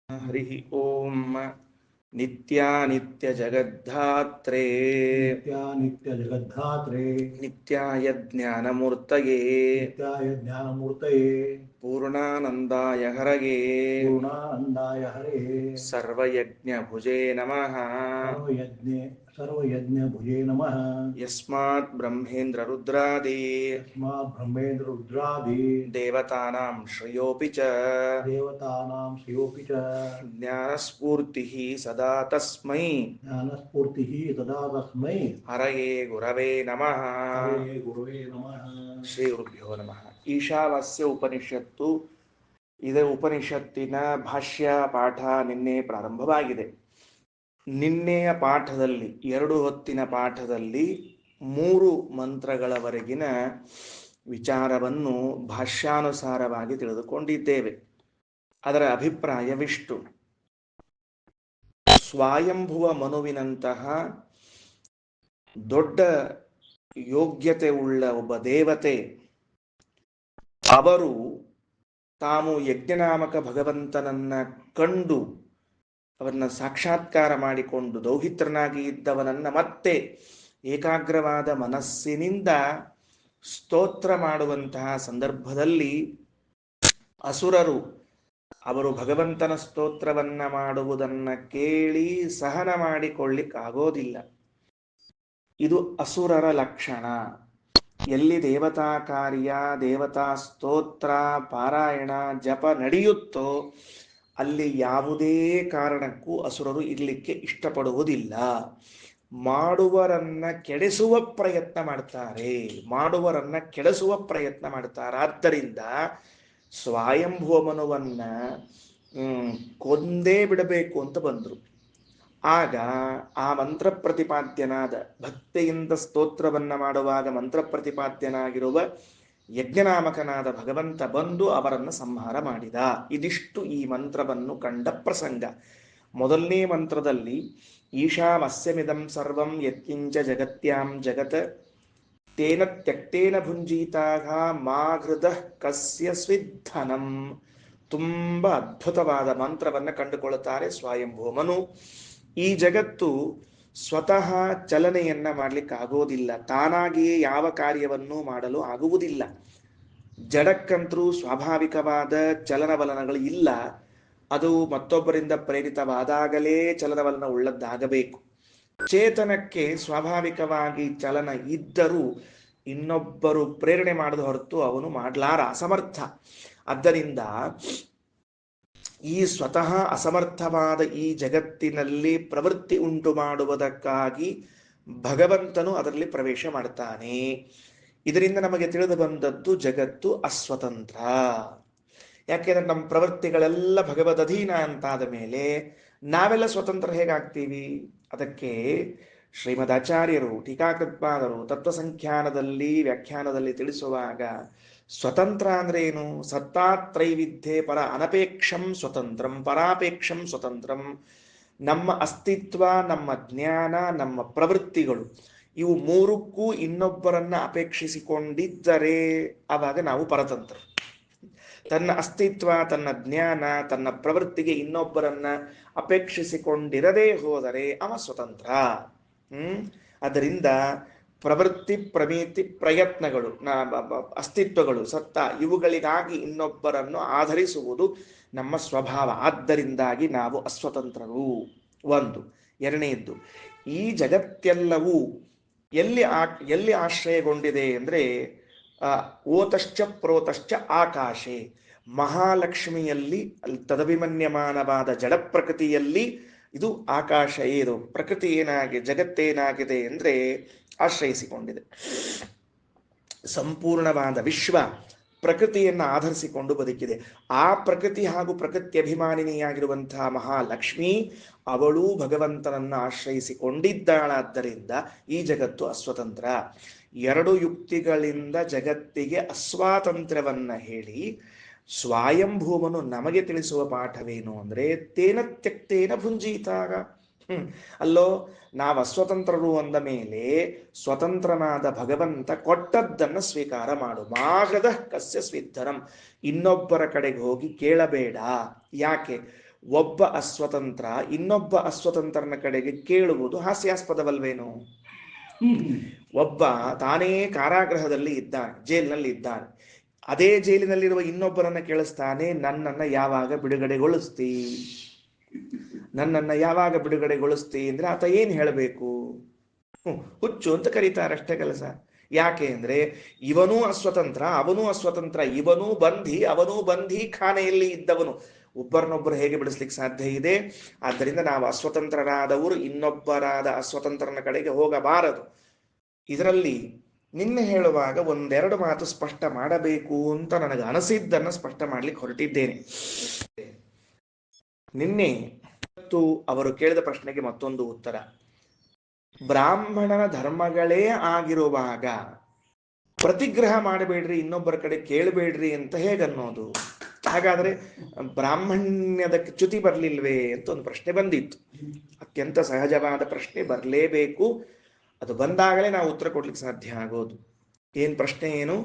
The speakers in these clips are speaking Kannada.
ಹರಿ ಓಂ ನಿತ್ಯಾನಿತ್ಯ ಜಗದ್ಧಾತ್ರೆ ನಿತ್ಯ ಜಗದ್ಧಾತ್ರೆ ನಿತ್ಯಾಯ ಜ್ಞಾನಮೂರ್ತಯೇ ನಿತ್ಯಾಯ ಜ್ಞಾನಮೂರ್ತಯೇ ಪೂರ್ಣಾನಂದಾಯ ಹರಯೇ ಪೂರ್ಣಾನಂದಾಯ ಹರೇ ಸರ್ವಯಜ್ಞ ಭುಜೇ ನಮಃ ಸರ್ವಯಜ್ಞ ಭುಜೇ ನಮಃ ಯಸ್ಮಾತ್ ಬ್ರಹ್ಮೇಂದ್ರ ರುದ್ರಾದಿ ಯಸ್ಮಾತ್ ಬ್ರಹ್ಮೇಂದ್ರ ರುದ್ರಾದಿ ದೇವತಾನಾಂ ಶ್ರೇಯೋಪಿ ಚ ದೇವತಾನಾಂ ಶ್ರೇಯೋಪಿ ಚ ಜ್ಞಾನಸ್ಫೂರ್ತಿಃ ಸದಾ ತಸ್ಮೈ ಜ್ಞಾನಸ್ಫೂರ್ತಿಃ ತದಾ ತಸ್ಮೈ ಹರಯೇ ಗುರವೇ ನಮಃ. ಹರೇ ಗುರುವೇ ನಮಃ. ಶ್ರೀ ಗುರುಭ್ಯೋ ನಮಃ. ಈಶಾವಾಸ್ಯ ಉಪನಿಷತ್ತು. ಇದರ ಉಪನಿಷತ್ತಿನ ಭಾಷ್ಯ ಪಾಠ ನಿನ್ನೆ ಪ್ರಾರಂಭವಾಗಿದೆ. ನಿನ್ನೆಯ ಪಾಠದಲ್ಲಿ 2 ಹೊತ್ತಿನ ಪಾಠದಲ್ಲಿ 3 ಮಂತ್ರಗಳವರೆಗಿನ ವಿಚಾರವನ್ನು ಭಾಷ್ಯಾನುಸಾರವಾಗಿ ತಿಳಿದುಕೊಂಡಿದ್ದೇವೆ. ಅದರ ಅಭಿಪ್ರಾಯವಿಷ್ಟು: ಸ್ವಯಂಭುವ ಮನುವಿನಂತಹ ದೊಡ್ಡ ಯೋಗ್ಯತೆ ಉಳ್ಳ ಒಬ್ಬ ದೇವತೆ ಅವರು ತಾವು ಯಜ್ಞನಾಮಕ ಭಗವಂತನನ್ನ ಕಂಡು ಅವರನ್ನ ಸಾಕ್ಷಾತ್ಕಾರ ಮಾಡಿಕೊಂಡು ದೌಹಿತ್ರನಾಗಿ ಇದ್ದವನನ್ನ ಮತ್ತೆ ಏಕಾಗ್ರವಾದ ಮನಸ್ಸಿನಿಂದ ಸ್ತೋತ್ರ ಮಾಡುವಂತಹ ಸಂದರ್ಭದಲ್ಲಿ ಅಸುರರು ಅವರು ಭಗವಂತನ ಸ್ತೋತ್ರವನ್ನ ಮಾಡುವುದನ್ನ ಕೇಳಿ ಸಹನ ಮಾಡಿಕೊಳ್ಳಿಕ್ಕಾಗೋದಿಲ್ಲ. ಇದು ಅಸುರರ ಲಕ್ಷಣ. ಎಲ್ಲಿ ದೇವತಾ ಕಾರ್ಯ, ದೇವತಾ ಸ್ತೋತ್ರ, ಪಾರಾಯಣ, ಜಪ ನಡೆಯುತ್ತೋ ಅಲ್ಲಿ ಯಾವುದೇ ಕಾರಣಕ್ಕೂ ಅಸುರರು ಇರಲಿಕ್ಕೆ ಇಷ್ಟಪಡುವುದಿಲ್ಲ. ಮಾಡುವರನ್ನ ಕೆಡಿಸುವ ಪ್ರಯತ್ನ ಮಾಡ್ತಾರೆ. ಆದ್ದರಿಂದ ಸ್ವಯಂಭುವ ಮನುವನ್ನ ಕೊಂದೇ ಬಿಡಬೇಕು ಅಂತ ಬಂದರು. ಆಗ ಆ ಮಂತ್ರ ಪ್ರತಿಪಾದ್ಯನಾದ, ಭಕ್ತಿಯಿಂದ ಸ್ತೋತ್ರವನ್ನ ಮಾಡುವಾಗ ಮಂತ್ರ ಪ್ರತಿಪಾದ್ಯನಾಗಿರುವ ಯಜ್ಞನಾಮಕನಾದ ಭಗವಂತ ಬಂದು ಅವರನ್ನು ಸಂಹಾರ ಮಾಡಿದ. ಇದಿಷ್ಟು ಈ ಮಂತ್ರವನ್ನು ಕಂಡ ಪ್ರಸಂಗ. ಮೊದಲನೇ ಮಂತ್ರದಲ್ಲಿ ಈಶಾವಾಸ್ಯಮಿದಂ ಸರ್ವಂ ಯತ್ಕಿಂಚ ಜಗತ್ಯಾಂ ಜಗತ್ ತೇನ ತ್ಯಕ್ತೇನ ಭುಂಜೀತಾಃ ಮಾ ಹೃದಃ ಕಸ್ಯ ಸ್ವಿಧನಂ. ತುಂಬ ಅದ್ಭುತವಾದ ಮಂತ್ರವನ್ನು ಕಂಡುಕೊಳ್ಳುತ್ತಾರೆ ಸ್ವಯಂಭುವ ಮನು. ಈ ಜಗತ್ತು ಸ್ವತಃ ಚಲನೆಯನ್ನ ಮಾಡ್ಲಿಕ್ಕಾಗೋದಿಲ್ಲ. ತಾನಾಗಿಯೇ ಯಾವ ಕಾರ್ಯವನ್ನು ಮಾಡಲು ಆಗುವುದಿಲ್ಲ. ಜಡಕ್ಕಂತರೂ ಸ್ವಾಭಾವಿಕವಾದ ಚಲನವಲನಗಳು ಇಲ್ಲ. ಅದು ಮತ್ತೊಬ್ಬರಿಂದ ಪ್ರೇರಿತವಾದಾಗಲೇ ಚಲನವಲನ ಉಳ್ಳದ್ದಾಗಬೇಕು. ಚೇತನಕ್ಕೆ ಸ್ವಾಭಾವಿಕವಾಗಿ ಚಲನ ಇದ್ದರೂ ಇನ್ನೊಬ್ಬರು ಪ್ರೇರಣೆ ಮಾಡದ ಹೊರತು ಅವನು ಮಾಡಲಾರ, ಅಸಮರ್ಥ. ಆದ್ದರಿಂದ ಈ ಸ್ವತಃ ಅಸಮರ್ಥವಾದ ಈ ಜಗತ್ತಿನಲ್ಲಿ ಪ್ರವೃತ್ತಿ ಉಂಟು ಮಾಡುವುದಕ್ಕಾಗಿ ಭಗವಂತನು ಅದರಲ್ಲಿ ಪ್ರವೇಶ ಮಾಡ್ತಾನೆ. ಇದರಿಂದ ನಮಗೆ ತಿಳಿದು ಬಂದದ್ದು ಜಗತ್ತು ಅಸ್ವತಂತ್ರ. ಯಾಕೆಂದ್ರೆ ನಮ್ಮ ಪ್ರವೃತ್ತಿಗಳೆಲ್ಲ ಭಗವದ್ ಅಧೀನ ಅಂತಾದ ಮೇಲೆ ನಾವೆಲ್ಲ ಸ್ವತಂತ್ರ ಹೇಗಾಗ್ತೀವಿ? ಅದಕ್ಕೆ ಶ್ರೀಮದ್ ಆಚಾರ್ಯರು, ಟೀಕಾಕೃತ್ಪಾದರು ತತ್ವಸಂಖ್ಯಾನದಲ್ಲಿ ವ್ಯಾಖ್ಯಾನದಲ್ಲಿ ತಿಳಿಸುವಾಗ ಸ್ವತಂತ್ರ ಅಂದ್ರೆ ಏನು? ಸತ್ತಾತ್ರೈವಿಧ್ಯೆ ಪರ ಅನಪೇಕ್ಷಂ ಸ್ವತಂತ್ರಂ ಪರಾಪೇಕ್ಷಂ ಸ್ವತಂತ್ರಂ. ನಮ್ಮ ಅಸ್ತಿತ್ವ, ನಮ್ಮ ಜ್ಞಾನ, ನಮ್ಮ ಪ್ರವೃತ್ತಿಗಳು ಇವು ಮೂರಕ್ಕೂ ಇನ್ನೊಬ್ಬರನ್ನ ಅಪೇಕ್ಷಿಸಿಕೊಂಡಿದ್ದರೆ ಆವಾಗ ನಾವು ಪರತಂತ್ರ. ತನ್ನ ಅಸ್ತಿತ್ವ, ತನ್ನ ಜ್ಞಾನ, ತನ್ನ ಪ್ರವೃತ್ತಿಗೆ ಇನ್ನೊಬ್ಬರನ್ನ ಅಪೇಕ್ಷಿಸಿಕೊಂಡಿರದೇ ಹೋದರೆ ಅವ ಸ್ವತಂತ್ರ. ಅದರಿಂದ ಪ್ರವೃತ್ತಿ, ಪ್ರಮಿತಿ, ಪ್ರಯತ್ನಗಳು, ಅಸ್ತಿತ್ವಗಳು, ಸತ್ತ ಇವುಗಳಿಗಾಗಿ ಇನ್ನೊಬ್ಬರನ್ನು ಆಧರಿಸುವುದು ನಮ್ಮ ಸ್ವಭಾವ. ಆದ್ದರಿಂದಾಗಿ ನಾವು ಅಸ್ವತಂತ್ರರು. ಒಂದು. ಎರಡನೆಯದ್ದು, ಈ ಜಗತ್ತೆಲ್ಲವೂ ಎಲ್ಲಿ ಆಶ್ರಯಗೊಂಡಿದೆ ಅಂದ್ರೆ ಓತಶ್ಚ ಪ್ರೋತಶ್ಚ ಆಕಾಶೆ. ಮಹಾಲಕ್ಷ್ಮಿಯಲ್ಲಿ ತದಭಿಮನ್ಯಮಾನವಾದ ಜಡ ಪ್ರಕೃತಿಯಲ್ಲಿ ಇದು ಆಕಾಶ ಏನು, ಪ್ರಕೃತಿ ಏನಾಗಿದೆ, ಜಗತ್ತೇನಾಗಿದೆ ಅಂದ್ರೆ ಆಶ್ರಯಿಸಿಕೊಂಡಿದೆ. ಸಂಪೂರ್ಣವಾದ ವಿಶ್ವ ಪ್ರಕೃತಿಯನ್ನು ಆಧರಿಸಿಕೊಂಡು ಬದುಕಿದೆ. ಆ ಪ್ರಕೃತಿ ಹಾಗೂ ಪ್ರಕೃತಿ ಅಭಿಮಾನಿನಿಯಾಗಿರುವಂತಹ ಮಹಾಲಕ್ಷ್ಮಿ ಅವಳು ಭಗವಂತನನ್ನ ಆಶ್ರಯಿಸಿಕೊಂಡಿದ್ದಾಳಾದ್ದರಿಂದ ಈ ಜಗತ್ತು ಅಸ್ವತಂತ್ರ. 2 ಯುಕ್ತಿಗಳಿಂದ ಜಗತ್ತಿಗೆ ಅಸ್ವಾತಂತ್ರ್ಯವನ್ನ ಹೇಳಿ ಸ್ವಯಂಭೂಮನು ನಮಗೆ ತಿಳಿಸುವ ಪಾಠವೇನು ಅಂದ್ರೆ ತೇನ ತ್ಯಕ್ತೇನ ಭುಂಜೀತಾಗ. ಅಲ್ಲೋ, ನಾವು ಅಸ್ವತಂತ್ರರು ಅಂದ ಮೇಲೆ ಸ್ವತಂತ್ರನಾದ ಭಗವಂತ ಕೊಟ್ಟದ್ದನ್ನು ಸ್ವೀಕಾರ ಮಾಡು. ಮಾಗದ ಕಸ್ಯ ಸ್ವಿಧನಂ. ಇನ್ನೊಬ್ಬರ ಕಡೆಗೆ ಹೋಗಿ ಕೇಳಬೇಡ. ಯಾಕೆ? ಒಬ್ಬ ಅಸ್ವತಂತ್ರ ಇನ್ನೊಬ್ಬ ಅಸ್ವತಂತ್ರನ ಕಡೆಗೆ ಕೇಳುವುದು ಹಾಸ್ಯಾಸ್ಪದವಲ್ವೇನು? ಒಬ್ಬ ತಾನೇ ಕಾರಾಗೃಹದಲ್ಲಿ ಇದ್ದಾನೆ, ಜೈಲಿನಲ್ಲಿ ಇದ್ದಾನೆ. ಅದೇ ಜೈಲಿನಲ್ಲಿರುವ ಇನ್ನೊಬ್ಬರನ್ನ ಕೇಳಿಸ್ತಾನೆ, ನನ್ನನ್ನ ಯಾವಾಗ ಬಿಡುಗಡೆಗೊಳಿಸ್ತಿ, ನನ್ನನ್ನ ಯಾವಾಗ ಬಿಡುಗಡೆಗೊಳಿಸ್ತಿ ಅಂದ್ರೆ ಆತ ಏನ್ ಹೇಳಬೇಕು? ಹುಚ್ಚು ಅಂತ ಕರೀತಾರೆ, ಅಷ್ಟೇ ಕೆಲಸ. ಯಾಕೆ ಅಂದ್ರೆ ಇವನೂ ಅಸ್ವತಂತ್ರ ಅವನೂ ಅಸ್ವತಂತ್ರ, ಇವನೂ ಬಂಧಿ ಅವನೂ ಬಂಧಿ, ಖಾನೆಯಲ್ಲಿ ಇದ್ದವನು. ಒಬ್ಬರನ್ನೊಬ್ಬರು ಹೇಗೆ ಬಿಡಿಸ್ಲಿಕ್ಕೆ ಸಾಧ್ಯ ಇದೆ? ಆದ್ದರಿಂದ ನಾವು ಅಸ್ವತಂತ್ರರಾದವರು ಇನ್ನೊಬ್ಬರಾದ ಅಸ್ವತಂತ್ರನ ಕಡೆಗೆ ಹೋಗಬಾರದು. ಇದರಲ್ಲಿ ನಿನ್ನೆ ಹೇಳುವಾಗ ಒಂದೆರಡು ಮಾತು ಸ್ಪಷ್ಟ ಮಾಡಬೇಕು ಅಂತ ನನಗೆ ಅನಿಸಿದ್ದನ್ನು ಸ್ಪಷ್ಟ ಮಾಡ್ಲಿಕ್ಕೆ ಹೊರಟಿದ್ದೇನೆ. ನಿನ್ನೆ ಅವರು ಕೇಳಿದ ಪ್ರಶ್ನೆಗೆ ಮತ್ತೊಂದು ಉತ್ತರ. ಬ್ರಾಹ್ಮಣನ ಧರ್ಮಗಳೇ ಆಗಿರುವಾಗ ಪ್ರತಿಗ್ರಹ ಮಾಡಬೇಡ್ರಿ, ಇನ್ನೊಬ್ಬರ ಕಡೆ ಕೇಳಬೇಡ್ರಿ ಅಂತ ಹೇಗನ್ನೋದು? ಹಾಗಾದ್ರೆ ಬ್ರಾಹ್ಮಣ್ಯದಕ್ಕೆ ಚ್ಯುತಿ ಬರ್ಲಿಲ್ವೇ ಅಂತ ಒಂದು ಪ್ರಶ್ನೆ ಬಂದಿತ್ತು. ಅತ್ಯಂತ ಸಹಜವಾದ ಪ್ರಶ್ನೆ, ಬರಲೇಬೇಕು. ಅದು ಬಂದಾಗಲೇ ನಾವು ಉತ್ತರ ಕೊಡ್ಲಿಕ್ಕೆ ಸಾಧ್ಯ ಆಗೋದು. ಏನ್ ಪ್ರಶ್ನೆ ಏನು?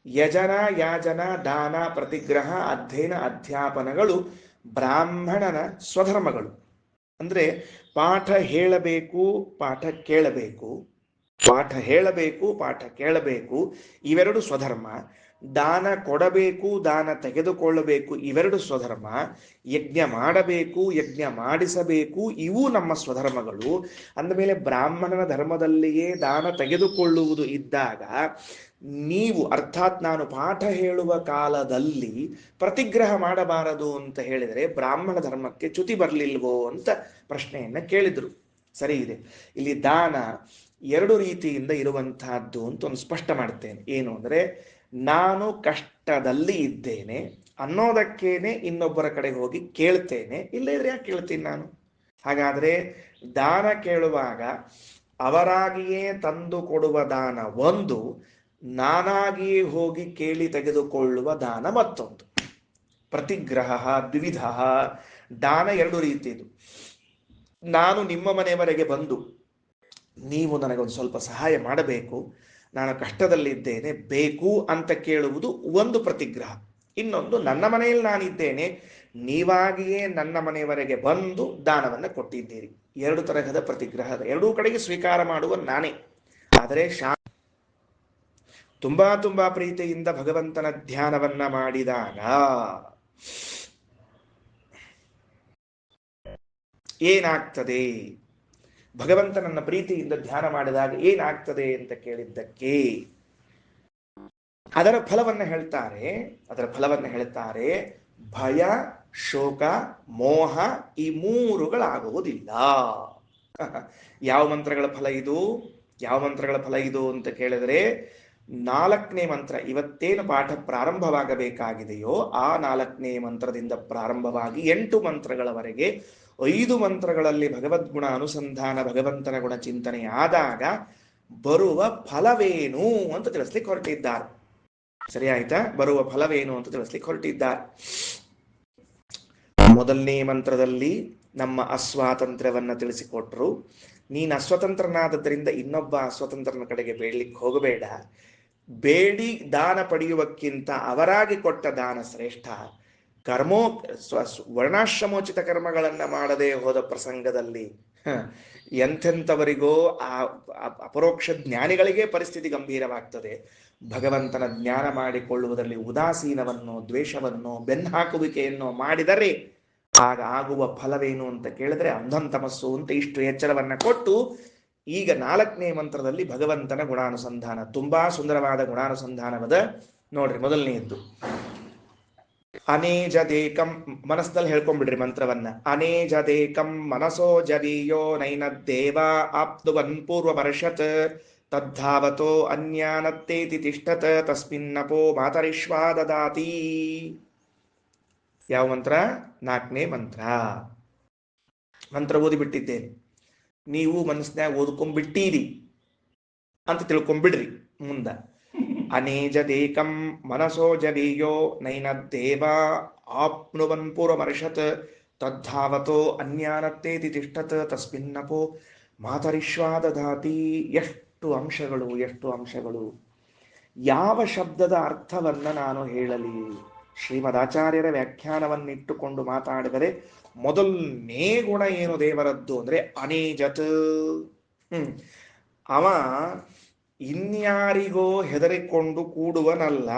ಯಜನ ಯಾಜನ ದಾನ ಪ್ರತಿಗ್ರಹ ಅಧ್ಯಯನ ಅಧ್ಯಾಪನಗಳು ಬ್ರಾಹ್ಮಣನ ಸ್ವಧರ್ಮಗಳು. ಅಂದ್ರೆ ಪಾಠ ಹೇಳಬೇಕು, ಪಾಠ ಕೇಳಬೇಕು, ಪಾಠ ಹೇಳಬೇಕು, ಪಾಠ ಕೇಳಬೇಕು, ಇವೆರಡು ಸ್ವಧರ್ಮ. ದಾನ ಕೊಡಬೇಕು, ದಾನ ತೆಗೆದುಕೊಳ್ಳಬೇಕು, ಇವೆರಡು ಸ್ವಧರ್ಮ. ಯಜ್ಞ ಮಾಡಬೇಕು, ಯಜ್ಞ ಮಾಡಿಸಬೇಕು, ಇವು ನಮ್ಮ ಸ್ವಧರ್ಮಗಳು. ಅಂದಮೇಲೆ ಬ್ರಾಹ್ಮಣನ ಧರ್ಮದಲ್ಲಿಯೇ ದಾನ ತೆಗೆದುಕೊಳ್ಳುವುದು ಇದ್ದಾಗ ನೀವು, ಅರ್ಥಾತ್ ನಾನು ಪಾಠ ಹೇಳುವ ಕಾಲದಲ್ಲಿ ಪ್ರತಿಗ್ರಹ ಮಾಡಬಾರದು ಅಂತ ಹೇಳಿದರೆ ಬ್ರಾಹ್ಮಣ ಧರ್ಮಕ್ಕೆ ಚ್ಯುತಿ ಬರಲಿಲ್ವೋ ಅಂತ ಪ್ರಶ್ನೆಯನ್ನ ಕೇಳಿದ್ರು. ಸರಿ ಇದೆ. ಇಲ್ಲಿ ದಾನ ಎರಡು ರೀತಿಯಿಂದ ಇರುವಂತಹದ್ದು ಅಂತ ಒಂದು ಸ್ಪಷ್ಟ ಮಾಡ್ತೇನೆ. ಏನು ಅಂದ್ರೆ, ನಾನು ಕಷ್ಟದಲ್ಲಿ ಇದ್ದೇನೆ ಅನ್ನೋದಕ್ಕೇನೆ ಇನ್ನೊಬ್ಬರ ಕಡೆಗೆ ಹೋಗಿ ಕೇಳ್ತೇನೆ, ಇಲ್ಲದ್ರೆ ಯಾಕೆ ಕೇಳ್ತೀನಿ ನಾನು? ಹಾಗಾದ್ರೆ ದಾನ ಕೇಳುವಾಗ ಅವರಾಗಿಯೇ ತಂದು ಕೊಡುವ ದಾನ ಒಂದು, ನಾನಾಗಿಯೇ ಹೋಗಿ ಕೇಳಿ ತೆಗೆದುಕೊಳ್ಳುವ ದಾನ ಮತ್ತೊಂದು. ಪ್ರತಿಗ್ರಹ ದ್ವಿವಿಧ. ದಾನ ಎರಡು ರೀತಿಯದು. ನಾನು ನಿಮ್ಮ ಮನೆಯವರೆಗೆ ಬಂದು ನೀವು ನನಗೊಂದು ಸ್ವಲ್ಪ ಸಹಾಯ ಮಾಡಬೇಕು, ನಾನು ಕಷ್ಟದಲ್ಲಿದ್ದೇನೆ, ಬೇಕು ಅಂತ ಕೇಳುವುದು ಒಂದು ಪ್ರತಿಗ್ರಹ. ಇನ್ನೊಂದು, ನನ್ನ ಮನೆಯಲ್ಲಿ ನಾನಿದ್ದೇನೆ, ನೀವಾಗಿಯೇ ನನ್ನ ಮನೆಯವರೆಗೆ ಬಂದು ದಾನವನ್ನು ಕೊಟ್ಟಿದ್ದೀರಿ. ಎರಡು ತರಹದ ಪ್ರತಿಗ್ರಹದ, ಎರಡೂ ಕಡೆಗೆ ಸ್ವೀಕಾರ ಮಾಡುವ ನಾನೇ. ಆದರೆ ತುಂಬಾ ತುಂಬಾ ಪ್ರೀತಿಯಿಂದ ಭಗವಂತನ ಧ್ಯಾನವನ್ನ ಮಾಡಿದಾಗ ಏನಾಗ್ತದೆ? ಭಗವಂತನನ್ನ ಪ್ರೀತಿಯಿಂದ ಧ್ಯಾನ ಮಾಡಿದಾಗ ಏನಾಗ್ತದೆ ಅಂತ ಕೇಳಿದ್ದಕ್ಕೆ ಅದರ ಫಲವನ್ನ ಹೇಳ್ತಾರೆ. ಭಯ, ಶೋಕ, ಮೋಹ ಈ ಮೂರುಗಳಾಗುವುದಿಲ್ಲ. ಯಾವ ಮಂತ್ರಗಳ ಫಲ ಇದು? ಯಾವ ಮಂತ್ರಗಳ ಫಲ ಇದು ಅಂತ ಕೇಳಿದ್ರೆ, 4ನೇ ಮಂತ್ರ, ಇವತ್ತೇನು ಪಾಠ ಪ್ರಾರಂಭವಾಗಬೇಕಾಗಿದೆಯೋ ಆ 4ನೇ ಮಂತ್ರದಿಂದ ಪ್ರಾರಂಭವಾಗಿ 8 ಮಂತ್ರಗಳವರೆಗೆ 5 ಮಂತ್ರಗಳಲ್ಲಿ ಭಗವದ್ಗುಣ ಅನುಸಂಧಾನ, ಭಗವಂತನ ಗುಣ ಚಿಂತನೆ ಆದಾಗ ಬರುವ ಫಲವೇನು ಅಂತ ತಿಳಿಸ್ಲಿಕ್ಕೆ ಹೊರಟಿದ್ದಾರೆ. ಸರಿ ಆಯ್ತಾ? ಬರುವ ಫಲವೇನು ಅಂತ ತಿಳಿಸ್ಲಿಕ್ಕೆ ಹೊರಟಿದ್ದಾರೆ. ಮೊದಲನೇ ಮಂತ್ರದಲ್ಲಿ ನಮ್ಮ ಅಸ್ವಾತಂತ್ರ್ಯವನ್ನ ತಿಳಿಸಿಕೊಟ್ರು. ನೀನು ಅಸ್ವತಂತ್ರನಾದದ್ದರಿಂದ ಇನ್ನೊಬ್ಬ ಅಸ್ವತಂತ್ರನ ಕಡೆಗೆ ಬೇಡ್ಲಿಕ್ಕೆ ಹೋಗಬೇಡ. ಬೇಡಿ ದಾನ ಪಡೆಯುವಕ್ಕಿಂತ ಅವರಾಗಿ ಕೊಟ್ಟ ದಾನ ಶ್ರೇಷ್ಠ. ವರ್ಣಾಶ್ರಮೋಚಿತ ಕರ್ಮಗಳನ್ನ ಮಾಡದೆ ಹೋದ ಪ್ರಸಂಗದಲ್ಲಿ ಎಂಥೆಂಥವರಿಗೋ ಆ ಅಪರೋಕ್ಷ ಜ್ಞಾನಿಗಳಿಗೆ ಪರಿಸ್ಥಿತಿ ಗಂಭೀರವಾಗ್ತದೆ. ಭಗವಂತನ ಜ್ಞಾನ ಮಾಡಿಕೊಳ್ಳುವುದರಲ್ಲಿ ಉದಾಸೀನವನ್ನು, ದ್ವೇಷವನ್ನು, ಬೆನ್ನಹಾಕುವಿಕೆಯನ್ನು ಮಾಡಿದರೆ ಆಗ ಆಗುವ ಫಲವೇನು ಅಂತ ಕೇಳಿದ್ರೆ ಅಂಧಂತಮಸ್ಸು ಅಂತ ಇಷ್ಟು ಎಚ್ಚರವನ್ನ ಕೊಟ್ಟು, ಈಗ 4ನೇ ಮಂತ್ರದಲ್ಲಿ ಭಗವಂತನ ಗುಣಾನುಸಂಧಾನ, ತುಂಬಾ ಸುಂದರವಾದ ಗುಣಾನುಸಂಧಾನವದ ನೋಡ್ರಿ. ಮೊದಲನೆಯದ್ದು ಅನೇಜದೇಕಂ, ಮನಸ್ಸಲ್ಲಿ ಹೇಳ್ಕೊಂಡ್ಬಿಡ್ರಿ ಮಂತ್ರವನ್ನ. ಅನೇಜದೇಕಂ ಮನಸೋ ಜವೀಯೋ ನೈನದ್ದೇವ ಆಪ್ತುವನ್ ಪೂರ್ವಮರ್ಷತ್ ತದ್ಧಾವತೋ ಅನ್ಯಾನತ್ತೇತಿ ತಿಷ್ಠತ್ ತಸ್ಮಿನ್ನಪೋ ಮಾತರಿಶ್ವಾ ದದಾತಿ. ಯಾವ ಮಂತ್ರ? 4ನೇ ಮಂತ್ರ. ಮಂತ್ರ ಓದಿಬಿಟ್ಟಿದ್ದೇನೆ, ನೀವು ಮನಸ್ಸಿನಾಗ ಓದ್ಕೊಂಡ್ಬಿಟ್ಟೀರಿ ಅಂತ ತಿಳ್ಕೊಂಡ್ಬಿಡ್ರಿ. ಮುಂದ ಅನೇಜದೇಕಂ ಮನಸೋ ಜವೀಯೋ ನೈನದ್ದೇವ ಆಪ್ನುವನ್ ಪೂರ್ವಮರ್ಷತ್ ತದ್ಧಾವತೋ ಅನ್ಯಾನತ್ತೇತಿ ತಿಷ್ಠತ್ ತಸ್ಮಿನ್ನಪೋ ಮಾತರಿಶ್ವಾ ದದಾತಿ. ಎಷ್ಟು ಅಂಶಗಳು, ಎಷ್ಟು ಅಂಶಗಳು! ಯಾವ ಶಬ್ದದ ಅರ್ಥವನ್ನ ನಾನು ಹೇಳಲಿ? ಶ್ರೀಮದಾಚಾರ್ಯರ ವ್ಯಾಖ್ಯಾನವನ್ನಿಟ್ಟುಕೊಂಡು ಮಾತಾಡಿದರೆ ಮೊದಲನೇ ಗುಣ ಏನು ದೇವರದ್ದು ಅಂದ್ರೆ ಅನೇಜತ್. ಅವ ಇನ್ಯಾರಿಗೋ ಹೆದರಿಕೊಂಡು ಕೂಡುವನಲ್ಲ.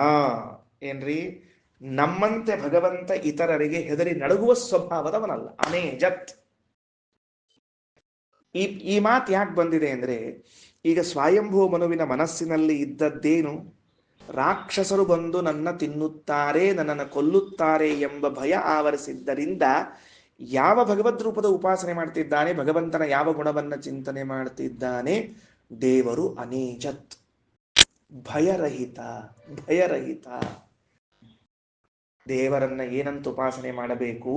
ಏನ್ರಿ, ನಮ್ಮಂತೆ ಭಗವಂತ ಇತರರಿಗೆ ಹೆದರಿ ನಡುಗುವ ಸ್ವಭಾವದವನಲ್ಲ. ಅನೇಜತ್. ಈ ಮಾತು ಯಾಕೆ ಬಂದಿದೆ ಅಂದ್ರೆ, ಈಗ ಸ್ವಯಂಭೂ ಮನುವಿನ ಮನಸ್ಸಿನಲ್ಲಿ ಇದ್ದದ್ದೇನು? ರಾಕ್ಷಸರು ಬಂದು ನನ್ನ ತಿನ್ನುತ್ತಾರೆ, ನನ್ನನ್ನು ಕೊಲ್ಲುತ್ತಾರೆ ಎಂಬ ಭಯ ಆವರಿಸಿದ್ದರಿಂದ ಯಾವ ಭಗವದ್ ರೂಪದ ಉಪಾಸನೆ ಮಾಡ್ತಿದ್ದಾನೆ, ಭಗವಂತನ ಯಾವ ಗುಣವನ್ನ ಚಿಂತನೆ ಮಾಡ್ತಿದ್ದಾನೆ? ದೇವರು ಅನೇಜತ್, ಭಯರಹಿತ. ಭಯರಹಿತ. ದೇವರನ್ನ ಏನಂತ ಉಪಾಸನೆ ಮಾಡಬೇಕು?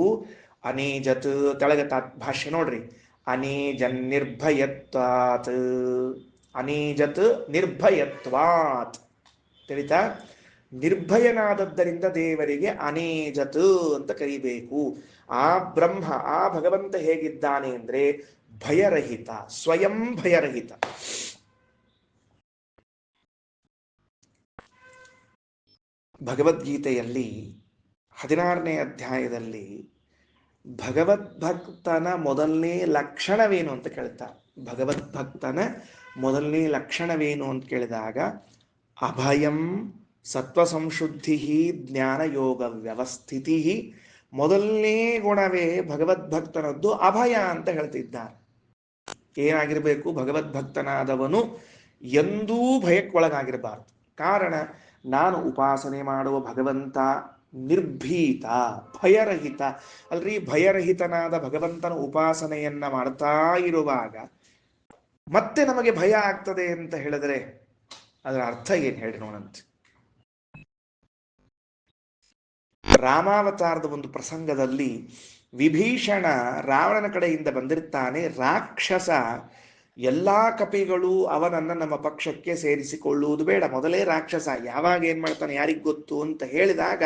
ಅನೇಜತ್. ತೆಳಗ ಭಾಷ್ಯ ನೋಡ್ರಿ. ಅನೇಜನ್ ನಿರ್ಭಯತ್ವಾತ್. ಅನೇಜತ್ ನಿರ್ಭಯತ್ವಾತ್ ತಿಳಿತಾ? ನಿರ್ಭಯನಾದದ್ದರಿಂದ ದೇವರಿಗೆ ಅನೇಜತ್ ಅಂತ ಕರಿಬೇಕು. ಆ ಬ್ರಹ್ಮ, ಆ ಭಗವಂತ ಹೇಗಿದ್ದಾನೆ ಅಂದ್ರೆ ಭಯರಹಿತ, ಸ್ವಯಂ ಭಯರಹಿತ. ಭಗವದ್ಗೀತೆಯಲ್ಲಿ 16ನೇ ಅಧ್ಯಾಯದಲ್ಲಿ ಭಗವದ್ಭಕ್ತನ ಮೊದಲನೇ ಲಕ್ಷಣವೇನು ಅಂತ ಕೇಳ್ತಾರೆ. ಭಗವದ್ಭಕ್ತನ ಮೊದಲನೇ ಲಕ್ಷಣವೇನು ಅಂತ ಕೇಳಿದಾಗ ಅಭಯಂ ಸತ್ವಸಂಶುದ್ಧಿ ಜ್ಞಾನ ಯೋಗ ವ್ಯವಸ್ಥಿತಿ. ಮೊದಲನೇ ಗುಣವೇ ಭಗವದ್ಭಕ್ತನದ್ದು ಅಭಯ ಅಂತ ಹೇಳ್ತಿದ್ದಾರೆ. ಏನಾಗಿರ್ಬೇಕು? ಭಗವದ್ಭಕ್ತನಾದವನು ಎಂದೂ ಭಯಕ್ಕೊಳಗಾಗಿರಬಾರ್ದು. ಕಾರಣ, ನಾನು ಉಪಾಸನೆ ಮಾಡುವ ಭಗವಂತ ನಿರ್ಭೀತ, ಭಯರಹಿತ. ಅಲ್ರಿ, ಭಯರಹಿತನಾದ ಭಗವಂತನ ಉಪಾಸನೆಯನ್ನ ಮಾಡ್ತಾ ಇರುವಾಗ ಮತ್ತೆ ನಮಗೆ ಭಯ ಆಗ್ತದೆ ಅಂತ ಹೇಳಿದ್ರೆ ಅದರ ಅರ್ಥ ಏನ್ ಹೇಳಿ ನೋಡಂತೆ. ರಾಮಾವತಾರದ ಒಂದು ಪ್ರಸಂಗದಲ್ಲಿ ವಿಭೀಷಣ ರಾವಣನ ಕಡೆಯಿಂದ ಬಂದಿರ್ತಾನೆ. ರಾಕ್ಷಸ ಎಲ್ಲಾ ಕಪಿಗಳು ಅವನನ್ನ ನಮ್ಮ ಪಕ್ಷಕ್ಕೆ ಸೇರಿಸಿಕೊಳ್ಳುವುದು ಬೇಡ, ಮೊದಲೇ ರಾಕ್ಷಸ, ಯಾವಾಗ ಏನ್ ಮಾಡ್ತಾನೆ ಯಾರಿಗ್ ಗೊತ್ತು ಅಂತ ಹೇಳಿದಾಗ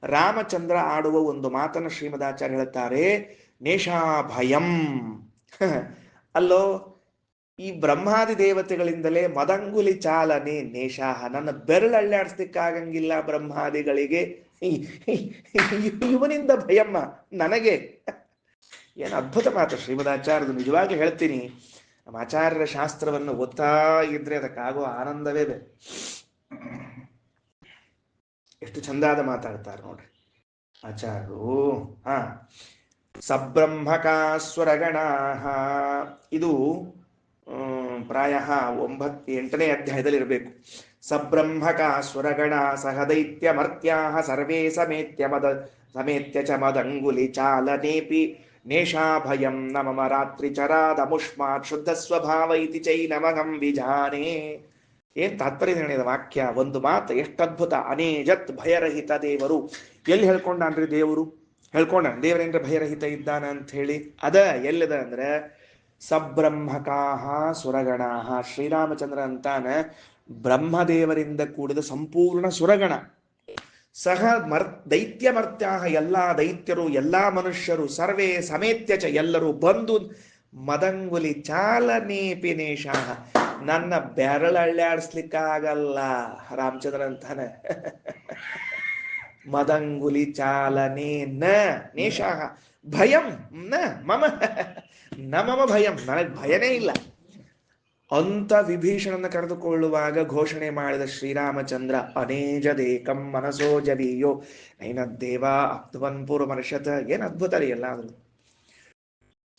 ರಾಮಚಂದ್ರ ಆಡುವ ಒಂದು ಮಾತನ್ನು ಶ್ರೀಮದಾಚಾರ್ಯ ಹೇಳ್ತಾರೆ, ನೇಷಾ ಭಯಂ. ಅಲ್ಲೋ, ಈ ಬ್ರಹ್ಮಾದಿ ದೇವತೆಗಳಿಂದಲೇ ಮದಂಗುಲಿ ಚಾಲನೆ ನೇಷಾಹ. ನನ್ನ ಬೆರಳು ಅಳ್ಳಾಡಿಸ್ಲಿಕ್ಕಾಗಂಗಿಲ್ಲ ಬ್ರಹ್ಮಾದಿಗಳಿಗೆ, ಇವನಿಂದ ಭಯಮ್ಮ ನನಗೆ. ಏನು ಅದ್ಭುತ ಮಾತು ಶ್ರೀಮದಾಚಾರ್ಯದು. ನಿಜವಾಗಿ ಹೇಳ್ತೀನಿ, ನಮ್ಮ ಆಚಾರ್ಯರ ಶಾಸ್ತ್ರವನ್ನು ಓದ್ತಾ ಇದ್ರೆ ಅದಕ್ಕಾಗೋ ಆನಂದವೇ ಬೇರೆ. ಎಷ್ಟು ಚಂದಾದ ಮಾತಾಡ್ತಾರೆ ನೋಡ್ರಿ ಆಚಾರ್ಯರು. ಸಬ್ರಹ್ಮಕಾಸ್ವರಗಣಾ. ಇದು ಪ್ರಾಯ 8ನೇ ಅಧ್ಯಾಯದಲ್ಲಿ ಇರಬೇಕು. ಸಬ್ರಹ್ಮಕಾಸ್ವರಗಣಾ ಸಹ ದೈತ್ಯ ಮರ್ತ್ಯಾ ಸರ್ವೇ ಸಮೇತ್ಯ ಚ ಮದಂಗುಲಿ ಚಾಲನೇಪಿ ನೇಷಾ ಭಯಂ ನ ಮಮ ರಾತ್ರಿ ಚರಾದಮುಷ್ಮಾತ್ ಶುದ್ಧ ಸ್ವಭಾವ ಇತಿ ಚೈನಮಹಂ ವಿಜಾನೆ. ಏನ್ ತಾತ್ಪರ್ಯ ಹೇಳಿದ ವಾಕ್ಯ, ಒಂದು ಮಾತು ಎಷ್ಟು ಅದ್ಭುತ. ಅನೇಜತ್, ಭಯರಹಿತ ದೇವರು. ಎಲ್ಲಿ ಹೇಳ್ಕೊಂಡಾನ್ರಿ ದೇವರು? ಹೇಳ್ಕೊಂಡ ದೇವರೇಂದ್ರ ಭಯರಹಿತ ಇದ್ದಾನ ಅಂತ ಹೇಳಿ. ಅದ ಎಲ್ಲಿದ ಅಂದ್ರೆ ಸಬ್ರಹ್ಮಕಾಹ ಸುರಗಣಾಹ. ಶ್ರೀರಾಮಚಂದ್ರ ಅಂತಾನ ಬ್ರಹ್ಮದೇವರಿಂದ ಕೂಡಿದ ಸಂಪೂರ್ಣ ಸುರಗಣ, ಸಹ ದೈತ್ಯ ಮರ್ತ್ಯಾಹ, ಎಲ್ಲಾ ದೈತ್ಯರು ಎಲ್ಲಾ ಮನುಷ್ಯರು, ಸರ್ವೇ ಸಮೇತ್ಯ ಚ, ಎಲ್ಲರೂ ಬಂದು ಮದಂಗುಲಿ ಚಾಲನೇಪಿ ನೇಷಾಹ, ನನ್ನ ಬೆರಳು ಅಳ್ಳಾಡಿಸ್ಲಿಕ್ಕಾಗಲ್ಲ ರಾಮಚಂದ್ರ ಅಂತಾನೆ. ಮದಂಗುಲಿ ಚಾಲನೆ ನ ನೇಷಾಹ ಭಯಂ ನ ಮಮ ಭಯಂ, ನನಗೆ ಭಯನೇ ಇಲ್ಲ ಅಂತ ವಿಭೀಷಣನ ಕರೆದುಕೊಳ್ಳುವಾಗ ಘೋಷಣೆ ಮಾಡಿದ ಶ್ರೀರಾಮಚಂದ್ರ, ಅನೇಜದೇಕಂ ಮನಸೋ ಜವೀಯೋ ನೈನದ್ದೇವ ಅಪ್ತವನ್ ಪೂರ್ವಮರ್ಷತ್. ಏನ್ ಅದ್ಭುತ ರೀ ಎಲ್ಲ. ಅದು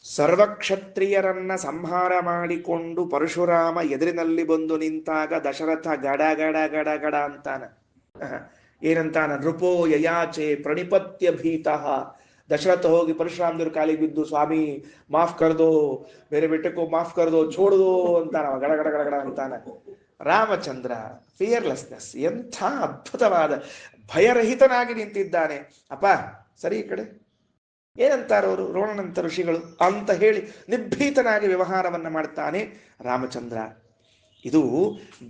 ಸರ್ವಕ್ಷತ್ರಿಯರನ್ನ ಸಂಹಾರ ಮಾಡಿಕೊಂಡು ಪರಶುರಾಮ ಎದುರಿನಲ್ಲಿ ಬಂದು ನಿಂತಾಗ ದಶರಥ ಗಡ ಗಡ ಗಡ ಗಡ ಅಂತಾನ. ಏನಂತಾನ? ನೃಪೋ ಯಯಾಚೆ ಪ್ರಣಿಪತ್ಯ ಭೀತಃ. ದಶರಥ ಹೋಗಿ ಪರಶುರಾಮದೇವ್ರ ಕಾಲಿಗೆ ಬಿದ್ದು, ಸ್ವಾಮಿ ಮಾಫ್ ಕರ್ದೋ, ಬೇರೆ ಬೆಟ್ಟಕ್ಕೋ ಮಾಫ್ ಕರ್ದೋ, ಛೋಡ್ದೋ ಅಂತಾನ. ಗಡ ಗಡ ಗಡ ಗಡ ಅಂತಾನ. ರಾಮಚಂದ್ರ ಫಿಯರ್ಲೆಸ್ನೆಸ್, ಎಂಥ ಅದ್ಭುತವಾದ ಭಯರಹಿತನಾಗಿ ನಿಂತಿದ್ದಾನೆ. ಅಪ್ಪ ಸರಿ ಈ ಕಡೆ, ಏನಂತಾರವರು ರೋಣನಂತ ಋಷಿಗಳು ಅಂತ ಹೇಳಿ ನಿರ್ಭೀತನಾಗಿ ವ್ಯವಹಾರವನ್ನ ಮಾಡ್ತಾನೆ ರಾಮಚಂದ್ರ. ಇದು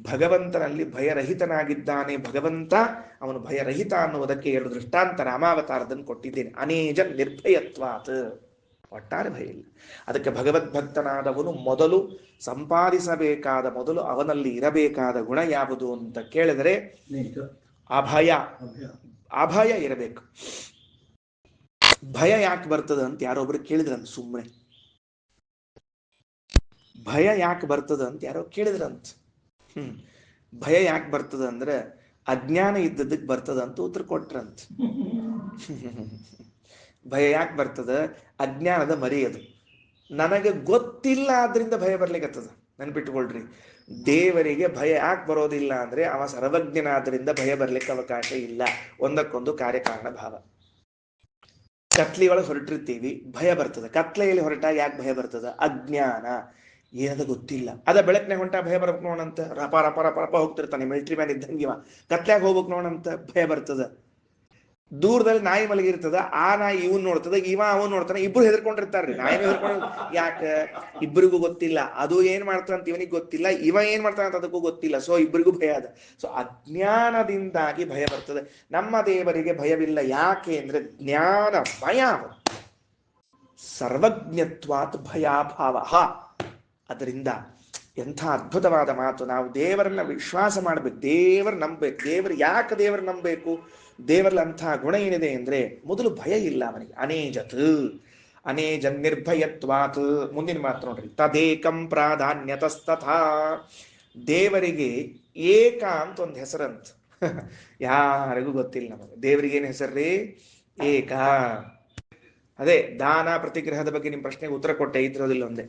ಭಗವಂತನಲ್ಲಿ ಭಯರಹಿತನಾಗಿದ್ದಾನೆ ಭಗವಂತ. ಅವನು ಭಯರಹಿತ ಅನ್ನುವುದಕ್ಕೆ 2 ದೃಷ್ಟಾಂತ ರಾಮಾವತಾರದನ್ನು ಕೊಟ್ಟಿದ್ದೇನೆ. ಅನೇಜ ನಿರ್ಭಯತ್ವಾತ್, ಒಟ್ಟಾರೆ ಭಯ ಇಲ್ಲ. ಅದಕ್ಕೆ ಭಗವದ್ಭಕ್ತನಾದವನು ಮೊದಲು ಸಂಪಾದಿಸಬೇಕಾದ, ಮೊದಲು ಅವನಲ್ಲಿ ಇರಬೇಕಾದ ಗುಣ ಯಾವುದು ಅಂತ ಕೇಳಿದರೆ ಅಭಯ. ಅಭಯ ಇರಬೇಕು. ಭಯ ಯಾಕೆ ಬರ್ತದ ಅಂತ ಯಾರೊಬ್ರು ಕೇಳಿದ್ರಂತ, ಸುಮ್ಮನೆ ಭಯ ಯಾಕೆ ಬರ್ತದ ಅಂತ ಯಾರೋ ಕೇಳಿದ್ರಂತ. ಭಯ ಯಾಕೆ ಬರ್ತದ ಅಂದ್ರೆ ಅಜ್ಞಾನ ಇದ್ದದಕ್ಕೆ ಬರ್ತದ ಅಂತ ಉತ್ತರ ಕೊಟ್ರಂತ. ಭಯ ಯಾಕೆ ಬರ್ತದ? ಅಜ್ಞಾನದ ಮರಿ ಅದು. ನನಗೆ ಗೊತ್ತಿಲ್ಲ ಆದ್ರಿಂದ ಭಯ ಬರ್ಲಿಕ್ಕತ್ತದ. ನೆನ್ಪಿಟ್ಕೊಳ್ರಿ, ದೇವರಿಗೆ ಭಯ ಯಾಕೆ ಬರೋದಿಲ್ಲ ಅಂದ್ರೆ ಅವ ಸರ್ವಜ್ಞನಾದ್ರಿಂದ ಭಯ ಬರ್ಲಿಕ್ಕೆ ಅವಕಾಶ ಇಲ್ಲ. ಒಂದಕ್ಕೊಂದು ಕಾರ್ಯಕಾರಣ ಭಾವ. ಕತ್ಲಿ ಒಳಗೆ ಹೊರಟಿರ್ತೀವಿ, ಭಯ ಬರ್ತದೆ. ಕತ್ಲೆಯಲ್ಲಿ ಹೊರಟಾಗ ಯಾಕೆ ಭಯ ಬರ್ತದ? ಅಜ್ಞಾನ, ಏನದ ಗೊತ್ತಿಲ್ಲ. ಅದ ಬೆಳಕನೆ ಹೊಂಟ ಭಯ ಬರ್ಬೇಕು ನೋಡಂತ, ರಪ ರಪ ರಪ ರಪ ಹೋಗ್ತಿರ್ತಾನೆ, ಮಿಲಿಟರಿ ಮ್ಯಾನ್ ಇದ್ದಂಗಿವ. ಕತ್ಲ್ಯಾಗ ಹೋಗ್ಬೇಕು ನೋಡಂತ ಭಯ ಬರ್ತದ. ದೂರದಲ್ಲಿ ನಾಯಿ ಮಲಗಿರ್ತದ, ಆ ನಾಯಿ ಇವನ್ ನೋಡ್ತದ, ಇವ ಅವನ್ ನೋಡ್ತಾನೆ, ಇಬ್ರು ಹೆದರ್ಕೊಂಡಿರ್ತಾರ್ರಿ. ನಾಯಿ ಹೆದರ್ಕೊಂಡು ಯಾಕ? ಇಬ್ಬರಿಗೂ ಗೊತ್ತಿಲ್ಲ ಅದು ಏನ್ ಮಾಡ್ತಾನಂತ ಇವನಿಗೆ ಗೊತ್ತಿಲ್ಲ, ಇವ ಏನ್ ಮಾಡ್ತಾನಂತ ಅದಕ್ಕೂ ಗೊತ್ತಿಲ್ಲ. ಸೊ ಇಬ್ಬರಿಗೂ ಭಯ ಅದ. ಸೊ ಅಜ್ಞಾನದಿಂದಾಗಿ ಭಯ ಬರ್ತದೆ. ನಮ್ಮ ದೇವರಿಗೆ ಭಯವಿಲ್ಲ. ಯಾಕೆ ಅಂದ್ರೆ ಜ್ಞಾನಮಯ, ಸರ್ವಜ್ಞತ್ವಾತ್ ಭಯಾಭಾವ. ಅದರಿಂದ ಎಂಥ ಅದ್ಭುತವಾದ ಮಾತು. ನಾವು ದೇವರನ್ನ ವಿಶ್ವಾಸ ಮಾಡ್ಬೇಕು, ದೇವರು ನಂಬಬೇಕು. ಯಾಕೆ ದೇವರು ನಂಬಬೇಕು? ದೇವರಲ್ಲಿ ಅಂಥ ಗುಣ ಏನಿದೆ ಅಂದ್ರೆ ಮೊದಲು ಭಯ ಇಲ್ಲ ಅವನಿಗೆ. ಅನೇಜತ್, ಅನೇಜನ್ ನಿರ್ಭಯತ್ವಾತ್. ಮುಂದಿನ ಮಾತು ನೋಡ್ರಿ, ತದೇಕಂ ಪ್ರಾಧಾನ್ಯತಸ್ತಥಾ. ದೇವರಿಗೆ ಏಕ ಅಂತ ಒಂದು ಹೆಸರಂತ. ಯಾರಿಗೂ ಗೊತ್ತಿಲ್ಲ ನಮಗೆ ದೇವರಿಗೆ ಏನು ಹೆಸರ್ರಿ? ಏಕ. ಅದೇ ದಾನ ಪ್ರತಿಗ್ರಹದ ಬಗ್ಗೆ ನಿಮ್ ಪ್ರಶ್ನೆಗೆ ಉತ್ತರ ಕೊಟ್ಟೆ, ಇದ್ರೋದಿಲ್ಲ ಒಂದೇ.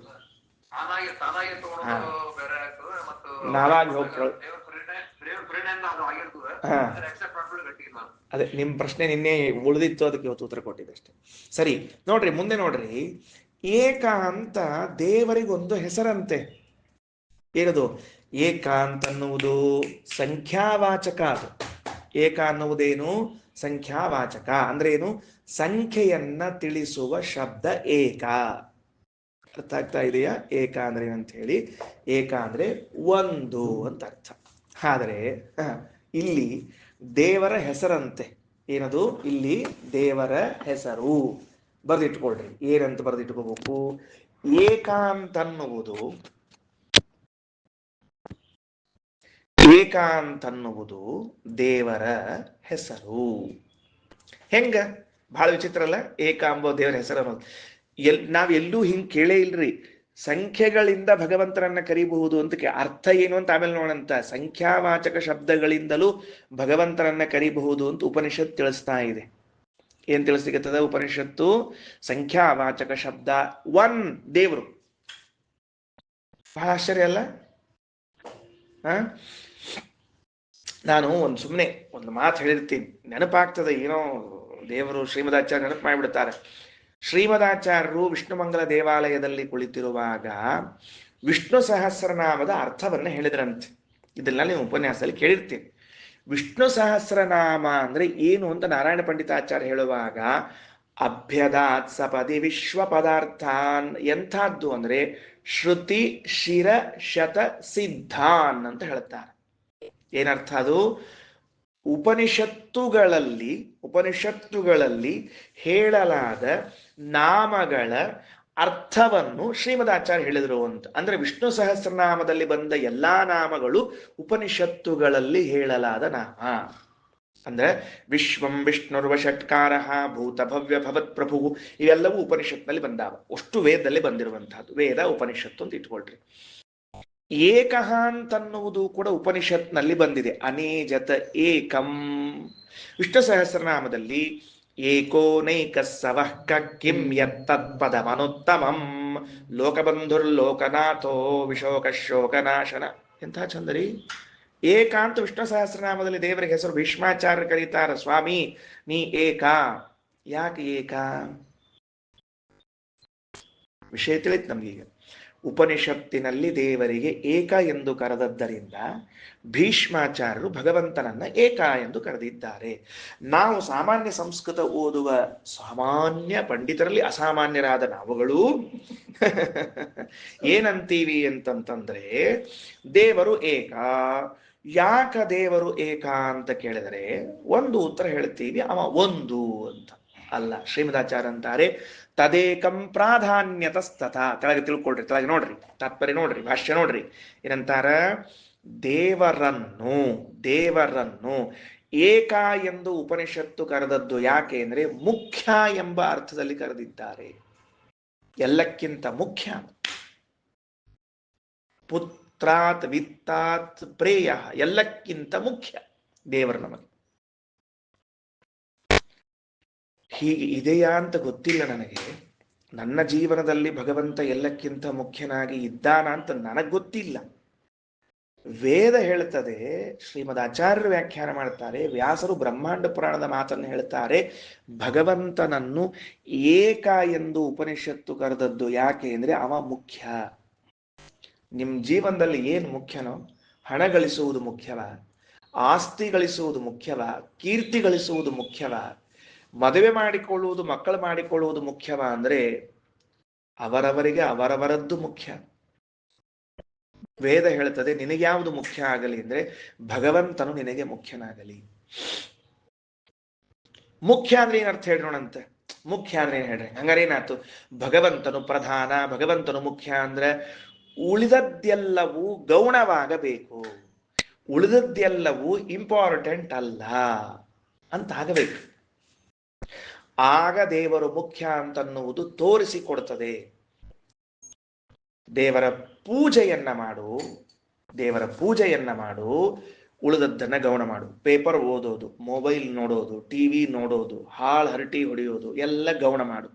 ನಾವಾಗಿ ಹೋಗ್ಕೊಳ್ಳ. ಅದೇ ನಿಮ್ ಪ್ರಶ್ನೆ ನಿನ್ನೆ ಉಳಿದಿತ್ತು, ಅದಕ್ಕೆ ಇವತ್ತು ಉತ್ತರ ಕೊಟ್ಟಿದ್ದೆ ಅಷ್ಟೇ. ಸರಿ, ನೋಡ್ರಿ ಮುಂದೆ ನೋಡ್ರಿ. ಏಕ ಅಂತ ದೇವರಿಗೊಂದು ಹೆಸರಂತೆ. ಏನದು? ಏಕ ಅಂತನ್ನುವುದು ಸಂಖ್ಯಾವಾಚಕ. ಅದು ಏಕ ಅನ್ನುವುದೇನು? ಸಂಖ್ಯಾವಾಚಕ. ಅಂದ್ರೆ ಏನು? ಸಂಖ್ಯೆಯನ್ನ ತಿಳಿಸುವ ಶಬ್ದ ಏಕ. ಅರ್ಥ ಆಗ್ತಾ ಇದೆಯಾ? ಏಕ ಅಂದ್ರೆ ಏನಂತ ಹೇಳಿ. ಏಕ ಅಂದ್ರೆ ಒಂದು ಅಂತ ಅರ್ಥ. ಆದರೆ ಇಲ್ಲಿ ದೇವರ ಹೆಸರಂತೆ. ಏನದು? ಇಲ್ಲಿ ದೇವರ ಹೆಸರು. ಬರೆದಿಟ್ಕೊಳ್ರಿ. ಏನಂತ ಬರೆದಿಟ್ಕೋಬೇಕು? ಏಕ ಅಂತನ್ನುವುದು, ಏಕ ಅಂತನ್ನುವುದು ದೇವರ ಹೆಸರು. ಹೆಂಗ? ಬಹಳ ವಿಚಿತ್ರ ಅಲ್ಲ? ಏಕ ಅಂಬೋ ದೇವರ ಹೆಸರು ಅನ್ನೋದು. ನಾವೆಲ್ಲೂ ಹಿಂಗ್ ಕೇಳೇ ಇಲ್ರಿ. ಸಂಖ್ಯೆಗಳಿಂದ ಭಗವಂತನನ್ನ ಕರಿಬಹುದು ಅಂತ ಅರ್ಥ ಏನು ಅಂತ ಆಮೇಲೆ ನೋಡಂತ. ಸಂಖ್ಯಾವಾಚಕ ಶಬ್ದಗಳಿಂದಲೂ ಭಗವಂತನನ್ನ ಕರಿಬಹುದು ಅಂತ ಉಪನಿಷತ್ ತಿಳಿಸ್ತಾ ಇದೆ. ಏನ್ ತಿಳಿಸ್ಲಿಕ್ಕತ್ತದ ಉಪನಿಷತ್ತು? ಸಂಖ್ಯಾವಾಚಕ ಶಬ್ದ ಒನ್ ದೇವರು. ಬಹಳ ಆಶ್ಚರ್ಯ ಅಲ್ಲ? ನಾನು ಸುಮ್ಮನೆ ಒಂದು ಮಾತು ಹೇಳಿರ್ತೀನಿ, ನೆನಪಾಗ್ತದೆ ಏನೋ. ದೇವರು ಶ್ರೀಮದಾಚಾರ್ಯ ನೆನಪು ಮಾಡಿಬಿಡ್ತಾರೆ. ಶ್ರೀಮದಾಚಾರ್ಯರು ವಿಷ್ಣುಮಂಗಲ ದೇವಾಲಯದಲ್ಲಿ ಕುಳಿತಿರುವಾಗ ವಿಷ್ಣು ಸಹಸ್ರನಾಮದ ಅರ್ಥವನ್ನ ಹೇಳಿದ್ರಂತೆ. ಇದೆಲ್ಲ ನೀವು ಉಪನ್ಯಾಸದಲ್ಲಿ ಕೇಳಿರ್ತೀನಿ. ವಿಷ್ಣು ಸಹಸ್ರನಾಮ ಅಂದ್ರೆ ಏನು ಅಂತ ನಾರಾಯಣ ಪಂಡಿತಾಚಾರ್ಯ ಹೇಳುವಾಗ, ಅಭ್ಯದಾತ್ ಸಪದಿ ವಿಶ್ವ ಪದಾರ್ಥಾನ್. ಎಂಥದ್ದು ಅಂದ್ರೆ ಶ್ರುತಿ ಶಿರ ಶತ ಸಿದ್ಧಾನ್ ಅಂತ ಹೇಳ್ತಾರೆ. ಏನರ್ಥ ಅದು? ಉಪನಿಷತ್ತುಗಳಲ್ಲಿ ಹೇಳಲಾದ ನಾಮಗಳ ಅರ್ಥವನ್ನು ಶ್ರೀಮದಾಚಾರ್ಯ ಹೇಳಿದರು ಅಂತ. ಅಂದ್ರೆ ವಿಷ್ಣು ಸಹಸ್ರನಾಮದಲ್ಲಿ ಬಂದ ಎಲ್ಲಾ ನಾಮಗಳು ಉಪನಿಷತ್ತುಗಳಲ್ಲಿ ಹೇಳಲಾದ ನಾಮ. ಅಂದ್ರೆ ವಿಶ್ವಂ ವಿಷ್ಣುರ್ವಷಟ್ಕಾರ ಭೂತ ಭವ್ಯ ಭವತ್ ಪ್ರಭು, ಇವೆಲ್ಲವೂ ಉಪನಿಷತ್ನಲ್ಲಿ ಬಂದಾವ. ಅಷ್ಟು ವೇದದಲ್ಲಿ ಬಂದಿರುವಂತಹದ್ದು. ವೇದ ಉಪನಿಷತ್ತು ಅಂತ ಇಟ್ಕೊಳ್ರಿ. ಏಕಃ ಅಂತನ್ನುವುದು ಕೂಡ ಉಪನಿಷತ್ನಲ್ಲಿ ಬಂದಿದೆ. ಅನೇಜತ ಏಕಂ. ವಿಷ್ಣು ಸಹಸ್ರನಾಮದಲ್ಲಿ ಏಕೋನೈಕ ಸವಃ ಕಿಂ ಯತ್ತತ್ಪದಮನುತ್ತಮಂ ಲೋಕಬಂಧುರ್ಲೋಕನಾಥೋ ವಿಶೋಕ ಶೋಕನಾಶನ. ಎಂಥ ಚಂದರಿ! ಏಕಾಂತ ವಿಷ್ಣು ಸಹಸ್ರನಾಮದಲ್ಲಿ ದೇವರಿಗೆ ಹೆಸರು. ಭೀಷ್ಮಾಚಾರ್ಯ ಕರೀತಾರ, ಸ್ವಾಮಿ ನೀ ಏಕ. ಯಾಕೆ ಏಕ? ವಿಷಯ ತಿಳಿತ್ ನಮ್ಗೀಗ. ಉಪನಿಷತ್ತಿನಲ್ಲಿ ದೇವರಿಗೆ ಏಕ ಎಂದು ಕರೆದದ್ದರಿಂದ ಭೀಷ್ಮಾಚಾರ್ಯರು ಭಗವಂತನನ್ನ ಏಕ ಎಂದು ಕರೆದಿದ್ದಾರೆ. ನಾವು ಸಾಮಾನ್ಯ ಸಂಸ್ಕೃತ ಓದುವ ಸಾಮಾನ್ಯ ಪಂಡಿತರಲ್ಲಿ ಅಸಾಮಾನ್ಯರಾದ ನಾವುಗಳು ಏನಂತೀವಿ ಅಂತಂತಂದ್ರೆ, ದೇವರು ಏಕ. ಯಾಕ ದೇವರು ಏಕ ಅಂತ ಕೇಳಿದರೆ ಒಂದು ಉತ್ತರ ಹೇಳ್ತೀವಿ, ಅವ ಒಂದು ಅಂತ. ಅಲ್ಲ, ಶ್ರೀಮದಾಚಾರ್ಯ ಅಂತಾರೆ ತದೇಕಂ ಪ್ರಾಧಾನ್ಯತಸ್ತಥ. ಕೆಳಗೆ ತಿಳ್ಕೊಳ್ರಿ, ಕೆಳಗೆ ನೋಡ್ರಿ, ತಾತ್ಪರ್ಯ ನೋಡ್ರಿ, ಭಾಷ್ಯ ನೋಡ್ರಿ. ಏನಂತಾರ? ದೇವರನ್ನು ಏಕ ಎಂದು ಉಪನಿಷತ್ತು ಕರೆದದ್ದು ಯಾಕೆ ಅಂದ್ರೆ ಮುಖ್ಯ ಎಂಬ ಅರ್ಥದಲ್ಲಿ ಕರೆದಿದ್ದಾರೆ. ಎಲ್ಲಕ್ಕಿಂತ ಮುಖ್ಯ. ಪುತ್ರಾತ್ ವಿತ್ತಾತ್ ಪ್ರೇಯ, ಎಲ್ಲಕ್ಕಿಂತ ಮುಖ್ಯ ದೇವರು ನಮಗೆ. ಹೀಗೆ ಇದೆಯಾ ಅಂತ ಗೊತ್ತಿಲ್ಲ ನನಗೆ. ನನ್ನ ಜೀವನದಲ್ಲಿ ಭಗವಂತ ಎಲ್ಲಕ್ಕಿಂತ ಮುಖ್ಯನಾಗಿ ಇದ್ದಾನ ಅಂತ ನನಗೆ ಗೊತ್ತಿಲ್ಲ. ವೇದ ಹೇಳ್ತದೆ, ಶ್ರೀಮದ್ ಆಚಾರ್ಯರು ವ್ಯಾಖ್ಯಾನ ಮಾಡ್ತಾರೆ, ವ್ಯಾಸರು ಬ್ರಹ್ಮಾಂಡ ಪುರಾಣದ ಮಾತನ್ನು ಹೇಳ್ತಾರೆ, ಭಗವಂತನನ್ನು ಏಕ ಎಂದು ಉಪನಿಷತ್ತು ಕರೆದದ್ದು ಯಾಕೆ ಅಂದ್ರೆ ಅವ ಮುಖ್ಯ. ನಿಮ್ಮ ಜೀವನದಲ್ಲಿ ಏನು ಮುಖ್ಯನೋ, ಹಣ ಗಳಿಸುವುದು ಮುಖ್ಯವ, ಆಸ್ತಿ ಗಳಿಸುವುದು ಮುಖ್ಯವ, ಕೀರ್ತಿ ಗಳಿಸುವುದು ಮುಖ್ಯವ, ಮದುವೆ ಮಾಡಿಕೊಳ್ಳುವುದು, ಮಕ್ಕಳು ಮಾಡಿಕೊಳ್ಳುವುದು ಮುಖ್ಯವ ಅಂದ್ರೆ ಅವರವರಿಗೆ ಅವರವರದ್ದು ಮುಖ್ಯ. ವೇದ ಹೇಳ್ತದೆ ನಿನಗೆ ಯಾವುದು ಮುಖ್ಯ ಆಗಲಿ ಅಂದ್ರೆ ಭಗವಂತನು ನಿನಗೆ ಮುಖ್ಯನಾಗಲಿ. ಮುಖ್ಯ ಅಂದ್ರೆ ಏನರ್ಥ ಹೇಳೋಣಂತೆ. ಮುಖ್ಯ ಅಂದ್ರೆ ಏನ್ ಹೇಳ್ರಿ, ಹಂಗಾರೆ ಏನಾಯ್ತು? ಭಗವಂತನು ಪ್ರಧಾನ, ಭಗವಂತನು ಮುಖ್ಯ ಅಂದ್ರೆ ಉಳಿದದ್ದೆಲ್ಲವೂ ಗೌಣವಾಗಬೇಕು, ಉಳಿದದ್ದೆಲ್ಲವೂ ಇಂಪಾರ್ಟೆಂಟ್ ಅಲ್ಲ ಅಂತ ಆಗಬೇಕು. ಆಗ ದೇವರು ಮುಖ್ಯ ಅಂತನ್ನುವುದು ತೋರಿಸಿಕೊಡ್ತದೆ. ದೇವರ ಪೂಜೆಯನ್ನ ಮಾಡು, ದೇವರ ಪೂಜೆಯನ್ನ ಮಾಡು, ಉಳಿದದ್ದನ್ನ ಗೌಣ ಮಾಡು. ಪೇಪರ್ ಓದೋದು, ಮೊಬೈಲ್ ನೋಡೋದು, ಟಿವಿ ನೋಡೋದು, ಹಾಳು ಹರಟಿ ಹೊಡೆಯೋದು ಎಲ್ಲ ಗೌಣ ಮಾಡು.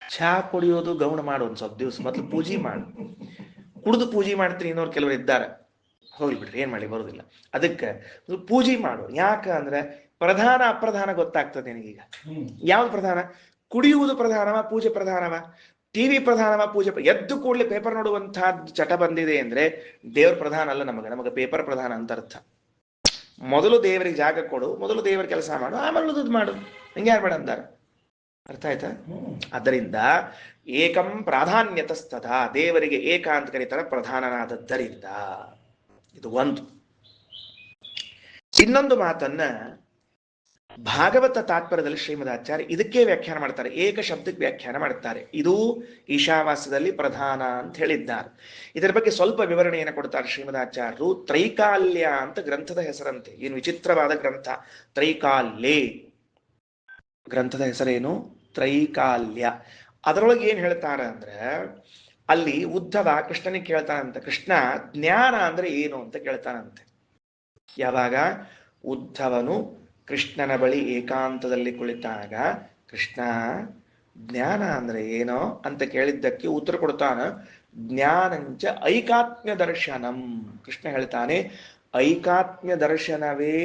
ಚಹಾ ಕುಡಿಯೋದು ಗೌಣ ಮಾಡು. ಒಂದ್ ಸ್ವಲ್ಪ ದಿವಸ ಮೊದಲು ಪೂಜೆ ಮಾಡು. ಕುಡಿದು ಪೂಜೆ ಮಾಡ್ತೀನಿ ಇನ್ನೋರು ಕೆಲವರು ಇದ್ದಾರೆ, ಹೋಗ್ಲಿ ಬಿಡ್ರಿ, ಏನ್ ಮಾಡಿ ಬರೋದಿಲ್ಲ. ಅದಕ್ಕೆ ಪೂಜೆ ಮಾಡು. ಯಾಕ ಅಂದ್ರೆ ಪ್ರಧಾನ ಅಪ್ರಧಾನ ಗೊತ್ತಾಗ್ತದೆ ನಿನಗೀಗ. ಯಾವ್ದು ಪ್ರಧಾನ? ಕುಡಿಯುವುದು ಪ್ರಧಾನವ, ಪೂಜೆ ಪ್ರಧಾನವ? ಟಿವಿ ಪ್ರಧಾನವ, ಪೂಜೆ? ಎದ್ದು ಕೂಡಲೇ ಪೇಪರ್ ನೋಡುವಂತಹ ಚಟ ಬಂದಿದೆ ಅಂದ್ರೆ ದೇವ್ರ ಪ್ರಧಾನ ಅಲ್ಲ, ನಮಗೆ ಪೇಪರ್ ಪ್ರಧಾನ ಅಂತ ಅರ್ಥ. ಮೊದಲು ದೇವರಿಗೆ ಜಾಗ ಕೊಡು, ಮೊದಲು ದೇವರ ಕೆಲಸ ಮಾಡು, ಆಮೇಲೆ ಉಳಿದದ್ದು ಮಾಡು. ಹಿಂಗೆ ಯಾರು ಬೇಡ ಅಂದಾರ? ಅರ್ಥ ಆಯ್ತಾ? ಆದ್ದರಿಂದ ಏಕಂ ಪ್ರಾಧಾನ್ಯತಸ್ತದ, ದೇವರಿಗೆ ಏಕ ಅಂತ ಕರೀತಾರೆ ಪ್ರಧಾನನಾದದ್ದರಿಂದ. ಇದು ಒಂದು. ಇನ್ನೊಂದು ಮಾತನ್ನ ಭಾಗವತ ತಾತ್ಪರ್ಯದಲ್ಲಿ ಶ್ರೀಮದ್ ಆಚಾರ್ಯ ಇದಕ್ಕೆ ವ್ಯಾಖ್ಯಾನ ಮಾಡ್ತಾರೆ, ಏಕ ಶಬ್ದಕ್ಕೆ ವ್ಯಾಖ್ಯಾನ ಮಾಡ್ತಾರೆ. ಇದು ಈಶಾವಾಸ್ಯದಲ್ಲಿ ಪ್ರಧಾನ ಅಂತ ಹೇಳಿದ್ದಾರೆ. ಇದರ ಬಗ್ಗೆ ಸ್ವಲ್ಪ ವಿವರಣೆಯನ್ನು ಕೊಡ್ತಾರೆ ಶ್ರೀಮದ್ ಆಚಾರ್ಯರು. ತ್ರೈಕಾಲ್ಯ ಅಂತ ಗ್ರಂಥದ ಹೆಸರಂತೆ. ಏನು ವಿಚಿತ್ರವಾದ ಗ್ರಂಥ ತ್ರೈಕಾಲ್ಯೆ. ಗ್ರಂಥದ ಹೆಸರೇನು? ತ್ರೈಕಾಲ್ಯ. ಅದರೊಳಗೆ ಏನ್ ಹೇಳ್ತಾರೆ ಅಂದ್ರೆ, ಅಲ್ಲಿ ಉದ್ಧವ ಕೃಷ್ಣನಿಗೆ ಕೇಳ್ತಾನಂತೆ, ಕೃಷ್ಣ ಜ್ಞಾನ ಅಂದ್ರೆ ಏನು ಅಂತ ಕೇಳ್ತಾನಂತೆ. ಯಾವಾಗ ಉದ್ಧವನು ಕೃಷ್ಣನ ಬಳಿ ಏಕಾಂತದಲ್ಲಿ ಕುಳಿತಾಗ, ಕೃಷ್ಣ ಜ್ಞಾನ ಅಂದ್ರೆ ಏನೋ ಅಂತ ಕೇಳಿದ್ದಕ್ಕೆ ಉತ್ತರ ಕೊಡ್ತಾನ, ಜ್ಞಾನಂಚ ಐಕಾತ್ಮ್ಯ ದರ್ಶನಂ. ಕೃಷ್ಣ ಹೇಳ್ತಾನೆ, ಐಕಾತ್ಮ್ಯ ದರ್ಶನವೇ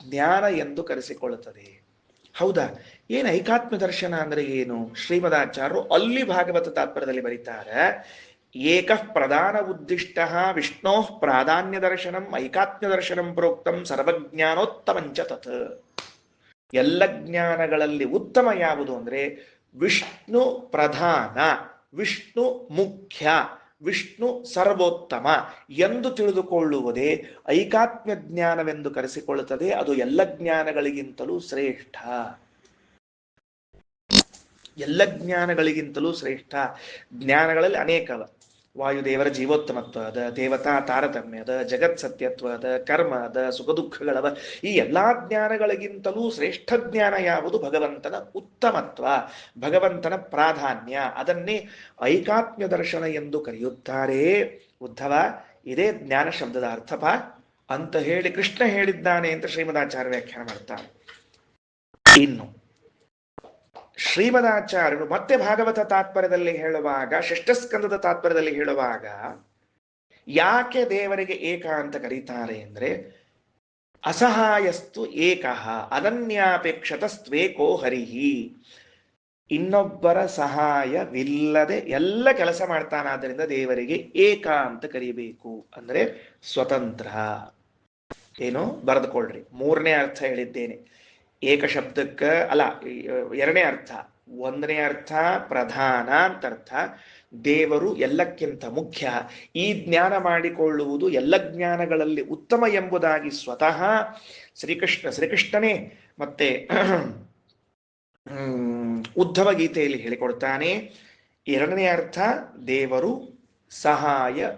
ಜ್ಞಾನ ಎಂದು ಕರೆಸಿಕೊಳ್ಳುತ್ತದೆ. ಹೌದಾ? ಏನು ಐಕಾತ್ಮ್ಯ ದರ್ಶನ ಅಂದ್ರೆ ಏನು? ಶ್ರೀಮದಾಚಾರ್ಯರು ಅಲ್ಲಿ ಭಾಗವತ ತಾತ್ಪರ್ಯದಲ್ಲಿ ಬರೀತಾರೆ, ಏಕ ಪ್ರಧಾನ ಉದ್ದಿಷ್ಟ ವಿಷ್ಣೋ ಪ್ರಾಧಾನ್ಯ ದರ್ಶನಂ ಐಕಾತ್ಮ್ಯ ದರ್ಶನಂ ಪ್ರೋಕ್ತಂ ಸರ್ವಜ್ಞಾನೋತ್ತಮಂಚ ತತ್. ಎಲ್ಲ ಜ್ಞಾನಗಳಲ್ಲಿ ಉತ್ತಮ ಯಾವುದು ಅಂದ್ರೆ ವಿಷ್ಣು ಪ್ರಧಾನ, ವಿಷ್ಣು ಮುಖ್ಯ, ವಿಷ್ಣು ಸರ್ವೋತ್ತಮ ಎಂದು ತಿಳಿದುಕೊಳ್ಳುವುದೇ ಐಕಾತ್ಮ್ಯ ಜ್ಞಾನವೆಂದು ಕರೆಸಿಕೊಳ್ಳುತ್ತದೆ. ಅದು ಎಲ್ಲ ಜ್ಞಾನಗಳಿಗಿಂತಲೂ ಶ್ರೇಷ್ಠ, ಎಲ್ಲ ಜ್ಞಾನಗಳಿಗಿಂತಲೂ ಶ್ರೇಷ್ಠ. ಜ್ಞಾನಗಳಲ್ಲಿ ಅನೇಕವ. ವಾಯುದೇವರ ಜೀವೋತ್ತಮತ್ವ ಅದ, ದೇವತಾ ತಾರತಮ್ಯ ಅದ, ಜಗತ್ ಸತ್ಯತ್ವ ಅದ, ಕರ್ಮ ಅದ, ಸುಖ ದುಃಖಗಳವ. ಈ ಎಲ್ಲಾ ಜ್ಞಾನಗಳಿಗಿಂತಲೂ ಶ್ರೇಷ್ಠ ಜ್ಞಾನ ಯಾವುದು? ಭಗವಂತನ ಉತ್ತಮತ್ವ, ಭಗವಂತನ ಪ್ರಾಧಾನ್ಯ. ಅದನ್ನೇ ಐಕಾತ್ಮ್ಯ ದರ್ಶನ ಎಂದು ಕರೆಯುತ್ತಾರೆ. ಉದ್ಧವ, ಇದೇ ಜ್ಞಾನ ಶಬ್ದದ ಅರ್ಥಪ ಅಂತ ಹೇಳಿ ಕೃಷ್ಣ ಹೇಳಿದ್ದಾನೆ ಅಂತ ಶ್ರೀಮದಾಚಾರ್ಯ ವ್ಯಾಖ್ಯಾನ ಮಾಡ್ತಾರೆ. ಇನ್ನು ಶ್ರೀಮದಾಚಾರ್ಯರು ಮತ್ತೆ ಭಾಗವತ ತಾತ್ಪರ್ಯದಲ್ಲಿ ಹೇಳುವಾಗ, ಷಷ್ಠಸ್ಕಂದದ ತಾತ್ಪರ್ಯದಲ್ಲಿ ಹೇಳುವಾಗ, ಯಾಕೆ ದೇವರಿಗೆ ಏಕ ಅಂತ ಕರೀತಾರೆ ಅಂದ್ರೆ ಅಸಹಾಯಸ್ತು ಏಕಃ ಅನನ್ಯಾಪೇಕ್ಷತಸ್ತ್ವೇಕೋ ಹರಿಹಿ. ಇನ್ನೊಬ್ಬರ ಸಹಾಯವಿಲ್ಲದೆ ಎಲ್ಲ ಕೆಲಸ ಮಾಡ್ತಾನಾದ್ರಿಂದ ದೇವರಿಗೆ ಏಕ ಅಂತ ಕರಿಬೇಕು. ಅಂದ್ರೆ ಸ್ವತಂತ್ರ. ಏನು ಬರೆದುಕೊಳ್ಳ್ರಿ, ಮೂರನೇ ಅರ್ಥ ಹೇಳಿದ್ದೇನೆ. ಏಕ ಶಬ್ದಕ್ಕ ಅಲ್ಲ, ಎರಡನೇ ಅರ್ಥ. ಒಂದನೇ ಅರ್ಥ ಪ್ರಧಾನ ಅಂತ ಅರ್ಥ, ದೇವರು ಎಲ್ಲಕ್ಕಿಂತ ಮುಖ್ಯ. ಈ ಜ್ಞಾನ ಮಾಡಿಕೊಳ್ಳುವುದು ಎಲ್ಲ ಜ್ಞಾನಗಳಲ್ಲಿ ಉತ್ತಮ ಎಂಬುದಾಗಿ ಸ್ವತಃ ಶ್ರೀಕೃಷ್ಣನೇ ಮತ್ತೆ ಉದ್ಧವ ಗೀತೆಯಲ್ಲಿ ಹೇಳಿಕೊಡ್ತಾನೆ. ಎರಡನೇ ಅರ್ಥ, ದೇವರು ಸಹಾಯ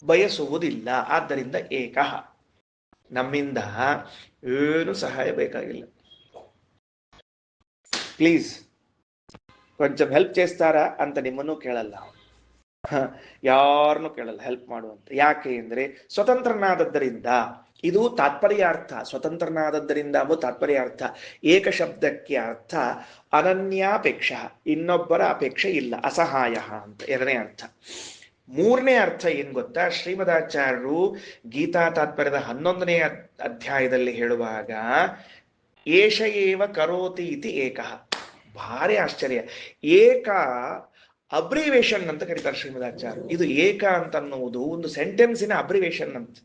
ಬಯಸುವುದಿಲ್ಲ, ಆದ್ದರಿಂದ ಏಕಃ. ನಮ್ಮಿಂದ ಏನು ಸಹಾಯ ಬೇಕಾಗಿಲ್ಲ. ಪ್ಲೀಸ್ ಕೊಂಚಂ ಹೆಲ್ಪ್ చేస్తారా ಅಂತ ನಿಮ್ಮನ್ನು ಕೇಳಲ್ಲ, ಯಾರನ್ನು ಕೇಳಲ್ಲ ಹೆಲ್ಪ್ ಮಾಡುವಂತ. ಯಾಕೆ ಅಂದ್ರೆ ಸ್ವತಂತ್ರನಾದದ್ದರಿಂದ. ಇದು ತಾತ್ಪರ್ಯಾರ್ಥ. ಸ್ವತಂತ್ರನಾದದ್ದರಿಂದ ಎಂಬ ತಾತ್ಪರ್ಯಾರ್ಥ. ಏಕ ಶಬ್ದಕ್ಕೆ ಅರ್ಥ ಅನನ್ಯಾಪೇಕ್ಷ, ಇನ್ನೊಬ್ಬರ ಅಪೇಕ್ಷೆ ಇಲ್ಲ, ಅಸಹಾಯ ಅಂತ ಎರಡನೇ ಅರ್ಥ. ಮೂರನೇ ಅರ್ಥ ಏನ್ ಗೊತ್ತಾ? ಶ್ರೀಮದಾಚಾರ್ಯರು ಗೀತಾ ತಾತ್ಪರ್ಯದ 11ನೇ ಅಧ್ಯಾಯದಲ್ಲಿ ಹೇಳುವಾಗ ಏಷ ಏವ ಕರೋತಿ ಇತಿ ಏಕಃ. ಭಾರಿ ಆಶ್ಚರ್ಯ. ಏಕ ಅಬ್ರಿವೇಶನ್ ಅಂತ ಕರೀತಾರೆ ಶ್ರೀಮದಾಚಾರ್ಯರು. ಇದು ಏಕ ಅಂತ ಅನ್ನುವುದು ಒಂದು ಸೆಂಟೆನ್ಸಿನ ಅಬ್ರಿವೇಶನ್ ಅಂತ.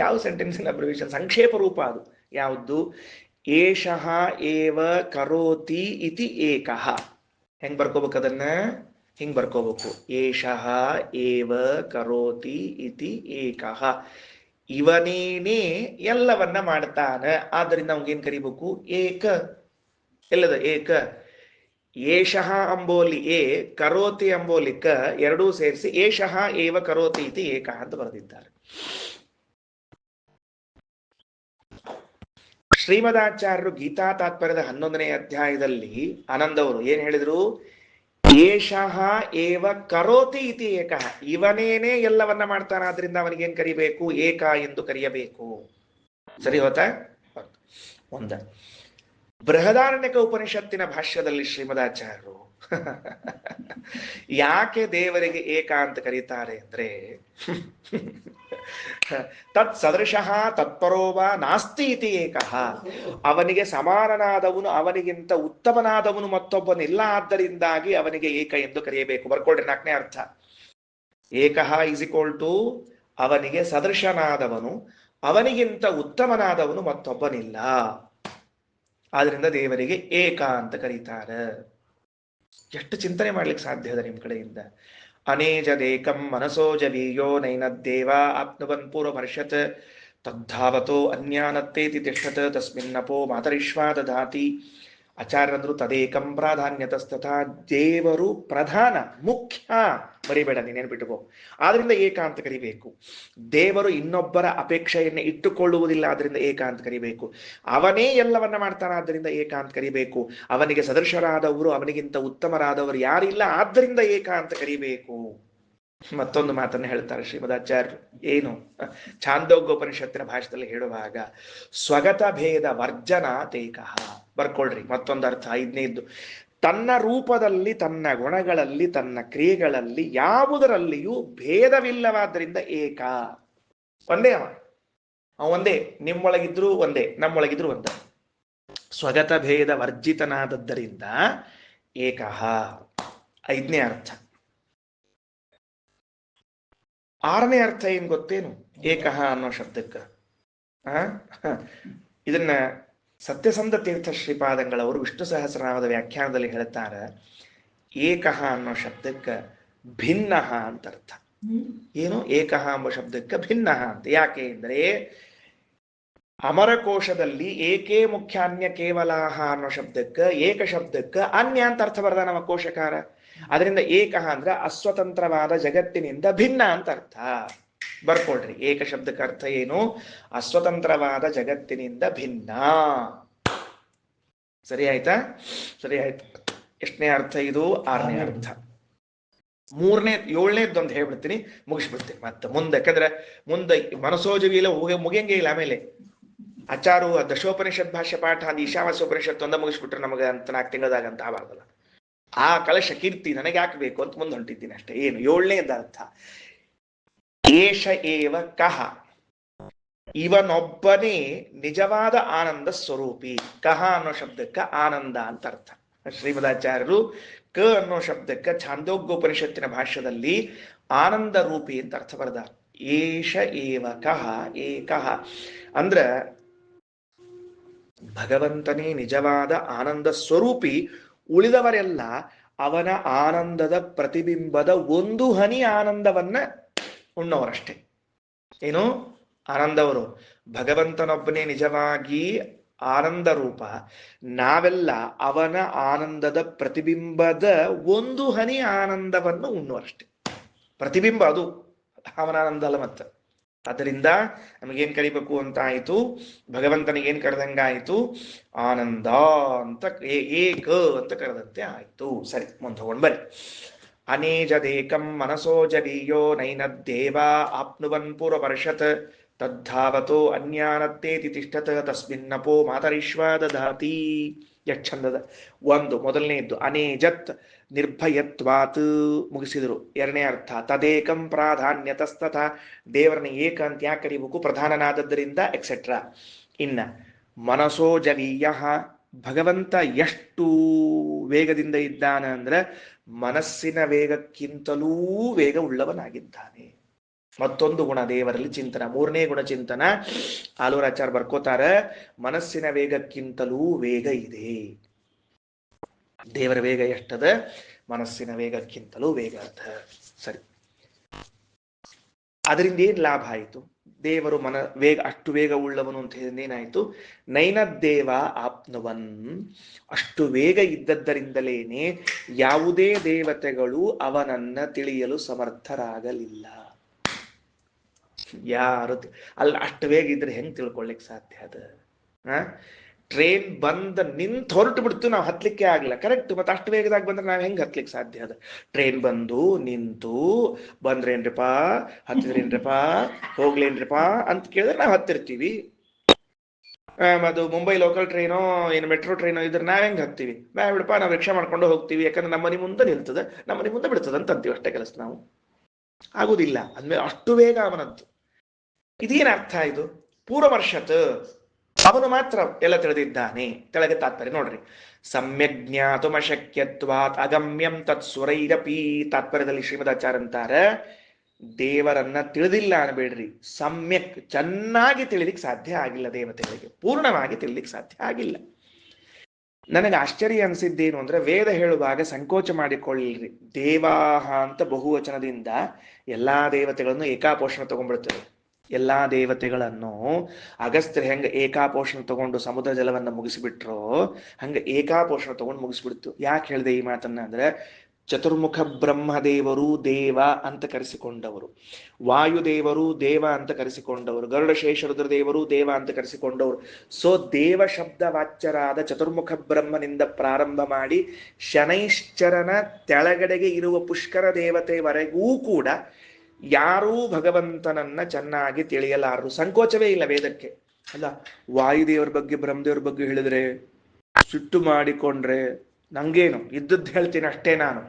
ಯಾವ ಸೆಂಟೆನ್ಸಿನ ಅಬ್ರಿವೇಶನ್? ಸಂಕ್ಷೇಪ ರೂಪ ಅದು. ಯಾವುದು? ಏಷಃ ಏವ ಕರೋತಿ ಇತಿ ಏಕಃ. ಹೆಂಗ್ ಬರ್ಕೋಬೇಕು ಅದನ್ನ? ಹಿಂಗ್ ಬರ್ಕೋಬೇಕು. ಏಷಃ ಏವ ಕರೋತಿ ಇತಿ ಏಕಃ. ಇವನೇನೇ ಎಲ್ಲವನ್ನ ಮಾಡ್ತಾನ, ಆದ್ದರಿಂದ ಅವ್ಗೇನ್ ಕರಿಬೇಕು? ಏಕ. ಎಲ್ಲದ ಏಕ. ಏಷಃ ಅಂಬೋಲಿ ಎ, ಕರೋತಿ ಅಂಬೋಲಿ ಕ, ಎರಡೂ ಸೇರಿಸಿ ಏಷಃ ಏವ ಕರೋತಿ ಇತಿ ಏಕ ಅಂತ ಬರೆದಿದ್ದಾರೆ. ಶ್ರೀಮದಾಚಾರ್ಯರು ಗೀತಾ ತಾತ್ಪರ್ಯದ 11ನೇ ಅಧ್ಯಾಯದಲ್ಲಿ ಆನಂದವರು ಏನ್ ಹೇಳಿದ್ರು? ಏಷಃ ಏವ ಕರೋತಿ ಇತಿ ಏಕ. ಇವನೇನೇ ಎಲ್ಲವನ್ನ ಮಾಡ್ತಾನ, ಆದ್ರಿಂದ ಅವನಿಗೇನ್ ಕರಿಬೇಕು? ಏಕ ಎಂದು ಕರೆಯಬೇಕು. ಸರಿ ಹೋತಾ? ಒಂದ. ಬೃಹದಾರಣ್ಯಕ ಉಪನಿಷತ್ತಿನ ಭಾಷ್ಯದಲ್ಲಿ ಶ್ರೀಮದಾಚಾರ್ಯರು ಯಾಕೆ ದೇವರಿಗೆ ಏಕ ಅಂತ ಕರೀತಾರೆ ಅಂದ್ರೆ ತತ್ ಸದೃಶಃ ತತ್ಪರೋವ ನಾಸ್ತಿ ಇತಿ ಏಕಃ. ಅವನಿಗೆ ಸಮಾನನಾದವನು, ಅವನಿಗಿಂತ ಉತ್ತಮನಾದವನು ಮತ್ತೊಬ್ಬನಿಲ್ಲ, ಆದ್ದರಿಂದಾಗಿ ಅವನಿಗೆ ಏಕ ಎಂದು ಕರೆಯಬೇಕು. ಬರ್ಕೊಳ್ರಿ 4ನೇ ಅರ್ಥ. ಏಕಃ ಈಸ್ ಈಕ್ವಲ್ ಟು ಅವನಿಗೆ ಸದೃಶನಾದವನು, ಅವನಿಗಿಂತ ಉತ್ತಮನಾದವನು ಮತ್ತೊಬ್ಬನಿಲ್ಲ, ಆದ್ರಿಂದ ದೇವರಿಗೆ ಏಕ ಅಂತ ಕರೀತಾರೆ. ಎಷ್ಟು ಚಿಂತನೆ ಮಾಡ್ಲಿಕ್ಕೆ ಸಾಧ್ಯ ಅದ ನಿಮ್ ಕಡೆಯಿಂದ? ಅನೇಜದೇಕಂ ಮನಸೋಜವೀಯೋ ನೈನದ್ದೇವ ಆಪ್ನುವನ್ ಪೂರ್ವಮರ್ಷತ್ ತದ್ಧಾವತೋ ಅನ್ಯಾನತ್ತೇತಿ ತಿಷ್ಠತ್ ತಸ್ಮಿನ್ನಪೋ ಮಾತರಿಶ್ವಾ ದಧಾತಿ. ಆಚಾರ್ಯಂದ್ರು ತದೇಕಂ ಪ್ರಾಧಾನ್ಯತಸ್ತಥಾ. ದೇವರು ಪ್ರಧಾನ, ಮುಖ್ಯ, ಮರಿಬೇಡ, ನೀನೇನು ಬಿಟ್ಟುಕೋ. ಆದ್ರಿಂದ ಏಕ ಅಂತ ಕರಿಬೇಕು. ದೇವರು ಇನ್ನೊಬ್ಬರ ಅಪೇಕ್ಷೆಯನ್ನು ಇಟ್ಟುಕೊಳ್ಳುವುದಿಲ್ಲ, ಆದ್ರಿಂದ ಏಕ ಅಂತ ಕರಿಬೇಕು. ಅವನೇ ಎಲ್ಲವನ್ನ ಮಾಡ್ತಾನ, ಆದ್ದರಿಂದ ಏಕ ಅಂತ ಕರಿಬೇಕು. ಅವನಿಗೆ ಸದೃಶರಾದವರು, ಅವನಿಗಿಂತ ಉತ್ತಮರಾದವರು ಯಾರಿಲ್ಲ, ಆದ್ದರಿಂದ ಏಕ ಅಂತ ಕರಿಬೇಕು. ಮತ್ತೊಂದು ಮಾತನ್ನು ಹೇಳ್ತಾರೆ ಶ್ರೀಮದಾಚಾರ್ಯರು. ಏನು? ಛಾಂದೋಗ್ಯೋಪನಿಷತ್ತಿನ ಭಾಷೆಯಲ್ಲಿ ಹೇಳುವಾಗ ಸ್ವಗತ ಭೇದ ವರ್ಜನ ತೇಕಃ. ಬರ್ಕೊಳ್ರಿ ಮತ್ತೊಂದು ಅರ್ಥ, 5ನೇದ್ದು. ತನ್ನ ರೂಪದಲ್ಲಿ, ತನ್ನ ಗುಣಗಳಲ್ಲಿ, ತನ್ನ ಕ್ರಿಯೆಗಳಲ್ಲಿ ಯಾವುದರಲ್ಲಿಯೂ ಭೇದವಿಲ್ಲವಾದ್ರಿಂದ ಏಕ. ಒಂದೇ ಅವ ಒಂದೇ. ನಿಮ್ಮೊಳಗಿದ್ರು ಒಂದೇ, ನಮ್ಮೊಳಗಿದ್ರು ಒಂದೇ. ಸ್ವಗತ ಭೇದ ವರ್ಜಿತನಾದದ್ದರಿಂದ ಏಕಃ. 5ನೇ ಅರ್ಥ. 6ನೇ ಅರ್ಥ ಏನ್ ಗೊತ್ತೇನು? ಏಕಃ ಅನ್ನೋ ಶಬ್ದಕ್ಕ ಇದನ್ನ ಸತ್ಯಸಂಧ ತೀರ್ಥ ಶ್ರೀಪಾದಂಗಳವರು ವಿಷ್ಣು ಸಹಸ್ರನಾಮದ ವ್ಯಾಖ್ಯಾನದಲ್ಲಿ ಹೇಳ್ತಾರೆ. ಏಕಃ ಅನ್ನೋ ಶಬ್ದಕ್ಕ ಭಿನ್ನ ಅಂತ ಅರ್ಥ. ಏನು? ಏಕಃ ಎಂಬ ಶಬ್ದಕ್ಕ ಭಿನ್ನ ಅಂತ. ಯಾಕೆ ಅಂದ್ರೆ ಅಮರಕೋಶದಲ್ಲಿ ಏಕೇ ಮುಖ್ಯಾನ್ಯ ಕೇವಲಾಹ ಅನ್ನೋ ಶಬ್ದಕ್ಕ, ಏಕ ಶಬ್ದಕ್ಕ ಅನ್ಯ ಅಂತ ಅರ್ಥ ಬರ್ದ ನಮ್ಮ ಕೋಶಕಾರ. ಅದರಿಂದ ಏಕಃ ಅಂದ್ರೆ ಅಸ್ವತಂತ್ರವಾದ ಜಗತ್ತಿನಿಂದ ಭಿನ್ನ ಅಂತ ಅರ್ಥ. ಬರ್ಕೊಳ್ರಿ, ಏಕ ಶಬ್ದಕ್ಕೆ ಅರ್ಥ ಏನು? ಅಸ್ವತಂತ್ರವಾದ ಜಗತ್ತಿನಿಂದ ಭಿನ್ನ. ಸರಿ ಆಯ್ತಾ? ಸರಿ ಆಯ್ತು. ಎಷ್ಟನೇ ಅರ್ಥ ಇದು? 6ನೇ ಅರ್ಥ. 7ನೇದೊಂದು ಹೇಳ್ಬಿಡ್ತೀನಿ, ಮುಗಿಸ್ಬಿಡ್ತೀನಿ ಮತ್ತೆ ಮುಂದೆ. ಯಾಕಂದ್ರೆ ಮುಂದೆ ಮನಸೋಜವಿ ಇಲ್ಲ, ಮುಗಿಯಂಗೆ ಇಲ್ಲ. ಆಮೇಲೆ ಆಚಾರು ದಶೋಪನಿಷತ್ ಭಾಷ್ಯ ಪಾಠ ಅದು ಈಶಾವಾಸ್ಯೋಪನಿಷತ್ ಒಂದ ಮುಗಿಸ್ಬಿಟ್ರೆ ನಮಗೆ ಅಂತ 4 ತಿಂಗಳದಾಗ ಅಂತ ಆಗಬಾರ್ದಲ್ಲ. ಆ ಕಳಶ ಕೀರ್ತಿ ನನಗೆ ಯಾಕೆ ಬೇಕು ಅಂತ ಮುಂದೆ ಹೊಂಟಿದ್ದೀನಿ ಅಷ್ಟೇ. ಏನು? 7ನೇದ ಅರ್ಥ ಏಷ ಏವ ಕಹ. ಇವನೊಬ್ಬನೇ ನಿಜವಾದ ಆನಂದ ಸ್ವರೂಪಿ. ಕಹ ಅನ್ನೋ ಶಬ್ದಕ್ಕ ಆನಂದ ಅಂತ ಅರ್ಥ. ಶ್ರೀಮದಾಚಾರ್ಯರು ಕ ಅನ್ನೋ ಶಬ್ದಕ್ಕ ಛಾಂದೋಗ್ಯೋಪನಿಷತ್ತಿನ ಭಾಷ್ಯದಲ್ಲಿ ಆನಂದ ರೂಪಿ ಅಂತ ಅರ್ಥ ಬರೆದಾರ. ಏಷ ಏವ ಕಹ ಏಕಃ ಅಂದ್ರ ಭಗವಂತನೇ ನಿಜವಾದ ಆನಂದ ಸ್ವರೂಪಿ. ಉಳಿದವರೆಲ್ಲ ಅವನ ಆನಂದದ ಪ್ರತಿಬಿಂಬದ ಒಂದು ಹನಿ ಆನಂದವನ್ನ ಉಣ್ಣವರಷ್ಟೇ. ಏನು? ಆನಂದವರು. ಭಗವಂತನೊಬ್ಬನೇ ನಿಜವಾಗಿ ಆನಂದ ರೂಪ. ನಾವೆಲ್ಲ ಅವನ ಆನಂದದ ಪ್ರತಿಬಿಂಬದ ಒಂದು ಹನಿ ಆನಂದವನ್ನು ಉಣ್ಣುವರಷ್ಟೇ. ಪ್ರತಿಬಿಂಬ ಅದು ಅವನ ಆನಂದ ಅಲ್ಲ. ಮತ್ತೆ ಅದರಿಂದ ನಮಗೇನ್ ಕರಿಬೇಕು ಅಂತ ಆಯ್ತು, ಭಗವಂತನಿಗೇನ್ ಕರೆದಂಗಾಯ್ತು, ಆನಂದ ಅಂತ ಏಕ ಅಂತ ಕರೆದಂತೆ ಆಯ್ತು. ಸರಿ, ಮುಂದೆ ಹೋಗೋಣ ಬನ್ನಿ. ಅನೇಜದೇಕಂ ಮನಸೋ ಜಡೀಯೋ ನೈನದ್ದೇವ ಆಪ್ನುವನ್ ಪೂರ್ವಪರ್ಷತ್ ತದ್ಧಾವತೋ ಅನ್ಯಾನತ್ತೇತಿ ತಿಷ್ಠತ ತಸ್ಮಿನ್ನಪೋ ಮಾತರಿಶ್ವ ದಧಾತಿ. ಎಷ್ಟು ಚಂದದ ಒಂದು. ಮೊದಲನೇದ್ದು ಅನೇಜತ್ ನಿರ್ಭಯತ್ವಾತ್ ಮುಗಿಸಿದರು. ಎರಡನೇ ಅರ್ಥ ತದೇಕಂ ಪ್ರಾಧಾನ್ಯತಸ್ತಥ, ದೇವರನ್ನ ಏಕ ಅಂತ ಯಾಕೆ ಕರಿಬೇಕು, ಪ್ರಧಾನನಾದದ್ದರಿಂದ ಎಕ್ಸೆಟ್ರಾ. ಇನ್ನ ಮನಸೋ ಜಲೀಯ, ಭಗವಂತ ಎಷ್ಟು ವೇಗದಿಂದ ಇದ್ದಾನ ಅಂದ್ರೆ ಮನಸ್ಸಿನ ವೇಗಕ್ಕಿಂತಲೂ ವೇಗ ಉಳ್ಳವನಾಗಿದ್ದಾನೆ. ಮತ್ತೊಂದು ಗುಣ ದೇವರಲ್ಲಿ ಚಿಂತನ, ಮೂರನೇ ಗುಣ ಚಿಂತನ. ಆಲೂರಾಚಾರ್ಯ ಬರ್ಕೋತಾರ, ಮನಸ್ಸಿನ ವೇಗಕ್ಕಿಂತಲೂ ವೇಗ ಇದೆ. ದೇವರ ವೇಗ ಎಷ್ಟದ, ಮನಸ್ಸಿನ ವೇಗಕ್ಕಿಂತಲೂ ವೇಗ ಅದ. ಸರಿ, ಅದರಿಂದ ಏನ್ ಲಾಭ ಆಯಿತು, ದೇವರು ವೇಗ ಅಷ್ಟು ವೇಗ ಉಳ್ಳವನು ಅಂತ ಹೇಳಿದ್ರೆ ಏನಾಯ್ತು, ನೈನದ್ದೇವ ಆಪ್ನುವನ್, ಅಷ್ಟು ವೇಗ ಇದ್ದದ್ದರಿಂದಲೇನೆ ಯಾವುದೇ ದೇವತೆಗಳು ಅವನನ್ನ ತಿಳಿಯಲು ಸಮರ್ಥರಾಗಲಿಲ್ಲ. ಯಾರು ಅಲ್ಲ, ಅಷ್ಟು ವೇಗ ಇದ್ರೆ ಹೆಂಗ್ ತಿಳ್ಕೊಳ್ಳಿಕ್ ಸಾಧ್ಯ ಅದ? ಟ್ರೈನ್ ಬಂದ ನಿಂತು ಹೊರಟು ಬಿಡ್ತು, ನಾವು ಹತ್ಲಿಕ್ಕೆ ಆಗ್ಲಿಲ್ಲ, ಕರೆಕ್ಟ್. ಮತ್ತೆ ಅಷ್ಟು ವೇಗದಾಗ ಬಂದ್ರೆ ನಾವ್ ಹೆಂಗ್ ಹತ್ಲಿಕ್ಕೆ ಸಾಧ್ಯ ಅದ? ಟ್ರೈನ್ ಬಂದು ನಿಂತು ಬಂದ್ರೇನ್ರಿಪ್ಪ, ಹತ್ತಿದ್ರೇನ್ರಿಪ್ಪ, ಹೋಗ್ಲೇನ್ರಿಪ್ಪ ಅಂತ ಕೇಳಿದ್ರೆ ನಾವು ಹತ್ತಿರ್ತೀವಿ. ಅದು ಮುಂಬೈ ಲೋಕಲ್ ಟ್ರೈನೋ ಏನು ಮೆಟ್ರೋ ಟ್ರೈನೋ ಇದ್ರೆ ನಾವ್ ಹೆಂಗ್ ಹತ್ತೀವಿ? ಬಿಡಪ್ಪ, ನಾವು ರಿಕ್ಷಾ ಮಾಡ್ಕೊಂಡು ಹೋಗ್ತೀವಿ, ಯಾಕಂದ್ರೆ ನಮ್ಮ ಮನೆ ಮುಂದೆ ನಿಲ್ತದೆ, ನಮ್ಮ ಮನೆ ಮುಂದೆ ಬಿಡ್ತದೆ ಅಂತ ಅಂತೀವಿ. ಅಷ್ಟೇ ಕೆಲಸ. ನಾವು ಆಗುದಿಲ್ಲ ಅಂದ್ಮೇಲೆ ಅಷ್ಟು ವೇಗ ಅವನದ್ದು. ಇದೇನ್ ಅರ್ಥ? ಇದು ಪೂರ್ವವರ್ಷತ್, ಅವನು ಮಾತ್ರ ಎಲ್ಲ ತಿಳಿದಿದ್ದಾನೆ. ಕೆಳಗೆ ತಾತ್ಪರ್ಯ ನೋಡ್ರಿ. ಸಮ್ಯಕ್ ಜ್ಞಾತುಮಶಕ್ಯತ್ವಾತ್ ಅಗಮ್ಯಂ ತತ್ಸುರೈರಪಿ. ತಾತ್ಪರ್ಯದಲ್ಲಿ ಶ್ರೀಮದಾಚಾರ್ಯ ಅಂತಾರ, ದೇವರನ್ನ ತಿಳಿದಿಲ್ಲ ಅನ್ಬೇಡ್ರಿ, ಸಮ್ಯಕ್ ಚೆನ್ನಾಗಿ ತಿಳಿಲಿಕ್ಕೆ ಸಾಧ್ಯ ಆಗಿಲ್ಲ. ದೇವತೆಗಳಿಗೆ ಪೂರ್ಣವಾಗಿ ತಿಳಿಲಿಕ್ಕೆ ಸಾಧ್ಯ ಆಗಿಲ್ಲ. ನನಗೆ ಆಶ್ಚರ್ಯ ಅನ್ಸಿದ್ದೇನು ಅಂದ್ರೆ, ವೇದ ಹೇಳುವಾಗ ಸಂಕೋಚ ಮಾಡಿಕೊಳ್ಳಿಲ್ರಿ. ದೇವಾಹ ಅಂತ ಬಹುವಚನದಿಂದ ಎಲ್ಲಾ ದೇವತೆಗಳನ್ನು ಏಕಾಪೋಷಣ ತಗೊಂಡ್ಬಿಡ್ತೇವೆ. ಎಲ್ಲಾ ದೇವತೆಗಳನ್ನು ಅಗಸ್ತ್ಯ ಹೆಂಗ ಏಕಾಪೋಷಣ ತಗೊಂಡು ಸಮುದ್ರ ಜಲವನ್ನ ಮುಗಿಸಿಬಿಟ್ರೋ ಹಂಗ ಏಕಾಪೋಷಣ ತಗೊಂಡು ಮುಗಿಸ್ಬಿಡ್ತು. ಯಾಕೆ ಹೇಳಿದೆ ಈ ಮಾತನ್ನ ಅಂದ್ರೆ, ಚತುರ್ಮುಖ ಬ್ರಹ್ಮದೇವರು ದೇವ ಅಂತ ಕರೆಸಿಕೊಂಡವರು, ವಾಯುದೇವರು ದೇವ ಅಂತ ಕರೆಸಿಕೊಂಡವರು, ಗರುಡಶೇಷ ರುದ್ರದೇವರು ದೇವ ಅಂತ ಕರೆಸಿಕೊಂಡವರು. ಸೊ ದೇವ ಶಬ್ದ ವಾಚ್ಯರಾದ ಚತುರ್ಮುಖ ಬ್ರಹ್ಮನಿಂದ ಪ್ರಾರಂಭ ಮಾಡಿ ಶನೈಶ್ಚರನ ತೆಳಗಡೆಗೆ ಇರುವ ಪುಷ್ಕರ ದೇವತೆವರೆಗೂ ಕೂಡ ಯಾರೂ ಭಗವಂತನನ್ನ ಚೆನ್ನಾಗಿ ತಿಳಿಯಲಾರರು. ಸಂಕೋಚವೇ ಇಲ್ಲ ವೇದಕ್ಕೆ. ಅಲ್ಲ, ವಾಯುದೇವರ ಬಗ್ಗೆ ಬ್ರಹ್ಮದೇವ್ರ ಬಗ್ಗೆ ಹೇಳಿದ್ರೆ ಸಿಟ್ಟು ಮಾಡಿಕೊಂಡ್ರೆ, ನಂಗೇನು ಇದ್ದದ್ದು ಹೇಳ್ತೀನಿ ಅಷ್ಟೇ ನಾನು,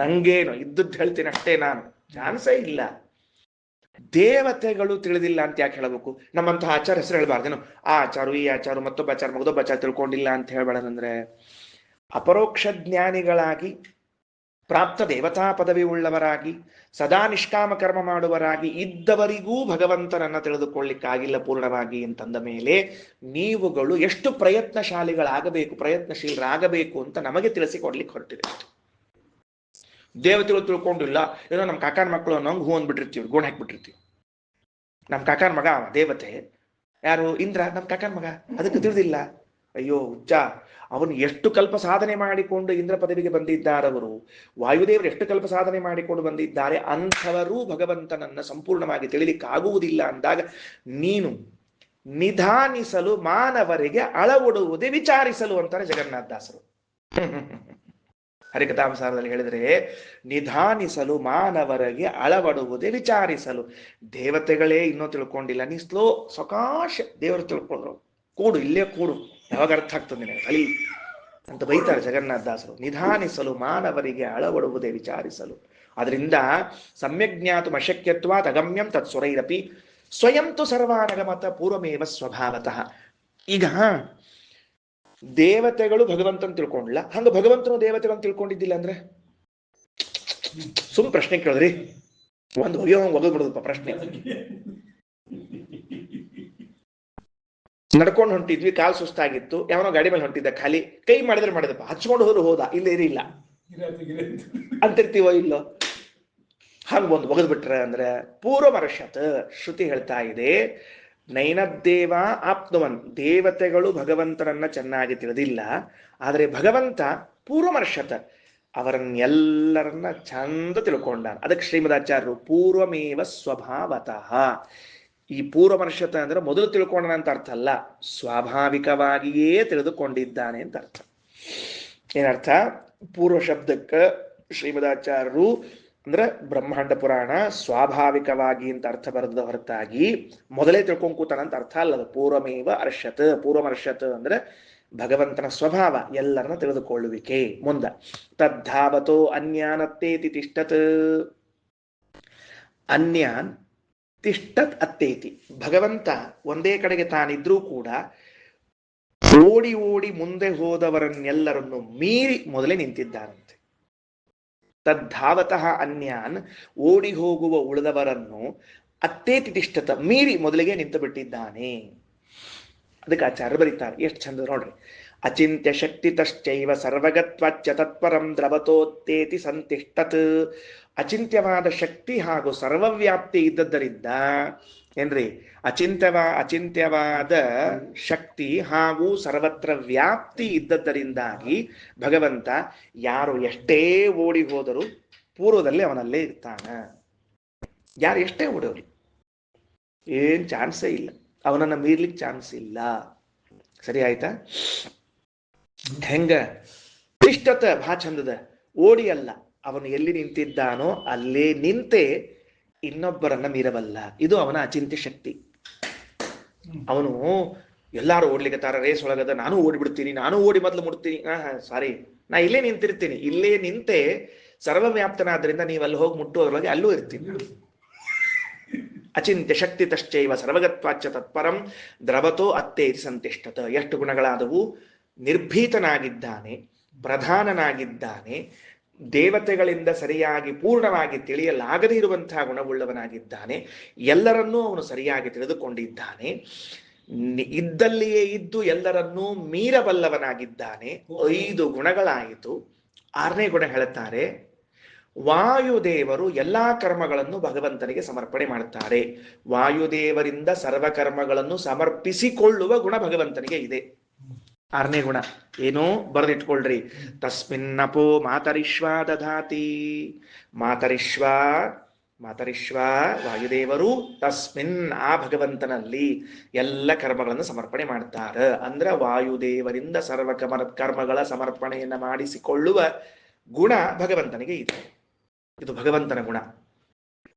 ನಂಗೇನು ಇದ್ದದ್ದು ಹೇಳ್ತೀನಿ ಅಷ್ಟೇ ನಾನು, ಚಾನ್ಸೇ ಇಲ್ಲ. ದೇವತೆಗಳು ತಿಳಿದಿಲ್ಲ ಅಂತ ಯಾಕೆ ಹೇಳಬೇಕು? ನಮ್ಮಂತಹ ಆಚಾರ ಹೆಸರು ಹೇಳ್ಬಾರ್ದೇನು? ಆ ಆಚಾರು, ಈ ಆಚಾರು, ಮತ್ತೊಬ್ಬ ಆಚಾರ, ಮಗದೊಬ್ಬ ಆಚಾರ ತಿಳ್ಕೊಂಡಿಲ್ಲ ಅಂತ ಹೇಳ್ಬೇಡಂದ್ರೆ, ಅಪರೋಕ್ಷ ಜ್ಞಾನಿಗಳಾಗಿ ಪ್ರಾಪ್ತ ದೇವತಾ ಪದವಿ ಉಳ್ಳವರಾಗಿ ಸದಾ ನಿಷ್ಕಾಮ ಕರ್ಮ ಮಾಡುವರಾಗಿ ಇದ್ದವರಿಗೂ ಭಗವಂತನನ್ನ ತಿಳಿದುಕೊಳ್ಳಿಕ್ಕಾಗಿಲ್ಲ ಪೂರ್ಣವಾಗಿ ಅಂತಂದ ಮೇಲೆ ನೀವುಗಳು ಎಷ್ಟು ಪ್ರಯತ್ನಶಾಲಿಗಳಾಗಬೇಕು, ಪ್ರಯತ್ನಶೀಲರಾಗಬೇಕು ಅಂತ ನಮಗೆ ತಿಳಿಸಿಕೊಡ್ಲಿಕ್ಕೆ ಹೊರಟಿದೆ. ದೇವತೆಗಳು ತಿಳ್ಕೊಂಡಿಲ್ಲ, ಏನೋ ನಮ್ಮ ಕಾಕಾನ ಮಕ್ಕಳು ಅನ್ನೋಂಗ್ ಹೂ ಅಂದ್ಬಿಟ್ಟಿರ್ತೀವಿ, ಗೋಣ ಹಾಕ್ಬಿಟ್ಟಿರ್ತೀವಿ. ನಮ್ಮ ಕಾಕಾನ ಮಗ ದೇವತೆ ಯಾರು? ಇಂದ್ರ, ನಮ್ಮ ಕಾಕಾನ ಮಗ, ಅದಕ್ಕೆ ತಿಳಿದಿಲ್ಲ. ಅಯ್ಯೋ ಹುಚ್ಚ, ಅವನು ಎಷ್ಟು ಕಲ್ಪ ಸಾಧನೆ ಮಾಡಿಕೊಂಡು ಇಂದ್ರ ಪದವಿಗೆ ಬಂದಿದ್ದಾರವರು, ವಾಯುದೇವರು ಎಷ್ಟು ಕಲ್ಪ ಸಾಧನೆ ಮಾಡಿಕೊಂಡು ಬಂದಿದ್ದಾರೆ, ಅಂಥವರು ಭಗವಂತನನ್ನ ಸಂಪೂರ್ಣವಾಗಿ ತಿಳಿಲಿಕ್ಕಾಗುವುದಿಲ್ಲ ಅಂದಾಗ ನೀನು ನಿಧಾನಿಸಲು ಮಾನವರಿಗೆ ಅಳವಡುವುದೇ ವಿಚಾರಿಸಲು ಅಂತಾರೆ ಜಗನ್ನಾಥದಾಸರು. ಹರಿಕಥಾಂಸಾರದಲ್ಲಿ ಹೇಳಿದ್ರೆ, ನಿಧಾನಿಸಲು ಮಾನವರಿಗೆ ಅಳವಡುವುದೇ ವಿಚಾರಿಸಲು. ದೇವತೆಗಳೇ ಇನ್ನೂ ತಿಳ್ಕೊಂಡಿಲ್ಲ, ನೀ ಸ್ಲೋ ಸಕಾಶ ದೇವರು ತಿಳ್ಕೊಂಡ್ರು, ಕೂಡು ಇಲ್ಲೇ ಕೂಡು, ಯಾವಾಗ ಅರ್ಥ ಆಗ್ತದೆ ನಿನಗೆ ಕಲಿ ಅಂತ ಬೈತಾರೆ ಜಗನ್ನಾಥದಾಸರು. ನಿಧಾನಿಸಲು ಮಾನವರಿಗೆ ಅಳವಡುವುದೇ ವಿಚಾರಿಸಲು. ಅದರಿಂದ ಸಮ್ಯಕ್ ಜ್ಞಾತು ಅಶಕ್ಯತ್ವಾತ್ ಅಗಮ್ಯಂ ತತ್ಸುರೈರಪಿ ಸ್ವಯಂ ತು ಸರ್ವಾನಗಮತ ಪೂರ್ವಮೇವ ಸ್ವಭಾವತಃ. ಈಗ ದೇವತೆಗಳು ಭಗವಂತನ ತಿಳ್ಕೊಂಡಿಲ್ಲ, ಹಂಗ ಭಗವಂತನು ದೇವತೆಗಳನ್ನು ತಿಳ್ಕೊಂಡಿದ್ದಿಲ್ಲ ಅಂದ್ರೆ ಸುಮ್ ಪ್ರಶ್ನೆ ಕೇಳಿದ್ರಿ, ಒಂದು ಒಗದ್ಬಿಡುದಪ್ಪ ಪ್ರಶ್ನೆ. ನಡ್ಕೊಂಡು ಹೊಂಟಿದ್ವಿ, ಕಾಲು ಸುಸ್ತಾಗಿತ್ತು, ಯಾವನೋ ಗಾಡಿ ಮೇಲೆ ಹೊಂಟಿದ್ದ, ಖಾಲಿ ಕೈ ಮಾಡಿದಪ್ಪ, ಹಚ್ಕೊಂಡು ಹೋದ, ಇಲ್ಲ ಇರಿಲ್ಲ ಅಂತಿರ್ತೀವೋ ಇಲ್ಲೋ, ಹಂಗ ಒಂದು ಒಗದ್ಬಿಟ್ರೆ ಅಂದ್ರೆ ಪೂರ್ವಮರ್ಷತ್. ಶ್ರುತಿ ಹೇಳ್ತಾ ಇದೆ, ನೈನದ್ದೇವ ಆಪ್ನುವನ್, ದೇವತೆಗಳು ಭಗವಂತನನ್ನ ಚೆನ್ನಾಗಿ ತಿಳಿದಿಲ್ಲ, ಆದರೆ ಭಗವಂತ ಪೂರ್ವಮರ್ಷತ್ ಅವರನ್ನೆಲ್ಲರನ್ನ ಚಂದ ತಿಳ್ಕೊಂಡಾನ. ಅದಕ್ಕೆ ಶ್ರೀಮದಾಚಾರ್ಯರು ಪೂರ್ವಮೇವ ಸ್ವಭಾವತಃ, ಈ ಪೂರ್ವಮರ್ಷತ ಅಂದ್ರೆ ಮೊದಲು ತಿಳ್ಕೊಂಡನ ಅಂತ ಅರ್ಥ ಅಲ್ಲ, ಸ್ವಾಭಾವಿಕವಾಗಿಯೇ ತಿಳಿದುಕೊಂಡಿದ್ದಾನೆ ಅಂತ ಅರ್ಥ. ಏನರ್ಥ? ಪೂರ್ವ ಶಬ್ದಕ್ಕೆ ಶ್ರೀಮದಾಚಾರ್ಯರು ಅಂದ್ರೆ ಬ್ರಹ್ಮಾಂಡ ಪುರಾಣ ಸ್ವಾಭಾವಿಕವಾಗಿ ಅಂತ ಅರ್ಥ ಬರೆದ ಹೊರತಾಗಿ ಮೊದಲೇ ತಿಳ್ಕೊಂಡ್ ಕೂತಾನ ಅಂತ ಅರ್ಥ ಅಲ್ಲದ. ಪೂರ್ವಮೇವ ಅರ್ಷತ್, ಪೂರ್ವಮರ್ಷತ್ ಅಂದ್ರೆ ಭಗವಂತನ ಸ್ವಭಾವ, ಎಲ್ಲರನ್ನ ತಿಳಿದುಕೊಳ್ಳುವಿಕೆ. ಮುಂದ ತದ್ಧಾವತೋ ಅನ್ಯಾನತ್ತೇತಿ ತಿಷ್ಟತ್, ಅನ್ಯಾನ್ ತಿಷ್ಟತ್ ಅತ್ತೇತಿ. ಭಗವಂತ ಒಂದೇ ಕಡೆಗೆ ತಾನಿದ್ರೂ ಕೂಡ ಓಡಿ ಓಡಿ ಮುಂದೆ ಹೋದವರನ್ನೆಲ್ಲರನ್ನು ಮೀರಿ ಮೊದಲೇ ನಿಂತಿದ್ದಾರಂತೆ. ತದ್ಧಾವತಃ ಅನ್ಯಾನ್, ಓಡಿ ಹೋಗುವ ಉಳಿದವರನ್ನು ಅತ್ತೇತಿ ತಿಷ್ಟತ, ಮೀರಿ ಮೊದಲಿಗೆ ನಿಂತು ಬಿಟ್ಟಿದ್ದಾನೆ. ಅದಕ್ಕೆ ಆಚಾರ್ಯ ಬರೀತಾರೆ, ಎಷ್ಟು ಚಂದ ನೋಡ್ರಿ. ಅಚಿಂತ್ಯ ಶಕ್ತಿ ತಶ್ಚೈವ ಸರ್ವಗತ್ವಾಚ್ಯ ತತ್ಪರಂ ದ್ರವತೋತ್ತೇತಿ ಸಂತಿಷ್ಠತ್. ಅಚಿಂತ್ಯವಾದ ಶಕ್ತಿ ಹಾಗೂ ಸರ್ವವ್ಯಾಪ್ತಿ ಇದ್ದದ್ದರಿಂದ ಏನ್ರಿ, ಅಚಿಂತ್ಯವಾದ ಶಕ್ತಿ ಹಾಗೂ ಸರ್ವತ್ರ ವ್ಯಾಪ್ತಿ ಇದ್ದದ್ದರಿಂದಾಗಿ ಭಗವಂತ ಯಾರು ಎಷ್ಟೇ ಓಡಿ ಹೋದರೂ ಪೂರ್ವದಲ್ಲಿ ಅವನಲ್ಲೇ ಇರ್ತಾನ. ಯಾರು ಎಷ್ಟೇ ಓಡೋರು ಏನ್ ಚಾನ್ಸೇ ಇಲ್ಲ, ಅವನನ್ನ ಮೀರ್ಲಿಕ್ಕೆ ಚಾನ್ಸ್ ಇಲ್ಲ. ಸರಿ ಆಯ್ತಾ? ಹೆಂಗ ತಿಷ್ಟತ ಬಹಳ ಚಂದದ, ಓಡಿ ಅಲ್ಲ, ಅವನು ಎಲ್ಲಿ ನಿಂತಿದ್ದಾನೋ ಅಲ್ಲೇ ನಿಂತೆ ಇನ್ನೊಬ್ಬರನ್ನ ಮೀರಬಲ್ಲ. ಇದು ಅವನ ಅಚಿಂತ್ಯ ಶಕ್ತಿ. ಅವನು ಎಲ್ಲಾರು ಓಡ್ಲಿಕ್ಕತ್ತಾರ, ರೇಸ್ ಒಳಗದ, ನಾನು ಓಡಿಬಿಡ್ತೀನಿ, ನಾನು ಓಡಿ ಮೊದಲು ಮುಡ್ತೀನಿ, ಸಾರಿ, ನಾ ಇಲ್ಲೇ ನಿಂತಿರ್ತೀನಿ, ಇಲ್ಲೇ ನಿಂತೆ ಸರ್ವವ್ಯಾಪ್ತನಾದ್ರಿಂದ ನೀವು ಅಲ್ಲಿ ಹೋಗಿ ಮುಟ್ಟುವುದ್ರೊಳಗೆ ಅಲ್ಲೂ ಇರ್ತೀನಿ. ಅಚಿಂತ್ಯ ಶಕ್ತಿ ತಶ್ಚೈವ ಸರ್ವಗತ್ವಾಚ್ಯ ತತ್ಪರಂ ದ್ರವತೋ ಅತ್ತೇತಿ ಸಂತಿಷ್ಠತ. ಎಷ್ಟು ಗುಣಗಳಾದವು? ನಿರ್ಭೀತನಾಗಿದ್ದಾನೆ, ಪ್ರಧಾನನಾಗಿದ್ದಾನೆ, ದೇವತೆಗಳಿಂದ ಸರಿಯಾಗಿ ಪೂರ್ಣವಾಗಿ ತಿಳಿಯಲಾಗದೇ ಇರುವಂತಹ ಗುಣವುಳ್ಳವನಾಗಿದ್ದಾನೆ, ಎಲ್ಲರನ್ನೂ ಅವನು ಸರಿಯಾಗಿ ತಿಳಿದುಕೊಂಡಿದ್ದಾನೆ, ಇದ್ದಲ್ಲಿಯೇ ಇದ್ದು ಎಲ್ಲರನ್ನೂ ಮೀರಬಲ್ಲವನಾಗಿದ್ದಾನೆ. 5 ಗುಣಗಳಾಯಿತು. 6ನೇ ಗುಣ ಹೇಳುತ್ತಾರೆ, ವಾಯುದೇವರು ಎಲ್ಲಾ ಕರ್ಮಗಳನ್ನು ಭಗವಂತನಿಗೆ ಸಮರ್ಪಣೆ ಮಾಡುತ್ತಾರೆ. ವಾಯುದೇವರಿಂದ ಸರ್ವಕರ್ಮಗಳನ್ನು ಸಮರ್ಪಿಸಿಕೊಳ್ಳುವ ಗುಣ ಭಗವಂತನಿಗೆ ಇದೆ. 6ನೇ ಗುಣ ಏನು? ಬರೆದಿಟ್ಕೊಳ್ರಿ. ತಸ್ಮಿನ್ನಪೋ ಮಾತರಿಶ್ವ ದಧಾತಿ. ಮಾತರಿಶ್ವ ವಾಯುದೇವರು ತಸ್ಮಿನ್, ಆ ಭಗವಂತನಲ್ಲಿ ಎಲ್ಲ ಕರ್ಮಗಳನ್ನು ಸಮರ್ಪಣೆ ಮಾಡ್ತಾರೆ. ಅಂದ್ರೆ ವಾಯುದೇವರಿಂದ ಸರ್ವ ಕರ್ಮಗಳ ಸಮರ್ಪಣೆಯನ್ನ ಮಾಡಿಸಿಕೊಳ್ಳುವ ಗುಣ ಭಗವಂತನಿಗೆ ಇದೆ. ಇದು ಭಗವಂತನ ಗುಣ.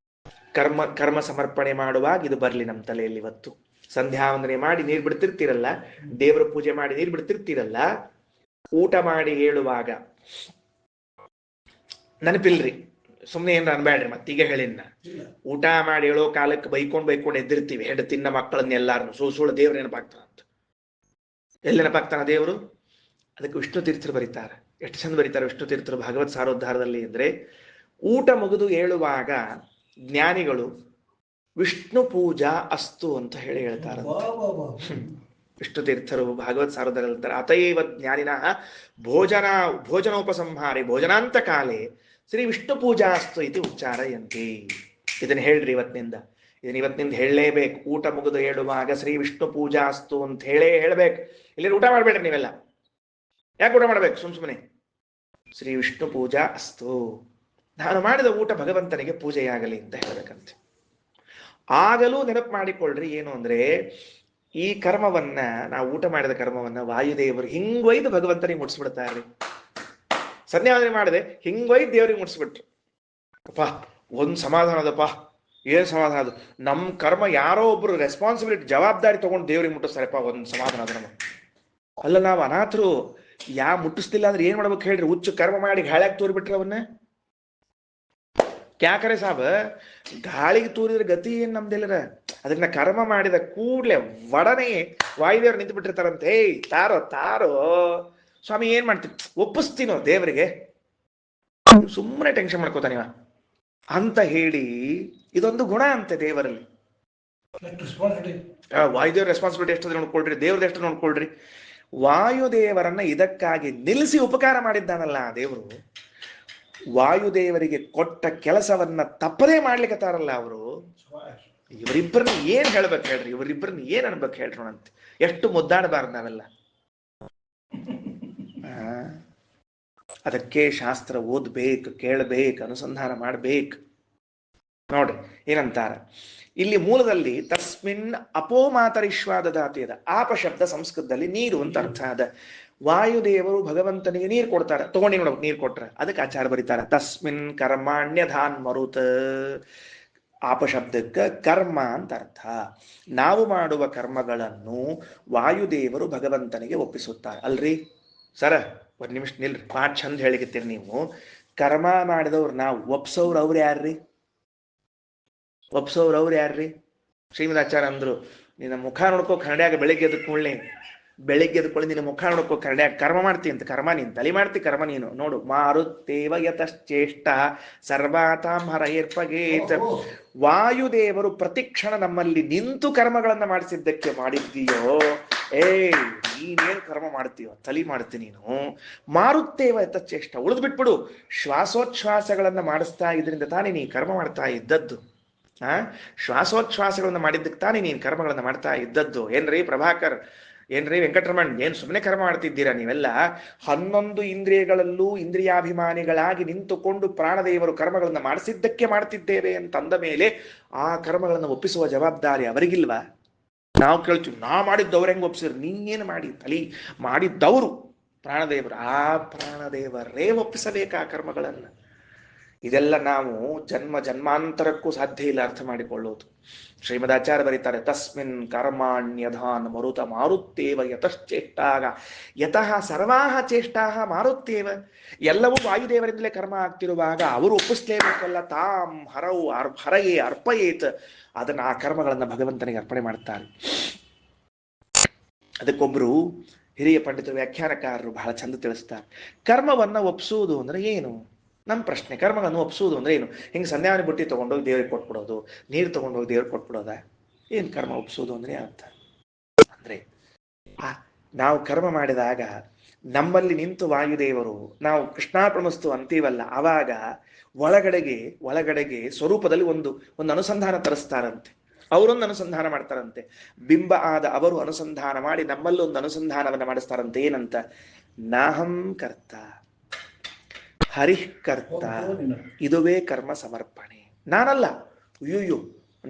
ಕರ್ಮ ಸಮರ್ಪಣೆ ಮಾಡುವಾಗ ಇದು ಬರ್ಲಿ ನಮ್ಮ ತಲೆಯಲ್ಲಿ. ಇವತ್ತು ಸಂಧ್ಯಾ ವಂದನೆ ಮಾಡಿ ನೀರು ಬಿಡ್ತಿರ್ತೀರಲ್ಲ, ದೇವರ ಪೂಜೆ ಮಾಡಿ ನೀರು ಬಿಡ್ತಿರ್ತೀರಲ್ಲ, ಊಟ ಮಾಡಿ ಹೇಳುವಾಗ ನೆನಪಿಲ್ರಿ, ಸುಮ್ಮನೆ ಏನ್ರ ಅನ್ಬೇಡ್ರಿ. ಮತ್ತೀಗ ಹೇಳಿನ, ಊಟ ಮಾಡಿ ಹೇಳೋ ಕಾಲಕ್ಕೆ ಬೈಕೊಂಡು ಎದ್ದಿರ್ತೀವಿ, ಹೆಂಡತಿನ ಮಕ್ಕಳನ್ನ ಎಲ್ಲಾರನ್ನು. ಸುಳ್ಳು ದೇವ್ರ ನೆನಪಾಗ್ತಾನ ಅಂತ. ಎಲ್ಲಿ ನೆನಪಾಗ್ತಾನ ದೇವರು? ಅದಕ್ಕೆ ವಿಷ್ಣು ತೀರ್ಥರು ಬರೀತಾರೆ. ಎಷ್ಟು ಚಂದ ಬರೀತಾರೆ ವಿಷ್ಣು ತೀರ್ಥರು ಭಾಗವತ್ ಸಾರೋದ್ಧಾರದಲ್ಲಿ. ಅಂದ್ರೆ ಊಟ ಮುಗಿದು ಹೇಳುವಾಗ ಜ್ಞಾನಿಗಳು ವಿಷ್ಣು ಪೂಜಾ ಅಸ್ತು ಅಂತ ಹೇಳ್ತಾರೆ. ವಿಷ್ಣು ತೀರ್ಥರು ಭಾಗವತ್ ಸಾರೋದ್ಧಾರ ಹೇಳ್ತಾರೆ, ಅತಯೇವ ಜ್ಞಾನಿನ ಭೋಜನೋಪಸಂಹಾರೆ ಭೋಜನಾಂತ ಕಾಲೇ ಶ್ರೀ ವಿಷ್ಣು ಪೂಜಾ ಅಸ್ತು ಇತಿ ಉಚ್ಚಾರಯಂತಿ. ಇದನ್ನ ಹೇಳ್ರಿ ಇವತ್ತಿನಿಂದ, ಹೇಳಲೇಬೇಕು. ಊಟ ಮುಗಿದು ಹೇಳುವಾಗ ಶ್ರೀ ವಿಷ್ಣು ಪೂಜಾ ಅಸ್ತು ಅಂತ ಹೇಳ್ಬೇಕು. ಇಲ್ಲಿ ಊಟ ಮಾಡ್ಬೇಡ್ರಿ ನೀವೆಲ್ಲ. ಯಾಕೆ ಊಟ ಮಾಡ್ಬೇಕು? ಸುಮ್ಮನೆ ಶ್ರೀ ವಿಷ್ಣು ಪೂಜಾ ಅಸ್ತು, ನಾನು ಮಾಡಿದ ಊಟ ಭಗವಂತನಿಗೆ ಪೂಜೆಯಾಗಲಿ ಅಂತ ಹೇಳ್ಬೇಕಂತೆ. ಆಗಲೂ ನೆನಪು ಮಾಡಿಕೊಳ್ಳ್ರಿ, ಏನು ಅಂದ್ರೆ ಈ ಕರ್ಮವನ್ನ, ನಾವು ಊಟ ಮಾಡಿದ ಕರ್ಮವನ್ನ ವಾಯುದೇವರು ಹಿಂಗೊಯ್ದು ಭಗವಂತನಿಗೆ ಮುಟ್ಸ್ಬಿಡ್ತಾರ್ರಿ. ಸಂಧ್ಯಾವಂದನೆ ಮಾಡಿದೆ ಹಿಂಗೊಯ್ದು ದೇವ್ರಿಗೆ ಮುಟ್ಸ್ಬಿಟ್ರು. ಅಪ್ಪ ಒಂದ್ ಸಮಾಧಾನ ಅದಪ್ಪ. ಏನ್ ಸಮಾಧಾನ ಅದು? ನಮ್ ಕರ್ಮ ಯಾರೋ ಒಬ್ರು ರೆಸ್ಪಾನ್ಸಿಬಿಲಿಟಿ, ಜವಾಬ್ದಾರಿ ತಗೊಂಡು ದೇವ್ರಿಗೆ ಮುಟ್ಟಿಸ್ತಾರಪ್ಪ, ಒಂದ್ ಸಮಾಧಾನ ಅದ ನಮಗೆ. ಅಲ್ಲ, ನಾವು ಅನಾಥರು, ಮುಟ್ಟಿಸ್ತಿಲ್ಲ ಅಂದ್ರೆ ಏನ್ ಮಾಡ್ಬೇಕು ಹೇಳ್ರಿ? ಹುಚ್ಚು ಕರ್ಮ ಮಾಡಿ ಗಾಳಿಯಾಗಿ ತೋರಿಬಿಟ್ರೆ ಅವನ್ನ. ಕ್ಯಾಕರೆ ಸಾಬ್, ಗಾಳಿಗೆ ತೂರಿದ್ರೆ ಗತಿ ಏನ್ ನಮ್ದೆಲ್ಲರ? ಅದನ್ನ ಕರ್ಮ ಮಾಡಿದ ಕೂಡ್ಲೆ ಒಡನೆ ವಾಯುದೇವ್ರು ನಿಂತು ಬಿಟ್ಟಿರ್ತಾರಂತೆ. ಏಯ್ ತಾರೋ ಸ್ವಾಮಿ, ಏನ್ ಮಾಡ್ತೀವಿ? ಒಪ್ಪಿಸ್ತೀನೋ ದೇವರಿಗೆ, ಸುಮ್ಮನೆ ಟೆನ್ಷನ್ ಮಾಡ್ಕೋತಾನಿವ ಅಂತ ಹೇಳಿ. ಇದೊಂದು ಗುಣ ಅಂತೆ ದೇವರಲ್ಲಿ. ವಾಯುದೇವ್ರ ರೆಸ್ಪಾನ್ಸಿಬಿಲಿಟಿ ಎಷ್ಟು ನೋಡ್ಕೊಳ್ರಿ, ದೇವ್ರದ್ದು ಎಷ್ಟು ನೋಡ್ಕೊಳ್ರಿ. ವಾಯುದೇವರನ್ನ ಇದಕ್ಕಾಗಿ ನಿಲ್ಲಿಸಿ ಉಪಕಾರ ಮಾಡಿದ್ದಾನಲ್ಲ ದೇವರು. ವಾಯುದೇವರಿಗೆ ಕೊಟ್ಟ ಕೆಲಸವನ್ನ ತಪ್ಪದೇ ಮಾಡ್ಲಿಕ್ಕತ್ತಾರಲ್ಲ ಅವರು. ಇವರಿಬ್ಬರನ್ನ ಏನ್ ಹೇಳ್ಬೇಕು ಹೇಳ್ರಿ? ಇವರಿಬ್ಬರನ್ನ ಏನ್ ಅನ್ಬೇಕು ಹೇಳ್ರಿ? ಅಂತ ಎಷ್ಟು ಮುದ್ದಾಡಬಾರ್ದು ನಾವೆಲ್ಲ. ಅದಕ್ಕೆ ಶಾಸ್ತ್ರ ಓದ್ಬೇಕು, ಕೇಳಬೇಕು, ಅನುಸಂಧಾನ ಮಾಡ್ಬೇಕು. ನೋಡ್ರಿ ಏನಂತಾರ ಇಲ್ಲಿ ಮೂಲದಲ್ಲಿ ತಸ್ಮಿನ್ ಅಪೋ ಮಾತರಿಶ್ವಾದ ಧಾತು. ಆಪ ಶಬ್ದ ಸಂಸ್ಕೃತದಲ್ಲಿ ನೀರು ಅಂತ ಅರ್ಥ ಅದ. ವಾಯುದೇವರು ಭಗವಂತನಿಗೆ ನೀರು ಕೊಡ್ತಾರೆ, ತಗೊಂಡಿ ನೋಡ್ಬೇಕು ನೀರು ಕೊಟ್ರ. ಅದಕ್ಕೆ ಆಚಾರ ಬರೀತಾರ ತಸ್ಮಿನ್ ಕರ್ಮಾಣ್ಯಧಾನ್ ಮರುತ. ಆಪ ಶಬ್ದಕ್ಕೆ ಕರ್ಮ ಅಂತ ಅರ್ಥ. ನಾವು ಮಾಡುವ ಕರ್ಮಗಳನ್ನು ವಾಯುದೇವರು ಭಗವಂತನಿಗೆ ಒಪ್ಪಿಸುತ್ತಾರೆ. ಅಲ್ರಿ ಸರ ಒಂದ್ ನಿಮಿಷ ನಿಲ್ರಿ, ಪಾಠ ಚಂದ ಹೇಳಿಕತ್ತೀರಿ ನೀವು. ಕರ್ಮ ಮಾಡಿದವ್ರು ನಾವು, ಒಪ್ಸೋರು ಅವ್ರು ಯಾರ್ರಿ? ಒಪ್ಸೋರು ಅವ್ರು ಯಾರ್ರಿ? ಶ್ರೀಮದಾಚಾರ್ಯ ಅಂದ್ರು, ನಿನ್ನ ಮುಖ ನೋಡ್ಕೋ ಕನ್ನಡ್ಯಾಗ ಬೆಳಿಗ್ಗೆ ಎದ್ಕೊಳ್ಳಿ ನಿನ್ನ ಮುಖ ನೋಡ್ಕೋ ಕನ್ನಡ್ಯಾಗ ಕರ್ಮ ಮಾಡ್ತಿ ಅಂತ. ಕರ್ಮ ನೀನು ತಲೆ ಮಾಡ್ತಿ, ಕರ್ಮ ನೀನು ನೋಡು. ಮಾರುತ್ತೇವ ಯತಶ್ಚೇಷ್ಟ ಸರ್ವಾತಾಂ ಹರೈರ್ಪಗೇತ್. ವಾಯುದೇವರು ಪ್ರತಿಕ್ಷಣ ನಮ್ಮಲ್ಲಿ ನಿಂತು ಕರ್ಮಗಳನ್ನ ಮಾಡಿಸಿದ್ದಕ್ಕೆ ಮಾಡಿದ್ದೀಯೋ, ನೀನೇನು ಕರ್ಮ ಮಾಡ್ತೀಯೋ ತಲೆ ಮಾಡ್ತೀನಿ ನೀನು. ಮಾರುತ್ತೇವ ಯತಶ್ಚೇಷ್ಟ, ಉಳಿದು ಬಿಟ್ಬಿಡು. ಶ್ವಾಸೋಚ್ಛ್ವಾಸಗಳನ್ನ ಮಾಡಿಸ್ತಾ ಇದರಿಂದ ತಾನೇ ನೀ ಕರ್ಮ ಮಾಡ್ತಾ ಇದ್ದದ್ದು. ಶ್ವಾಸೋಚ್ಛ್ವಾಸಗಳನ್ನ ಮಾಡಿದ್ದಕ್ಕೆ ತಾನೇ ನೀನು ಕರ್ಮಗಳನ್ನ ಮಾಡ್ತಾ ಇದ್ದದ್ದು. ಏನ್ರಿ ಪ್ರಭಾಕರ್, ಏನ್ರಿ ವೆಂಕಟರಮಣ್, ಏನ್ ಸುಮ್ಮನೆ ಕರ್ಮ ಮಾಡ್ತಿದ್ದೀರಾ ನೀವೆಲ್ಲ? 11 ಇಂದ್ರಿಯಗಳಲ್ಲೂ ಇಂದ್ರಿಯಾಭಿಮಾನಿಗಳಾಗಿ ನಿಂತುಕೊಂಡು ಪ್ರಾಣದೇವರು ಕರ್ಮಗಳನ್ನ ಮಾಡಿಸಿದ್ದಕ್ಕೆ ಮಾಡ್ತಿದ್ದೇವೆ ಅಂತ ಅಂದ ಮೇಲೆ ಆ ಕರ್ಮಗಳನ್ನು ಒಪ್ಪಿಸುವ ಜವಾಬ್ದಾರಿ ಅವರಿಗಿಲ್ವಾ? ನಾವು ಕೇಳ್ತೀವಿ, ನಾ ಮಾಡಿದ್ದವ್ರು ಹೆಂಗೆ ಒಪ್ಸಿದ್ರು? ನೀನೇನು ಮಾಡಿ ತಲೆ ಮಾಡಿದ್ದವರು ಪ್ರಾಣದೇವರು. ಆ ಪ್ರಾಣದೇವರೇ ಒಪ್ಪಿಸಬೇಕು ಆ ಕರ್ಮಗಳನ್ನ. ಇದೆಲ್ಲ ನಾವು ಜನ್ಮ ಜನ್ಮಾಂತರಕ್ಕೂ ಸಾಧ್ಯ ಇಲ್ಲ ಅರ್ಥ ಮಾಡಿಕೊಳ್ಳೋದು. ಶ್ರೀಮದಾಚಾರ್ಯ ಬರೀತಾರೆ ತಸ್ಮಿನ್ ಕರ್ಮಾಣ್ಯಧಾನ್ ಮರುತ ಮಾರುತ್ತೇವ ಯತಶ್ಚೇಷ್ಟಾಗ. ಯತಃ ಸರ್ವಾಹ ಚೇಷ್ಟಾಹ ಮಾರುತ್ತೇವ. ಎಲ್ಲವೂ ವಾಯುದೇವರಿಂದಲೇ ಕರ್ಮ ಆಗ್ತಿರುವಾಗ ಅವರು ಒಪ್ಪಿಸ್ಲೇಬೇಕಲ್ಲ. ತಾಂ ಹರವು ಹರಯೇ ಅರ್ಪಯೇತ್. ಅದನ್ನ ಆ ಕರ್ಮಗಳನ್ನ ಭಗವಂತನಿಗೆ ಅರ್ಪಣೆ ಮಾಡ್ತಾರೆ. ಅದಕ್ಕೊಬ್ರು ಹಿರಿಯ ಪಂಡಿತರು ವ್ಯಾಖ್ಯಾನಕಾರರು ಬಹಳ ಚಂದ ತಿಳಿಸ್ತಾರೆ. ಕರ್ಮವನ್ನ ಒಪ್ಸುವುದು ಅಂದ್ರೆ ಏನು? ನಮ್ಮ ಪ್ರಶ್ನೆ, ಕರ್ಮಗಳನ್ನು ಒಪ್ಸುವುದು ಅಂದ್ರೆ ಏನು? ಹಿಂಗೆ ಸಂಧ್ಯಾವನಿ ಬುಟ್ಟಿ ತಗೊಂಡೋಗಿ ದೇವ್ರಿಗೆ ಕೊಟ್ಬಿಡೋದು, ನೀರು ತಗೊಂಡೋಗಿ ದೇವ್ರಿಗೆ ಕೊಟ್ಬಿಡೋದ? ಏನ್ ಕರ್ಮ ಒಪ್ಸುವುದು ಅಂದ್ರೆ ಅರ್ಥ ಅಂದ್ರೆ, ನಾವು ಕರ್ಮ ಮಾಡಿದಾಗ ನಮ್ಮಲ್ಲಿ ನಿಂತು ವಾಯುದೇವರು ನಾವು ಕೃಷ್ಣಾರ್ಪಣಮಸ್ತು ಅಂತೀವಲ್ಲ, ಅವಾಗ ಒಳಗಡೆಗೆ ಸ್ವರೂಪದಲ್ಲಿ ಒಂದು ಅನುಸಂಧಾನ ತರಿಸ್ತಾರಂತೆ. ಅವರೊಂದು ಅನುಸಂಧಾನ ಮಾಡ್ತಾರಂತೆ. ಬಿಂಬ ಆದ ಅವರು ಅನುಸಂಧಾನ ಮಾಡಿ ನಮ್ಮಲ್ಲೊಂದು ಅನುಸಂಧಾನವನ್ನ ಮಾಡಿಸ್ತಾರಂತೆ. ಏನಂತ? ನಾಹಂ ಕರ್ತ ಹರಿಃ ಕರ್ತ. ಇದುವೇ ಕರ್ಮ ಸಮರ್ಪಣೆ. ನಾನಲ್ಲ, ಅಯ್ಯೋ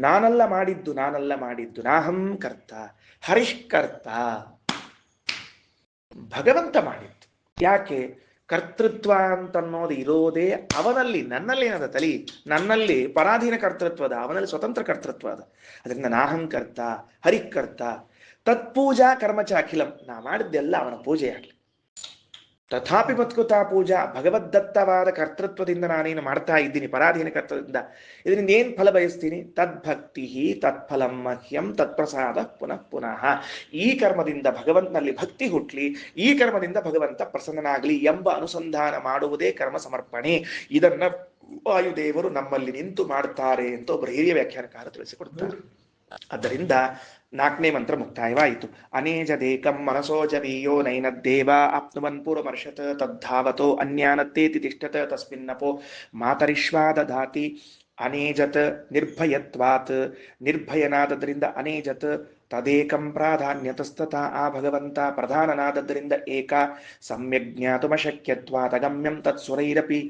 ನಾನಲ್ಲ ಮಾಡಿದ್ದು. ನಾಹಂ ಕರ್ತ ಹರಿಃ ಕರ್ತ. ಭಗವಂತ ಮಾಡಿದ್ದು. ಯಾಕೆ? ಕರ್ತೃತ್ವ ಅಂತನ್ನೋದು ಇರೋದೇ ಅವನಲ್ಲಿ. ನನ್ನಲ್ಲಿ ಏನದ ತಲಿ? ನನ್ನಲ್ಲಿ ಪರಾಧೀನ ಕರ್ತೃತ್ವದ, ಅವನಲ್ಲಿ ಸ್ವತಂತ್ರ ಕರ್ತೃತ್ವ ಅದ. ಅದರಿಂದ ನಾಹಂ ಕರ್ತ ಹರಿಃ ಕರ್ತ. ತತ್ಪೂಜಾ ಕರ್ಮಚ ಅಖಿಲಂ. ನಾ ಮಾಡಿದ್ದೆಲ್ಲ ಅವನ ಪೂಜೆ ಆಗಲಿ. ತಥಾಪಿ ಮತ್ಕೃತಾ ಪೂಜಾ. ಭಗವದ್ದತ್ತವಾದ ಕರ್ತೃತ್ವದಿಂದ ನಾನೇನು ಮಾಡ್ತಾ ಇದ್ದೀನಿ, ಪರಾಧೀನ ಕರ್ತೃತ್ವದಿಂದ. ಇದರಿಂದ ಏನ್ ಫಲ ಬಯಸ್ತೀನಿ? ತದ್ಭಕ್ತಿ ತತ್ಫಲಂ ಮಹ್ಯಂ ತತ್ಪ್ರಸಾದ ಪುನಃ ಪುನಃ. ಈ ಕರ್ಮದಿಂದ ಭಗವಂತನಲ್ಲಿ ಭಕ್ತಿ ಹುಟ್ಲಿ, ಈ ಕರ್ಮದಿಂದ ಭಗವಂತ ಪ್ರಸನ್ನನಾಗಲಿ ಎಂಬ ಅನುಸಂಧಾನ ಮಾಡುವುದೇ ಕರ್ಮ ಸಮರ್ಪಣೆ. ಇದನ್ನ ವಾಯುದೇವರು ನಮ್ಮಲ್ಲಿ ನಿಂತು ಮಾಡ್ತಾರೆ ಅಂತ ಒಬ್ಬರು ಹಿರಿಯ ವ್ಯಾಖ್ಯಾನಕಾರ ತಿಳಿಸಿಕೊಡ್ತಾರೆ. ಆದ್ದರಿಂದ 4ನೇ ಮಂತ್ರ ಮುಕ್ತಾಯವಾಯಿತು. ಅನೇಜದೇಕಂ ಮನಸೋಜವೀಯೋ ನೈನದ್ದೇವ ಆಪ್ನುವನ್ ಪೂರ್ವಮರ್ಷತ್ ತದ್ಧಾವತೋ ಅನ್ಯಾನತ್ತೇತಿ ತಿಷ್ಠತ ತಸ್ಮಿನ್ನಪೋ ಮಾತರಿಶ್ವಾದಧಾತಿ. ಅನೇಜತ್ ನಿರ್ಭಯತ್ವಾತ್. ನಿರ್ಭಯನಾದದ್ರಿಂದ ಅನೇಜತ್. ತದೇಕಂ ಪ್ರಾಧಾನ್ಯತಸ್ತತ. ಆ ಭಗವಂತ ಪ್ರಧಾನನಾದದ್ರಿಂದ ಏಕ. ಸಮ್ಯಕ್ ಜ್ಞಾತುಮಶಕ್ಯತ್ವಾತ್ ಅಗಮ್ಯಂ ತತ್ಸುರೈರಪಿ.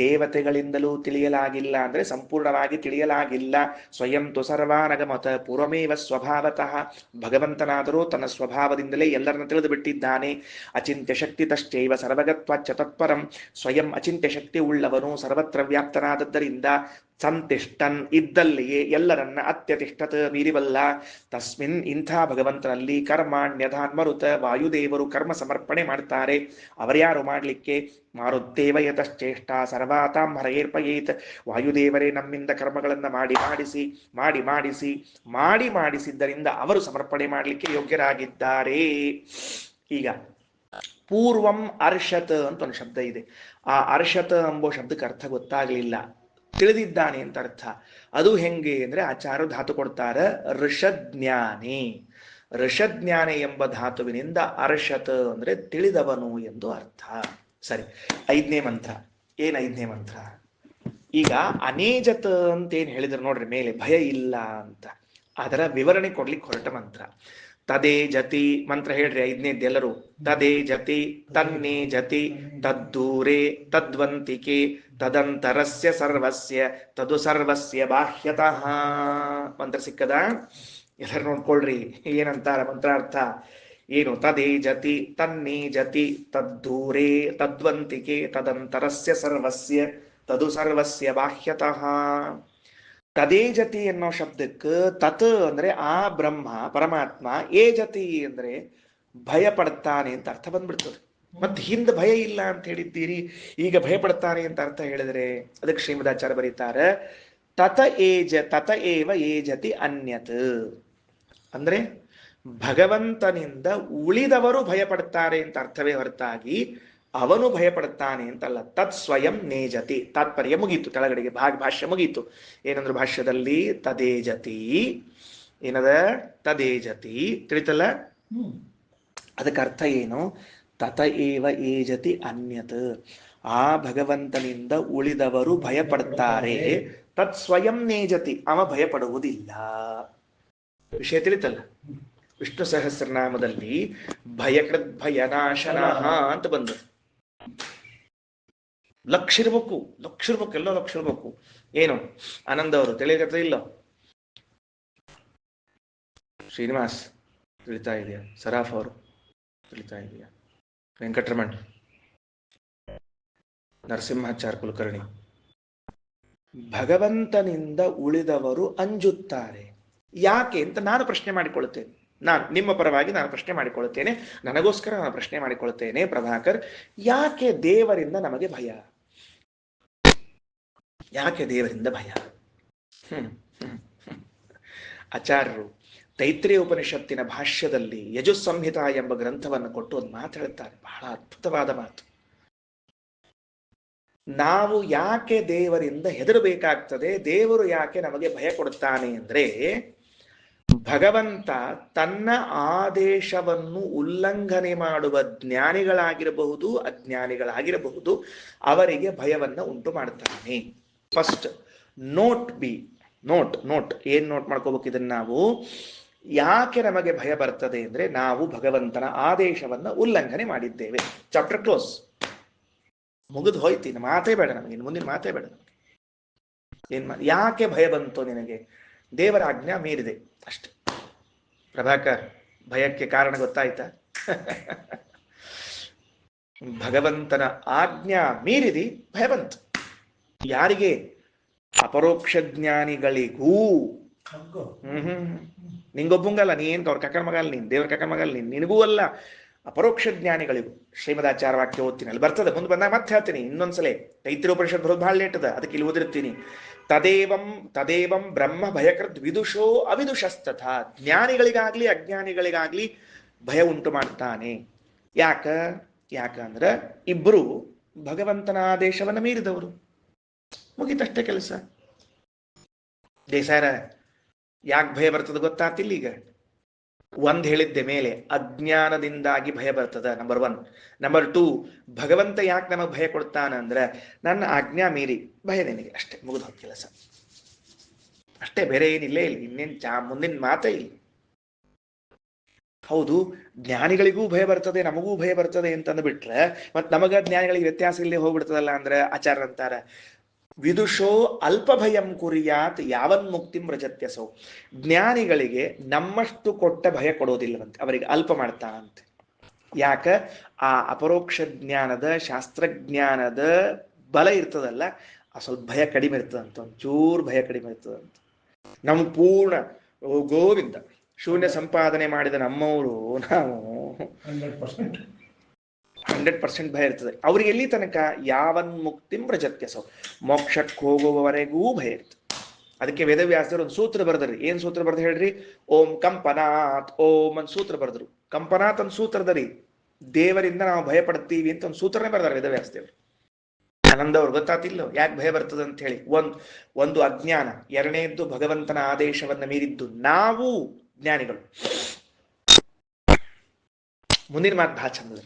ದೇವತೆಗಳಿಂದಲೂ ತಿಳಿಯಲಾಗಿಲ್ಲ ಅಂದ್ರೆ ಸಂಪೂರ್ಣವಾಗಿ ತಿಳಿಯಲಾಗಿಲ್ಲ. ಸ್ವಯಂ ತು ಸರ್ವಾನಗಮತ ಪೂರ್ವಮೇವ ಸ್ವಭಾವತಃ. ಭಗವಂತನಾದರೂ ತನ್ನ ಸ್ವಭಾವದಿಂದಲೇ ಎಲ್ಲರನ್ನ ತಿಳಿದು ಬಿಟ್ಟಿದ್ದಾನೆ. ಅಚಿಂತ್ಯ ಶಕ್ತಿ ತಶ್ಚೈವ ಸರ್ವಗತ್ವಾಚ್ಚ ತತ್ಪರಂ. ಸ್ವಯಂ ಅಚಿಂತ್ಯ ಶಕ್ತಿ ಉಳ್ಳವನು, ಸರ್ವತ್ರ ವ್ಯಾಪ್ತನಾದದ್ದರಿಂದ ಸಂತಿಷ್ಠನ್ ಇದ್ದಲ್ಲಿಯೇ ಎಲ್ಲರನ್ನ ಅತ್ಯತಿಷ್ಠತ ಮೀರಿಬಲ್ಲ. ತಸ್ಮಿನ್ ಇಂಥ ಭಗವಂತನಲ್ಲಿ ಕರ್ಮಾಣ್ಯಧಾನ್ ಮರುತ. ವಾಯುದೇವರು ಕರ್ಮ ಸಮರ್ಪಣೆ ಮಾಡ್ತಾರೆ. ಅವರ್ಯಾರು ಮಾಡ್ಲಿಕ್ಕೆ? ಮಾರುತ್ತೇವ ಯತಶ್ಚೇಷ್ಟ ಸರ್ವಾತಾಂ ಹರೈರ್ಪಯೇತ್. ವಾಯುದೇವರೇ ನಮ್ಮಿಂದ ಕರ್ಮಗಳನ್ನ ಮಾಡಿಸಿದ್ದರಿಂದ ಅವರು ಸಮರ್ಪಣೆ ಮಾಡಲಿಕ್ಕೆ ಯೋಗ್ಯರಾಗಿದ್ದಾರೆ. ಈಗ ಪೂರ್ವಂ ಅರ್ಷತ್ ಅಂತ ಒಂದು ಶಬ್ದ ಇದೆ. ಆ ಅರ್ಷತ್ ಎಂಬೋ ಶಬ್ದಕ್ಕೆ ಅರ್ಥ ಗೊತ್ತಾಗಲಿಲ್ಲ. ತಿಳಿದಿದ್ದಾನೆ ಅಂತ ಅರ್ಥ. ಅದು ಹೆಂಗೆ ಅಂದ್ರೆ ಆಚಾರ್ಯ ಧಾತು ಕೊಡ್ತಾರ ಋಷಜ್ಞಾನಿ. ಋಷಜ್ಞಾನಿ ಎಂಬ ಧಾತುವಿನಿಂದ ಅರ್ಷತ್ ಅಂದ್ರೆ ತಿಳಿದವನು ಎಂದು ಅರ್ಥ. ಸರಿ, 5ನೇ ಮಂತ್ರ. ಏನ್ 5ನೇ ಮಂತ್ರ? ಈಗ ಅನೇಜತ್ ಅಂತ ಏನ್ ಹೇಳಿದ್ರು ನೋಡ್ರಿ ಮೇಲೆ, ಭಯ ಇಲ್ಲ ಅಂತ, ಅದರ ವಿವರಣೆ ಕೊಡ್ಲಿಕ್ಕೆ ಹೊರಟ ಮಂತ್ರ. ತದೇ ಜತಿ ಮಂತ್ರ ಹೇಳ್ರಿ ಐದನೇದ್ದು ಎಲ್ಲರೂ. ತದೇ ಜತಿ ತನ್ನೇ ಜತಿ ತದ್ದೂರೇ ತದ್ವಂತಿಕೆ ತದಂತರಸ್ಯ ಸರ್ವಸ್ಯ ತದು ಸರ್ವಸ್ಯ ಬಾಹ್ಯತಃ. ಮಂತ್ರ ಸಿಕ್ಕದ? ಎಲ್ಲರೂ ನೋಡ್ಕೊಳ್ರಿ ಏನಂತಾರ ಮಂತ್ರಾರ್ಥ ಏನು. ತದೇ ಜತಿ ತನ್ನೇ ಜತಿ ತದ್ದೂರೇ ತದ್ವಂತಿಕೆ ತದಂತರಸ್ಯ ಸರ್ವಸ್ಯ ತದು ಸರ್ವಸ್ಯ ಬಾಹ್ಯತಃ. ತದೇ ಜತಿ ಅನ್ನೋ ಶಬ್ದಕ್ಕೆ ತತ್ ಅಂದ್ರೆ ಆ ಬ್ರಹ್ಮ ಪರಮಾತ್ಮ, ಏ ಜತಿ ಅಂದ್ರೆ ಭಯ ಪಡ್ತಾನೆ ಅಂತ ಅರ್ಥ ಬಂದ್ಬಿಡ್ತದೆ. ಮತ್ತೆ ಹಿಂದೆ ಭಯ ಇಲ್ಲ ಅಂತ ಹೇಳಿದ್ದೀರಿ, ಈಗ ಭಯ ಪಡ್ತಾನೆ ಅಂತ ಅರ್ಥ ಹೇಳಿದ್ರೆ ಅದಕ್ಕೆ ಶ್ರೀಮದಾಚಾರ್ಯ ಬರೀತಾರೆ ತತ ಏವ ಏ ಜತಿ ಅನ್ಯತ್. ಅಂದ್ರೆ ಭಗವಂತನಿಂದ ಉಳಿದವರು ಭಯ ಪಡ್ತಾರೆ ಅಂತ ಅರ್ಥವೇ ಹೊರತಾಗಿ ಅವನು ಭಯಪಡುತ್ತಾನೆ ಅಂತಲ್ಲ. ತತ್ ಸ್ವಯಂ ನೇಜತಿ. ತಾತ್ಪರ್ಯ ಮುಗೀತು, ಕೆಳಗಡೆಗೆ ಭಾಷ್ಯ ಮುಗೀತು. ಏನಂದ್ರು ಭಾಷ್ಯದಲ್ಲಿ? ತದೇಜತಿ ಏನದ? ತದೇಜತಿ ತಿಳಿತಲ್ಲ? ಅದಕ್ಕೆ ಅರ್ಥ ಏನು? ತತ ಏವ ಏಜತಿ ಅನ್ಯತ್. ಆ ಭಗವಂತನಿಂದ ಉಳಿದವರು ಭಯಪಡ್ತಾರೆ. ತತ್ ಸ್ವಯಂ ನೇಜತಿ, ಅವ ಭಯಪಡುವುದಿಲ್ಲ. ವಿಷಯ ತಿಳಿತಲ್ಲ? ವಿಷ್ಣು ಸಹಸ್ರನಾಮದಲ್ಲಿ ಭಯಕೃತ್ ಭಯನಾಶನಃ ಅಂತ ಬಂದು ಲಕ್ಷ ಇರ್ಬೇಕು, ಎಲ್ಲೋ ಲಕ್ಷ ಇರ್ಬೇಕು. ಏನು ಆನಂದ್ ಅವರು ತಿಳಿಯಕತ್ತ ಇಲ್ಲ? ಶ್ರೀನಿವಾಸ್ ತಿಳಿತಾ ಇದೆಯಾ? ಸರಾಫ್ ಅವರು ತಿಳಿತಾ ಇದೆಯಾ? ವೆಂಕಟರಮಣ್, ನರಸಿಂಹಾಚಾರ್ಯ ಕುಲಕರ್ಣಿ. ಭಗವಂತನಿಂದ ಉಳಿದವರು ಅಂಜುತ್ತಾರೆ. ಯಾಕೆ ಅಂತ ನಾನು ಪ್ರಶ್ನೆ ಮಾಡಿಕೊಳ್ಳುತ್ತೇನೆ. ನಾನು ನಿಮ್ಮ ಪರವಾಗಿ ನಾನು ಪ್ರಶ್ನೆ ಮಾಡಿಕೊಳ್ಳುತ್ತೇನೆ, ನನಗೋಸ್ಕರ ನಾನು ಪ್ರಶ್ನೆ ಮಾಡಿಕೊಳ್ಳುತ್ತೇನೆ. ಪ್ರಭಾಕರ್, ಯಾಕೆ ದೇವರಿಂದ ನಮಗೆ ಭಯ? ಯಾಕೆ ದೇವರಿಂದ ಭಯ? ಆಚಾರ್ಯರು ತೈತ್ರೇಯ ಉಪನಿಷತ್ತಿನ ಭಾಷ್ಯದಲ್ಲಿ ಯಜುಸ್ಸಂಹಿತ ಎಂಬ ಗ್ರಂಥವನ್ನು ಕೊಟ್ಟು ಒಂದು ಮಾತು ಹೇಳುತ್ತಾರೆ, ಬಹಳ ಅದ್ಭುತವಾದ ಮಾತು. ನಾವು ಯಾಕೆ ದೇವರಿಂದ ಹೆದರಬೇಕಾಗ್ತದೆ, ದೇವರು ಯಾಕೆ ನಮಗೆ ಭಯ ಕೊಡುತ್ತಾನೆ ಅಂದ್ರೆ, ಭಗವಂತ ತನ್ನ ಆದೇಶವನ್ನು ಉಲ್ಲಂಘನೆ ಮಾಡುವ ಜ್ಞಾನಿಗಳಾಗಿರಬಹುದು ಅಜ್ಞಾನಿಗಳಾಗಿರಬಹುದು ಅವರಿಗೆ ಭಯವನ್ನ ಉಂಟು ಮಾಡ್ತಾನೆ. ಫಸ್ಟ್ ನೋಟ್ ಏನ್ ನೋಟ್ ಮಾಡ್ಕೋಬೇಕು ಇದನ್ನ ನಾವು? ಯಾಕೆ ನಮಗೆ ಭಯ ಬರ್ತದೆ ಅಂದ್ರೆ, ನಾವು ಭಗವಂತನ ಆದೇಶವನ್ನ ಉಲ್ಲಂಘನೆ ಮಾಡಿದ್ದೇವೆ. ಚಾಪ್ಟರ್ ಕ್ಲೋಸ್, ಮುಗಿದು ಹೋಯ್ತು. ಇನ್ನು ಮಾತೇ ಬೇಡ ನಮಗೆ, ಇನ್ನು ಮುಂದಿನ ಮಾತೇ ಬೇಡ ನಮಗೆ. ಯಾಕೆ ಭಯ ಬಂತು ನಿನಗೆ? ದೇವರ ಆಜ್ಞಾ ಮೀರಿದೆ ಅಷ್ಟೆ. ಪ್ರಭಾಕರ್, ಭಯಕ್ಕೆ ಕಾರಣ ಗೊತ್ತಾಯ್ತಾ? ಭಗವಂತನ ಆಜ್ಞಾ ಮೀರಿದಿ, ಭಯ ಬಂತು. ಯಾರಿಗೆ? ಅಪರೋಕ್ಷ ಜ್ಞಾನಿಗಳಿಗೂ. ನಿಂಗೊಬ್ಬಂಗಲ್ಲ, ನೀನ್ ಅವ್ರ ಕಕ್ಕನ ಮಗಲ್, ನೀನ್ ದೇವ್ರ ಕಕ್ಕನ ಮಗಲ್, ನಿನಗೂ ಅಲ್ಲ, ಅಪರೋಕ್ಷ ಜ್ಞಾನಿಗಳಿಗೂ. ಶ್ರೀಮದಾಚಾರ್ಯ ವಾಕ್ಯ ಓದ್ತೀನಿ, ಅಲ್ಲಿ ಬರ್ತದೆ, ಮುಂದೆ ಬಂದಾಗ ಮತ್ತೆ ಹೇಳ್ತೀನಿ ಇನ್ನೊಂದ್ಸಲ. ತೈತ್ರೇಯ ಉಪನಿಷತ್ ಬರೋದು ಬಹಳ ಲೇಟ್ ಅದ, ಅದಕ್ಕೆ ಇಲ್ಲಿ ಓದಿರ್ತೀನಿ. ತದೇವಂ ಬ್ರಹ್ಮ ಭಯಕೃತ್ ವಿದುಷೋ ಅವಿದುಷಸ್ತಥ. ಜ್ಞಾನಿಗಳಿಗಾಗ್ಲಿ ಅಜ್ಞಾನಿಗಳಿಗಾಗ್ಲಿ ಭಯ ಉಂಟು ಮಾಡ್ತಾನೆ. ಯಾಕಂದ್ರೆ ಇಬ್ರು ಭಗವಂತನ ಆದೇಶವನ್ನ ಮೀರಿದವರು. ಮುಗಿತಷ್ಟೇ ಕೆಲಸ. ದೇಸಾರ ಯಾಕೆ ಭಯ ಬರ್ತದೆ ಗೊತ್ತಾತಿಲ್ಲ? ಈಗ ಒಂದ್ ಹೇಳಿದ್ದೆ ಮೇಲೆ, ಅಜ್ಞಾನದಿಂದಾಗಿ ಭಯ ಬರ್ತದ, ನಂಬರ್ 1. ನಂಬರ್ 2, ಭಗವಂತ ಯಾಕೆ ನಮಗೆ ಭಯ ಕೊಡ್ತಾನ ಅಂದ್ರೆ, ನನ್ನ ಆಜ್ಞಾ ಮೀರಿ ಭಯ ನಿನಗೆ, ಅಷ್ಟೇ, ಮುಗಿದು ಹೋದ ಕೆಲಸ ಅಷ್ಟೇ, ಬೇರೆ ಏನಿಲ್ಲೇ ಇಲ್ಲ. ಇನ್ನೇನ್ ಮುಂದಿನ ಮಾತೇ ಇಲ್ಲ. ಹೌದು, ಜ್ಞಾನಿಗಳಿಗೂ ಭಯ ಬರ್ತದೆ ನಮಗೂ ಭಯ ಬರ್ತದೆ ಅಂತಂದು ಬಿಟ್ರೆ ಮತ್ ನಮಗ ಜ್ಞಾನಿಗಳಿಗೆ ವ್ಯತ್ಯಾಸ ಇಲ್ಲೇ ಹೋಗ್ಬಿಡ್ತದಲ್ಲ ಅಂದ್ರೆ, ಆಚಾರ್ಯ ಅಂತಾರ, ವಿದುಷೋ ಅಲ್ಪ ಭಯಂ ಕುರಿಯಾತ್ ಯಾವನ್ ಮುಕ್ತಿಂ ವ್ರಜತ್ಯಸೌ. ಜ್ಞಾನಿಗಳಿಗೆ ನಮ್ಮಷ್ಟು ಕೊಟ್ಟ ಭಯ ಕೊಡೋದಿಲ್ಲವಂತೆ, ಅವರಿಗೆ ಅಲ್ಪ ಮಾಡ್ತಾನಂತೆ. ಯಾಕ? ಆ ಅಪರೋಕ್ಷ ಜ್ಞಾನದ ಶಾಸ್ತ್ರಜ್ಞಾನದ ಬಲ ಇರ್ತದಲ್ಲ, ಆ ಸ್ವಲ್ಪ ಭಯ ಕಡಿಮೆ ಇರ್ತದಂತ, ಒಂಚೂರು ಭಯ ಕಡಿಮೆ ಇರ್ತದಂತ. ನಮ್ ಪೂರ್ಣ ಗೋವಿಂದ ಶೂನ್ಯ ಸಂಪಾದನೆ ಮಾಡಿದ ನಮ್ಮವರು ನಾವು 100% ಭಯ ಇರ್ತದೆ. ಅವ್ರಿಗೆ ಎಲ್ಲಿ ತನಕ? ಯಾವನ್ ಮುಕ್ತಿಂ ವ್ರಜತ್ಯಸೌ, ಮೋಕ್ಷಕ್ಕೆ ಹೋಗುವವರೆಗೂ ಭಯ ಇರ್ತದೆ. ಅದಕ್ಕೆ ವೇದವ್ಯಾಸರು ಒಂದು ಸೂತ್ರ ಬರೆದ್ರಿ. ಏನ್ ಸೂತ್ರ ಬರ್ದು ಹೇಳ್ರಿ? ಓಂ ಕಂಪನಾತ್ ಓಂ ಅಂತ ಸೂತ್ರ ಬರೆದ್ರು. ಕಂಪನಾತ್ ಅಂತ ಸೂತ್ರದರಿ ದೇವರಿಂದ ನಾವು ಭಯ ಪಡ್ತೀವಿ ಅಂತ ಒಂದು ಸೂತ್ರನೇ ಬರ್ದಾರೆ ವೇದವ್ಯಾಸದೇವರು. ಆನಂದ ಅವ್ರು ಗೊತ್ತಾತಿಲ್ಲ ಯಾಕೆ ಭಯ ಬರ್ತದೆ ಅಂತ ಹೇಳಿ. ಒಂದು ಅಜ್ಞಾನ, ಎರಡನೇದ್ದು ಭಗವಂತನ ಆದೇಶವನ್ನ ಮೀರಿದ್ದು ನಾವು ಜ್ಞಾನಿಗಳು. ಮುಂದಿನ ಮಾತು ಭಾಳ ಚಂದದ.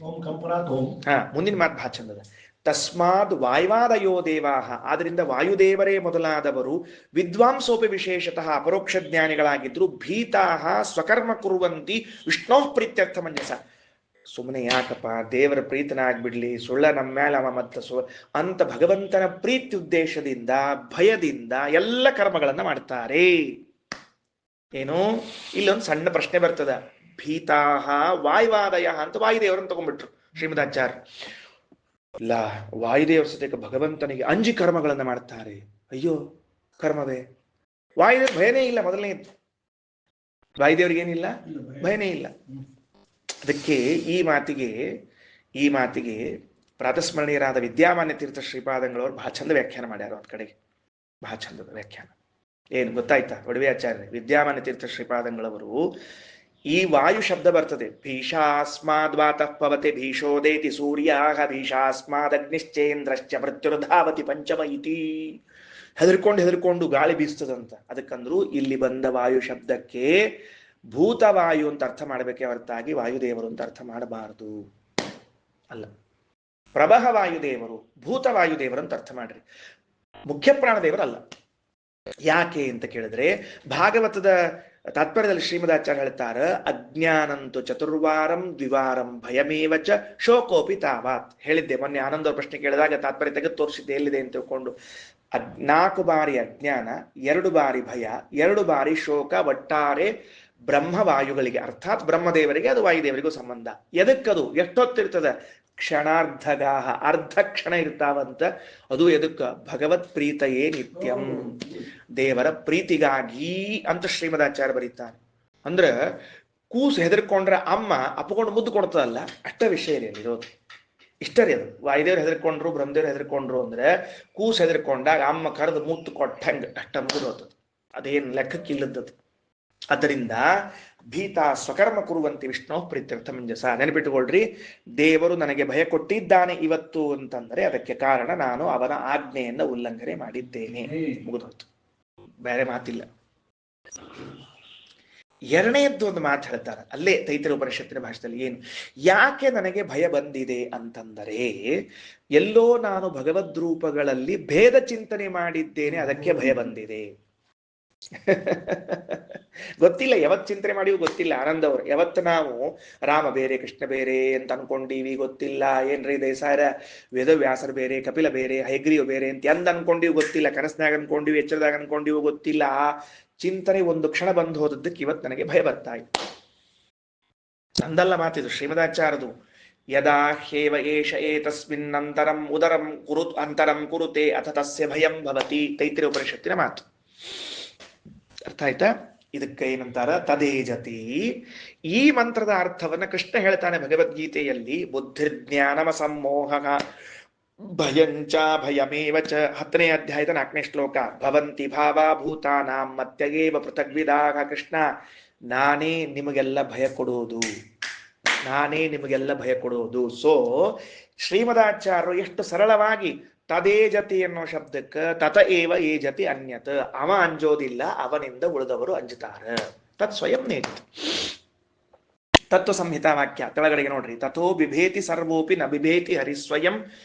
ಮುಂದಿನ ಮಾತು ಭಾಳ ಚಂದದ. ತಸ್ಮಾದ್ ವಾಯುವಾದಯೋ ದೇವಾಹ, ಆದ್ರಿಂದ ವಾಯುದೇವರೇ ಮೊದಲಾದವರು ವಿದ್ವಾಂಸೋಪಿ ವಿಶೇಷತಃ ಅಪರೋಕ್ಷ ಜ್ಞಾನಿಗಳಾಗಿದ್ರು ಭೀತಾಹ ಸ್ವಕರ್ಮ ಕುರುವಂತಿ ವಿಷ್ಣೋ ಪ್ರೀತ್ಯರ್ಥ ಮಂಜಸ. ಸುಮ್ಮನೆ ಯಾಕಪ್ಪ ದೇವರ ಪ್ರೀತನಾಗ್ಬಿಡ್ಲಿ, ಸುಳ್ಳ ನಮ್ಮ ಮೇಲೆ ಅವ ಮತ್ತ ಅಂತ ಭಗವಂತನ ಪ್ರೀತಿ ಉದ್ದೇಶದಿಂದ ಭಯದಿಂದ ಎಲ್ಲ ಕರ್ಮಗಳನ್ನ ಮಾಡ್ತಾರೆ. ಏನು, ಇಲ್ಲೊಂದು ಸಣ್ಣ ಪ್ರಶ್ನೆ ಬರ್ತದ. ಭೀತಾಹ ವಾಯುವಾದಯ ಅಂತ ವಾಯುದೇವರನ್ನು ತಗೊಂಡ್ಬಿಟ್ರು ಶ್ರೀಮದಾಚಾರ್ಯ. ಇಲ್ಲ, ವಾಯುದೇವರ ಸದ್ಯಕ್ಕೆ ಭಗವಂತನಿಗೆ ಅಂಜಿ ಕರ್ಮಗಳನ್ನ ಮಾಡ್ತಾರೆ. ಅಯ್ಯೋ ಕರ್ಮವೇ, ವಾಯುದೇವ್ರ ಭಯನೇ ಇಲ್ಲ. ಮೊದಲನೇದು ವಾಯುದೇವ್ರಿಗೇನಿಲ್ಲ, ಭಯನೇ ಇಲ್ಲ. ಅದಕ್ಕೆ ಈ ಮಾತಿಗೆ ಪ್ರಾತಸ್ಮರಣೀಯರಾದ ವಿದ್ಯಾಮಾನ್ಯ ತೀರ್ಥ ಶ್ರೀಪಾದಂಗಳವರು ಬಹಳ ಚಂದ ವ್ಯಾಖ್ಯಾನ ಮಾಡ್ಯಾರ. ಒಂದ್ ಕಡೆಗೆ ಬಹಳ ಚಂದದ ವ್ಯಾಖ್ಯಾನ. ಏನು ಗೊತ್ತಾಯ್ತಾ? ಒಡವೆ ಆಚಾರ್ಯ ವಿದ್ಯಾಮಾನ್ಯ ತೀರ್ಥ ಶ್ರೀಪಾದಂಗಳವರು ಈ ವಾಯು ಶಬ್ದ ಬರ್ತದೆ. ಭೀಷಾಸ್ಮಾದ್ವಾತಃ ಪವತೆ ಭೀಷೋದೇತಿ ಸೂರ್ಯಾಹ ಭೀಷಾಸ್ಮಾದಗ್ನಿಶ್ಚೇಂದ್ರಶ್ಚ ಮೃತ್ಯುರ್ಧಾವತಿ ಪಂಚಮ ಇತಿ. ಹೆದರ್ಕೊಂಡು ಗಾಳಿ ಬೀಸ್ತದಂತ. ಅದಕ್ಕಂದ್ರು ಇಲ್ಲಿ ಬಂದ ವಾಯು ಶಬ್ದಕ್ಕೆ ಭೂತವಾಯು ಅಂತ ಅರ್ಥ ಮಾಡಬೇಕೆ ಹೊರತಾಗಿ ವಾಯುದೇವರು ಅಂತ ಅರ್ಥ ಮಾಡಬಾರದು. ಅಲ್ಲ, ಪ್ರಭಹ ವಾಯುದೇವರು, ಭೂತವಾಯುದೇವರು ಅಂತ ಅರ್ಥ ಮಾಡ್ರಿ. ಮುಖ್ಯ ಪ್ರಾಣದೇವರಲ್ಲ. ಯಾಕೆ ಅಂತ ಕೇಳಿದ್ರೆ ಭಾಗವತದ ತಾತ್ಪರ್ಯದಲ್ಲಿ ಶ್ರೀಮದಾಚಾರ್ಯ ಹೇಳ್ತಾರ, ಅಜ್ಞಾನಂತು ಚತುರ್ವಾರಂ ದ್ವಿವಾರಂ ಭಯಮೇವಚ ಶೋಕೋಪಿ ತಾವಾತ್. ಹೇಳಿದ್ದೆ ಮೊನ್ನೆ ಆನಂದವ್ರ ಪ್ರಶ್ನೆ ಕೇಳಿದಾಗ ತಾತ್ಪರ್ಯ ತೆಗೆದು ತೋರಿಸಿದ್ದೆ ಎಲ್ಲಿದೆ ಅಂತ ತಿಳ್ಕೊಂಡು. 4 ಬಾರಿ ಅಜ್ಞಾನ, 2 ಬಾರಿ ಭಯ, 2 ಬಾರಿ ಶೋಕ, ಒಟ್ಟಾರೆ ಬ್ರಹ್ಮವಾಯುಗಳಿಗೆ ಅರ್ಥಾತ್ ಬ್ರಹ್ಮದೇವರಿಗೆ, ಅದು ವಾಯುದೇವರಿಗೂ ಸಂಬಂಧ. ಎದಕ್ಕದು ಎಷ್ಟೊತ್ತಿರ್ತದ? ಕ್ಷಣಾರ್ಧಗಾಹ, ಅರ್ಧ ಕ್ಷಣ ಇರ್ತಾವಂತ. ಅದು ಎದಕ್ಕ? ಭಗವತ್ ಪ್ರೀತಯೇ ನಿತ್ಯಂ, ದೇವರ ಪ್ರೀತಿಗಾಗಿ ಅಂತ ಶ್ರೀಮದಾಚಾರ್ಯ ಬರೀತಾರೆ. ಅಂದ್ರ ಕೂಸು ಹೆದರ್ಕೊಂಡ್ರೆ ಅಮ್ಮ ಅಪ್ಪಕೊಂಡು ಮುದ್ದು ಕೊಡ್ತದಲ್ಲ, ಅಷ್ಟ ವಿಷಯ ರೀ ಇರೋದು. ಇಷ್ಟರಿ ಅದು. ವಾಯುದೇವ್ರು ಹೆದರ್ಕೊಂಡ್ರು, ಬ್ರಹ್ಮದೇವ್ರು ಹೆದರ್ಕೊಂಡ್ರು ಅಂದ್ರೆ ಕೂಸು ಹೆದರ್ಕೊಂಡಾಗ ಅಮ್ಮ ಕರೆದು ಮುತ್ತು ಕೊಟ್ಟಂಗ ಅಷ್ಟ ಮುಗಿದು ಹೋಗ್ತದೆ. ಅದೇನು ಲೆಕ್ಕಕ್ಕಿಲ್ಲದದು. ಅದರಿಂದ ಭೀತ ಸ್ವಕರ್ಮ ಕುರುವಂತಿ ವಿಷ್ಣು ಪ್ರೀತ್ಯರ್ಥ ಮಂಜಸ. ನೆನಪಿಟ್ಟುಕೊಳ್ರಿ, ದೇವರು ನನಗೆ ಭಯ ಕೊಟ್ಟಿದ್ದಾನೆ ಇವತ್ತು ಅಂತಂದ್ರೆ ಅದಕ್ಕೆ ಕಾರಣ ನಾನು ಅವನ ಆಜ್ಞೆಯನ್ನ ಉಲ್ಲಂಘನೆ ಮಾಡಿದ್ದೇನೆ. ಮುಗಿದೋಯ್ತು, ಬೇರೆ ಮಾತಿಲ್ಲ. ಎರಡನೇದ್ದು ಒಂದು ಮಾತು ಹೇಳ್ತಾರೆ ಅಲ್ಲೇ ತೈತ್ತಿರೀಯ ಉಪನಿಷತ್ತಿನ ಭಾಷೆಯಲ್ಲಿ. ಏನು, ಯಾಕೆ ನನಗೆ ಭಯ ಬಂದಿದೆ ಅಂತಂದರೆ ಎಲ್ಲೋ ನಾನು ಭಗವದ್ರೂಪಗಳಲ್ಲಿ ಭೇದ ಚಿಂತನೆ ಮಾಡಿದ್ದೇನೆ, ಅದಕ್ಕೆ ಭಯ ಬಂದಿದೆ. ಗೊತ್ತಿಲ್ಲ, ಯಾವತ್ ಚಿಂತನೆ ಮಾಡಿವು ಗೊತ್ತಿಲ್ಲ. ಆನಂದ್ ಅವರು ಯಾವತ್ತು ನಾವು ರಾಮ ಬೇರೆ ಕೃಷ್ಣ ಬೇರೆ ಅಂತ ಅನ್ಕೊಂಡೀವಿ ಗೊತ್ತಿಲ್ಲ. ಏನ್ರಿ ದೇಸಾಯರ ವೇದವ್ಯಾಸರು ಬೇರೆ, ಕಪಿಲ ಬೇರೆ, ಹೈಗ್ರೀವ ಬೇರೆ ಅಂತ ಎಂದ್ ಅನ್ಕೊಂಡಿವಿ ಗೊತ್ತಿಲ್ಲ. ಕನಸ್ನಾಗ ಅನ್ಕೊಂಡಿವಿ, ಎಚ್ಚರದಾಗ ಅನ್ಕೊಂಡಿವಿ ಗೊತ್ತಿಲ್ಲ. ಚಿಂತನೆ ಒಂದು ಕ್ಷಣ ಬಂದು ಹೋದದ್ದಕ್ಕೆ ಇವತ್ತು ನನಗೆ ಭಯ ಬರ್ತಾ ಇತ್ತು. ನಂದಲ್ಲ ಮಾತಿದು, ಶ್ರೀಮದಾಚಾರ್ಯದು. ಯದಾ ಹ್ಯೇವ ಏಷ ಏತಸ್ಮಿನ್ ಅಂತರಂ ಕುರುತೆ ಅಥ ತಸ್ಯ ಭಯಂ ಭವತಿ. ತೈತ್ತಿರೀಯ ಉಪನಿಷತ್ತಿನ ಮಾತು. ಅರ್ಥ ಆಯ್ತಾ? ಇದಕ್ಕೆ ಏನಂತಾರ? ತದೇಜತಿ. ಈ ಮಂತ್ರದ ಅರ್ಥವನ್ನ ಕೃಷ್ಣ ಹೇಳ್ತಾನೆ ಭಗವದ್ಗೀತೆಯಲ್ಲಿ. ಬುದ್ಧಿರ್ಜ್ಞಾನಮ ಸಮ್ಮೋಹ ಭಯಂಚ ಭಯಮೇವಚ. 10ನೇ ಅಧ್ಯಾಯದ 4ನೇ ಶ್ಲೋಕ. ಭವಂತಿ ಭಾವಾ ಭೂತಾನಾಂ ಮತ್ಯಗೇವ ಪೃಥಗ್ವಿದಾಗ. ಕೃಷ್ಣ, ನಾನೇ ನಿಮಗೆಲ್ಲ ಭಯ ಕೊಡೋದು. ಸೊ ಶ್ರೀಮದಾಚಾರ್ಯರು ಎಷ್ಟು ಸರಳವಾಗಿ ತದೇಜತಿ ಅನ್ನೋ ಶಬ್ದಕ್ಕೆ ತತ ಏವ ಏಜತಿ ಅನ್ಯತ್. ಅವ ಅಂಜೋದಿಲ್ಲ, ಅವನಿಂದ ಉಳಿದವರು ಅಂಜುತ್ತಾರ. ತತ್ ಸ್ವಯಂ ನೇಜತಿ. ತತ್ವ ಸಂಹಿತಾ ವಾಕ್ಯ ಕೆಳಗಡೆಗೆ ನೋಡ್ರಿ. ತಥೋ ಬಿಭೇತಿ ಸರ್ವೋಪಿ ನ ಬಿಭೇತಿ ಹರಿಸ್ವಯಂ.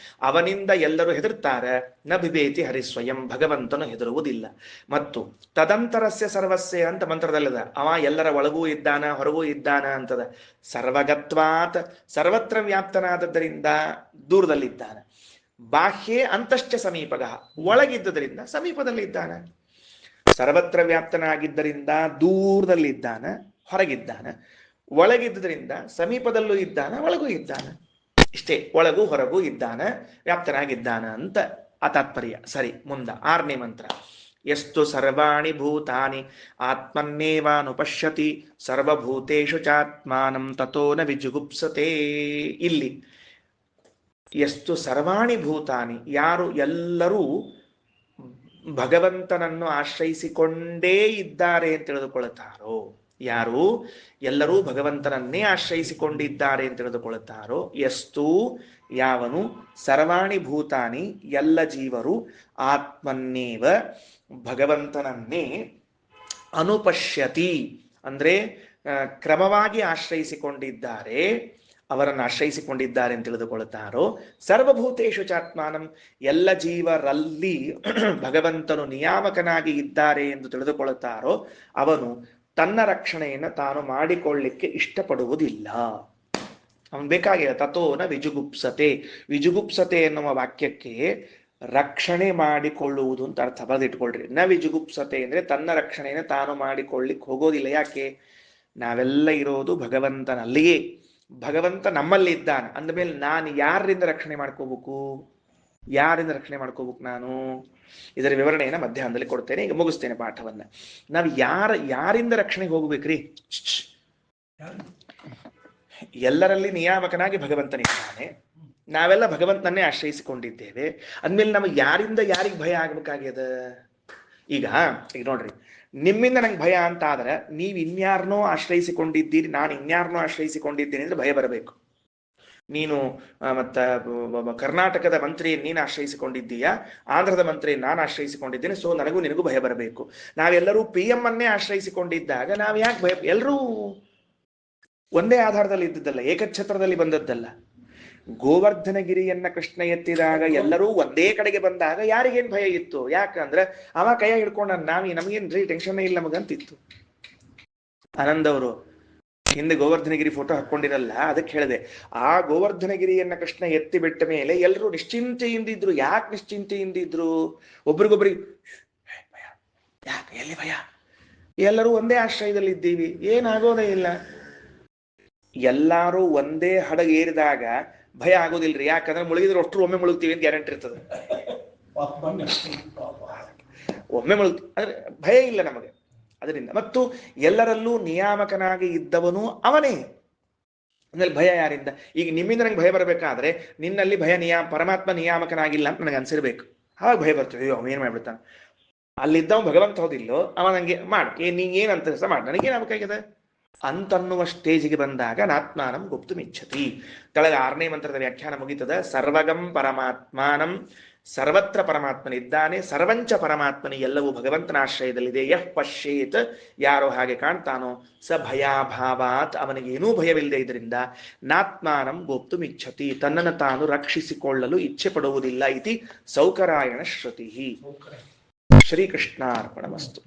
ಅವನಿಂದ ಎಲ್ಲರೂ ಹೆದರ್ತಾರೆ, ನ ಬಿಭೇತಿ ಹರಿಸ್ವಯಂ. ಭಗವಂತನು ಹೆದರುವುದಿಲ್ಲ. ಮತ್ತು ತದಂತರಸ್ಯ ಸರ್ವಸ್ಯ ಅಂತ ಮಂತ್ರದಲ್ಲದ. ಅವ ಎಲ್ಲರ ಒಳಗೂ ಇದ್ದಾನ, ಹೊರಗೂ ಇದ್ದಾನ ಅಂತದ. ಸರ್ವಗತ್ವಾತ್, ಸರ್ವತ್ರ ವ್ಯಾಪ್ತನಾದದ್ದರಿಂದ ದೂರದಲ್ಲಿದ್ದಾನೆ. ಬಾಹ್ಯೇ ಅಂತಶ್ಚ ಸಮೀಪಗ, ಒಳಗಿದ್ದರಿಂದ ಸಮೀಪದಲ್ಲಿದ್ದಾನೆ. ಸರ್ವತ್ರ ವ್ಯಾಪ್ತನಾಗಿದ್ದರಿಂದ ದೂರದಲ್ಲಿದ್ದಾನ, ಹೊರಗಿದ್ದಾನ. ಒಳಗಿದ್ದರಿಂದ ಸಮೀಪದಲ್ಲೂ ಇದ್ದಾನ, ಒಳಗೂ ಇದ್ದಾನ. ಇಷ್ಟೇ, ಒಳಗೂ ಹೊರಗೂ ಇದ್ದಾನ, ವ್ಯಾಪ್ತನಾಗಿದ್ದಾನ ಅಂತ ಆ ತಾತ್ಪರ್ಯ. ಸರಿ, ಮುಂದ 6ನೇ ಮಂತ್ರ. ಎಷ್ಟು ಸರ್ವಾಣಿ ಭೂತಾನಿ ಆತ್ಮನ್ನೇವಾನುಪಶ್ಯತಿ ಸರ್ವಭೂತೇಷು ಚಾತ್ಮಾನಂ ತಥೋ ನ ವಿಜುಗುಪ್ಸತೆ. ಇಲ್ಲಿ ಎಷ್ಟು ಸರ್ವಾಣಿ ಭೂತಾನಿ, ಯಾರು ಎಲ್ಲರೂ ಭಗವಂತನನ್ನು ಆಶ್ರಯಿಸಿಕೊಂಡೇ ಇದ್ದಾರೆ ಅಂತ ತಿಳಿದುಕೊಳ್ಳುತ್ತಾರೋ, ಯಾರು ಎಲ್ಲರೂ ಭಗವಂತನನ್ನೇ ಆಶ್ರಯಿಸಿಕೊಂಡಿದ್ದಾರೆ ಅಂತ ತಿಳಿದುಕೊಳ್ಳುತ್ತಾರೋ. ಎಷ್ಟು, ಯಾವನು, ಸರ್ವಾಣಿ ಭೂತಾನಿ ಎಲ್ಲ ಜೀವರು, ಆತ್ಮನ್ನೇವ ಭಗವಂತನನ್ನೇ, ಅನುಪಶ್ಯತಿ ಅಂದ್ರೆ ಕ್ರಮವಾಗಿ ಆಶ್ರಯಿಸಿಕೊಂಡಿದ್ದಾರೆ, ಅವರನ್ನು ಆಶ್ರಯಿಸಿಕೊಂಡಿದ್ದಾರೆ ಅಂತ ತಿಳಿದುಕೊಳ್ಳುತ್ತಾರೋ, ಸರ್ವಭೂತೇಶು ಚಾತ್ಮಾನಂ, ಎಲ್ಲ ಜೀವರಲ್ಲಿ ಭಗವಂತನು ನಿಯಾಮಕನಾಗಿ ಇದ್ದಾರೆ ಎಂದು ತಿಳಿದುಕೊಳ್ಳುತ್ತಾರೋ ಅವನು ತನ್ನ ರಕ್ಷಣೆಯನ್ನು ತಾನು ಮಾಡಿಕೊಳ್ಳಿಕ್ಕೆ ಇಷ್ಟಪಡುವುದಿಲ್ಲ. ಅವನು ಬೇಕಾಗಿಲ್ಲ. ತಥೋನ ವಿಜುಗುಪ್ಸತೆ. ವಿಜುಗುಪ್ಸತೆ ಎನ್ನುವ ವಾಕ್ಯಕ್ಕೆ ರಕ್ಷಣೆ ಮಾಡಿಕೊಳ್ಳುವುದು ಅಂತ ಅರ್ಥ ಬರೆದಿಟ್ಕೊಳ್ರಿ. ನ ವಿಜುಗುಪ್ಸತೆ ಅಂದ್ರೆ ತನ್ನ ರಕ್ಷಣೆಯನ್ನು ತಾನು ಮಾಡಿಕೊಳ್ಳಿಕ್ಕೆ ಹೋಗೋದಿಲ್ಲ. ಯಾಕೆ? ನಾವೆಲ್ಲ ಇರೋದು ಭಗವಂತನಲ್ಲಿಯೇ, ಭಗವಂತ ನಮ್ಮಲ್ಲಿ ಇದ್ದಾನೆ ಅಂದಮೇಲೆ ನಾನು ಯಾರಿಂದ ರಕ್ಷಣೆ ಮಾಡ್ಕೋಬೇಕು? ಯಾರಿಂದ ರಕ್ಷಣೆ ಮಾಡ್ಕೋಬೇಕು ನಾನು? ಇದರ ವಿವರಣೆಯನ್ನು ಮಧ್ಯಾಹ್ನದಲ್ಲಿ ಕೊಡ್ತೇನೆ. ಈಗ ಮುಗಿಸ್ತೇನೆ ಪಾಠವನ್ನ. ನಾವು ಯಾರಿಂದ ರಕ್ಷಣೆಗೆ ಹೋಗ್ಬೇಕ್ರಿ? ಎಲ್ಲರಲ್ಲಿ ನಿಯಾಮಕನಾಗಿ ಭಗವಂತನಿದ್ದಾನೆ. ನಾವೆಲ್ಲ ಭಗವಂತನನ್ನೇ ಆಶ್ರಯಿಸಿಕೊಂಡಿದ್ದೇವೆ ಅಂದ್ಮೇಲೆ ನಮಗೆ ಯಾರಿಂದ ಯಾರಿಗೆ ಭಯ ಆಗ್ಬೇಕಾಗ್ಯದ? ಈಗ ನೋಡ್ರಿ, ನಿಮ್ಮಿಂದ ನಂಗೆ ಭಯ ಅಂತ ಆದ್ರೆ ನೀವು ಇನ್ಯಾರನೋ ಆಶ್ರಯಿಸಿಕೊಂಡಿದ್ದೀರಿ, ನಾನು ಇನ್ಯಾರನೋ ಆಶ್ರಯಿಸಿಕೊಂಡಿದ್ದೀನಿ ಅಂದ್ರೆ ಭಯ ಬರಬೇಕು. ನೀನು ಕರ್ನಾಟಕದ ಮಂತ್ರಿ ನೀನು ಆಶ್ರಯಿಸಿಕೊಂಡಿದ್ದೀಯಾ, ಆಂಧ್ರದ ಮಂತ್ರಿ ನಾನು ಆಶ್ರಯಿಸಿಕೊಂಡಿದ್ದೇನೆ, ಸೊ ನನಗೂ ನಿನಗೂ ಭಯ ಬರಬೇಕು. ನಾವೆಲ್ಲರೂ PM ಅನ್ನೇ ಆಶ್ರಯಿಸಿಕೊಂಡಿದ್ದಾಗ ನಾವು ಯಾಕೆ ಭಯ? ಎಲ್ಲರೂ ಒಂದೇ ಆಧಾರದಲ್ಲಿ ಇದ್ದದ್ದಲ್ಲ, ಏಕಛತ್ರದಲ್ಲಿ ಬಂದದ್ದಲ್ಲ. ಗೋವರ್ಧನಗಿರಿಯನ್ನ ಕೃಷ್ಣ ಎತ್ತಿದಾಗ ಎಲ್ಲರೂ ಒಂದೇ ಕಡೆಗೆ ಬಂದಾಗ ಯಾರಿಗೇನ್ ಭಯ ಇತ್ತು? ಯಾಕಂದ್ರೆ ಅವ ಕೈ ಹಿಡ್ಕೊಂಡ, ನಮಗೇನ್ರಿ ಟೆನ್ಷನ್ ಇಲ್ಲ ನಮಗಂತಿತ್ತು. ಆನಂದ್ ಅವರು ಹಿಂದೆ ಗೋವರ್ಧನಗಿರಿ ಫೋಟೋ ಹಾಕೊಂಡಿರಲ್ಲ, ಅದಕ್ಕೆ ಹೇಳಿದೆ. ಆ ಗೋವರ್ಧನಗಿರಿಯನ್ನ ಕೃಷ್ಣ ಎತ್ತಿ ಬಿಟ್ಟ ಮೇಲೆ ಎಲ್ಲರೂ ನಿಶ್ಚಿಂತೆಯಿಂದಿದ್ರು. ಯಾಕೆ ನಿಶ್ಚಿಂತೆಯಿಂದಿದ್ರು? ಒಬ್ರಿಗೊಬ್ರಿಗೆ ಭಯ. ಯಾಕೆ? ಎಲ್ಲಿ ಭಯ? ಎಲ್ಲರೂ ಒಂದೇ ಆಶ್ರಯದಲ್ಲಿ ಇದ್ದೀವಿ, ಏನಾಗೋದೇ ಇಲ್ಲ. ಎಲ್ಲಾರು ಒಂದೇ ಹಡಗು ಏರಿದಾಗ ಭಯ ಆಗೋದಿಲ್ರಿ. ಯಾಕಂದ್ರೆ ಮುಳುಗಿದ್ರೆ ಅಷ್ಟರು ಒಮ್ಮೆ ಮುಳುಗ್ತೀವಿ ಅಂತ ಗ್ಯಾರಂಟಿ ಇರ್ತದೆ. ಒಮ್ಮೆ ಮುಳುಗ್ತೀವಿ ಅಂದ್ರೆ ಭಯ ಇಲ್ಲ ನಮಗೆ. ಅದರಿಂದ ಮತ್ತು ಎಲ್ಲರಲ್ಲೂ ನಿಯಾಮಕನಾಗಿ ಇದ್ದವನು ಅವನೇ. ಅಂದ್ರೆ ಭಯ ಯಾರಿಂದ? ಈಗ ನಿಮ್ಮಿಂದ ನಂಗೆ ಭಯ ಬರಬೇಕಾದ್ರೆ ನಿನ್ನಲ್ಲಿ ಪರಮಾತ್ಮ ನಿಯಾಮಕನಾಗಿಲ್ಲ ಅಂತ ನನಗೆ ಅನ್ಸಿರ್ಬೇಕು. ಅವಾಗ ಭಯ ಬರ್ತದೆ. ಅಯ್ಯೋ ಅವ ಏನ್ ಮಾಡ್ಬಿಡ್ತಾನ, ಅಲ್ಲಿದ್ದವ ಭಗವಂತ ಹೋದಿಲ್ಲೋ, ಅವ ನಂಗೆ ನೀಂಗೇನಂತ ಮಾಡ, ನನಗೇನಾಗಬೇಕಾಗಿದೆ ಅಂತನ್ನುವ ಸ್ಟೇಜಿಗೆ ಬಂದಾಗ ನಾತ್ಮಾನಂ ಗುಪ್ತುಮಿಚ್ಛತಿ. ಕೆಳಗೆ 6ನೇ ಮಂತ್ರದ ವ್ಯಾಖ್ಯಾನ ಮುಗಿತದ. ಸರ್ವಗಂ ಪರಮಾತ್ಮಾನಂ, ಸರ್ವತ್ರ ಪರಮಾತ್ಮನಿದ್ದಾನೆ, ಸರ್ವಂಚ ಪರಮಾತ್ಮನಿ, ಎಲ್ಲವೂ ಭಗವಂತನ ಆಶ್ರಯದಲ್ಲಿದೆ. ಯಃ ಪಶ್ಯೇತ್, ಯಾರೋ ಹಾಗೆ ಕಾಣ್ತಾನೋ, ಸ ಭಯಾಭಾವಾತ್, ಅವನಿಗೆ ಏನೂ ಭಯವಿಲ್ಲದೆ ಇದರಿಂದ ನಾತ್ಮಾನಂ ಗೋಪ್ತುಮಿಚ್ಛತಿ, ತನ್ನನ್ನು ತಾನು ರಕ್ಷಿಸಿಕೊಳ್ಳಲು ಇಚ್ಛೆ ಪಡುವುದಿಲ್ಲ. ಇತಿ ಸೌಕರಾಯಣ ಶ್ರುತಿ. ಶ್ರೀಕೃಷ್ಣಾರ್ಪಣಮಸ್ತು.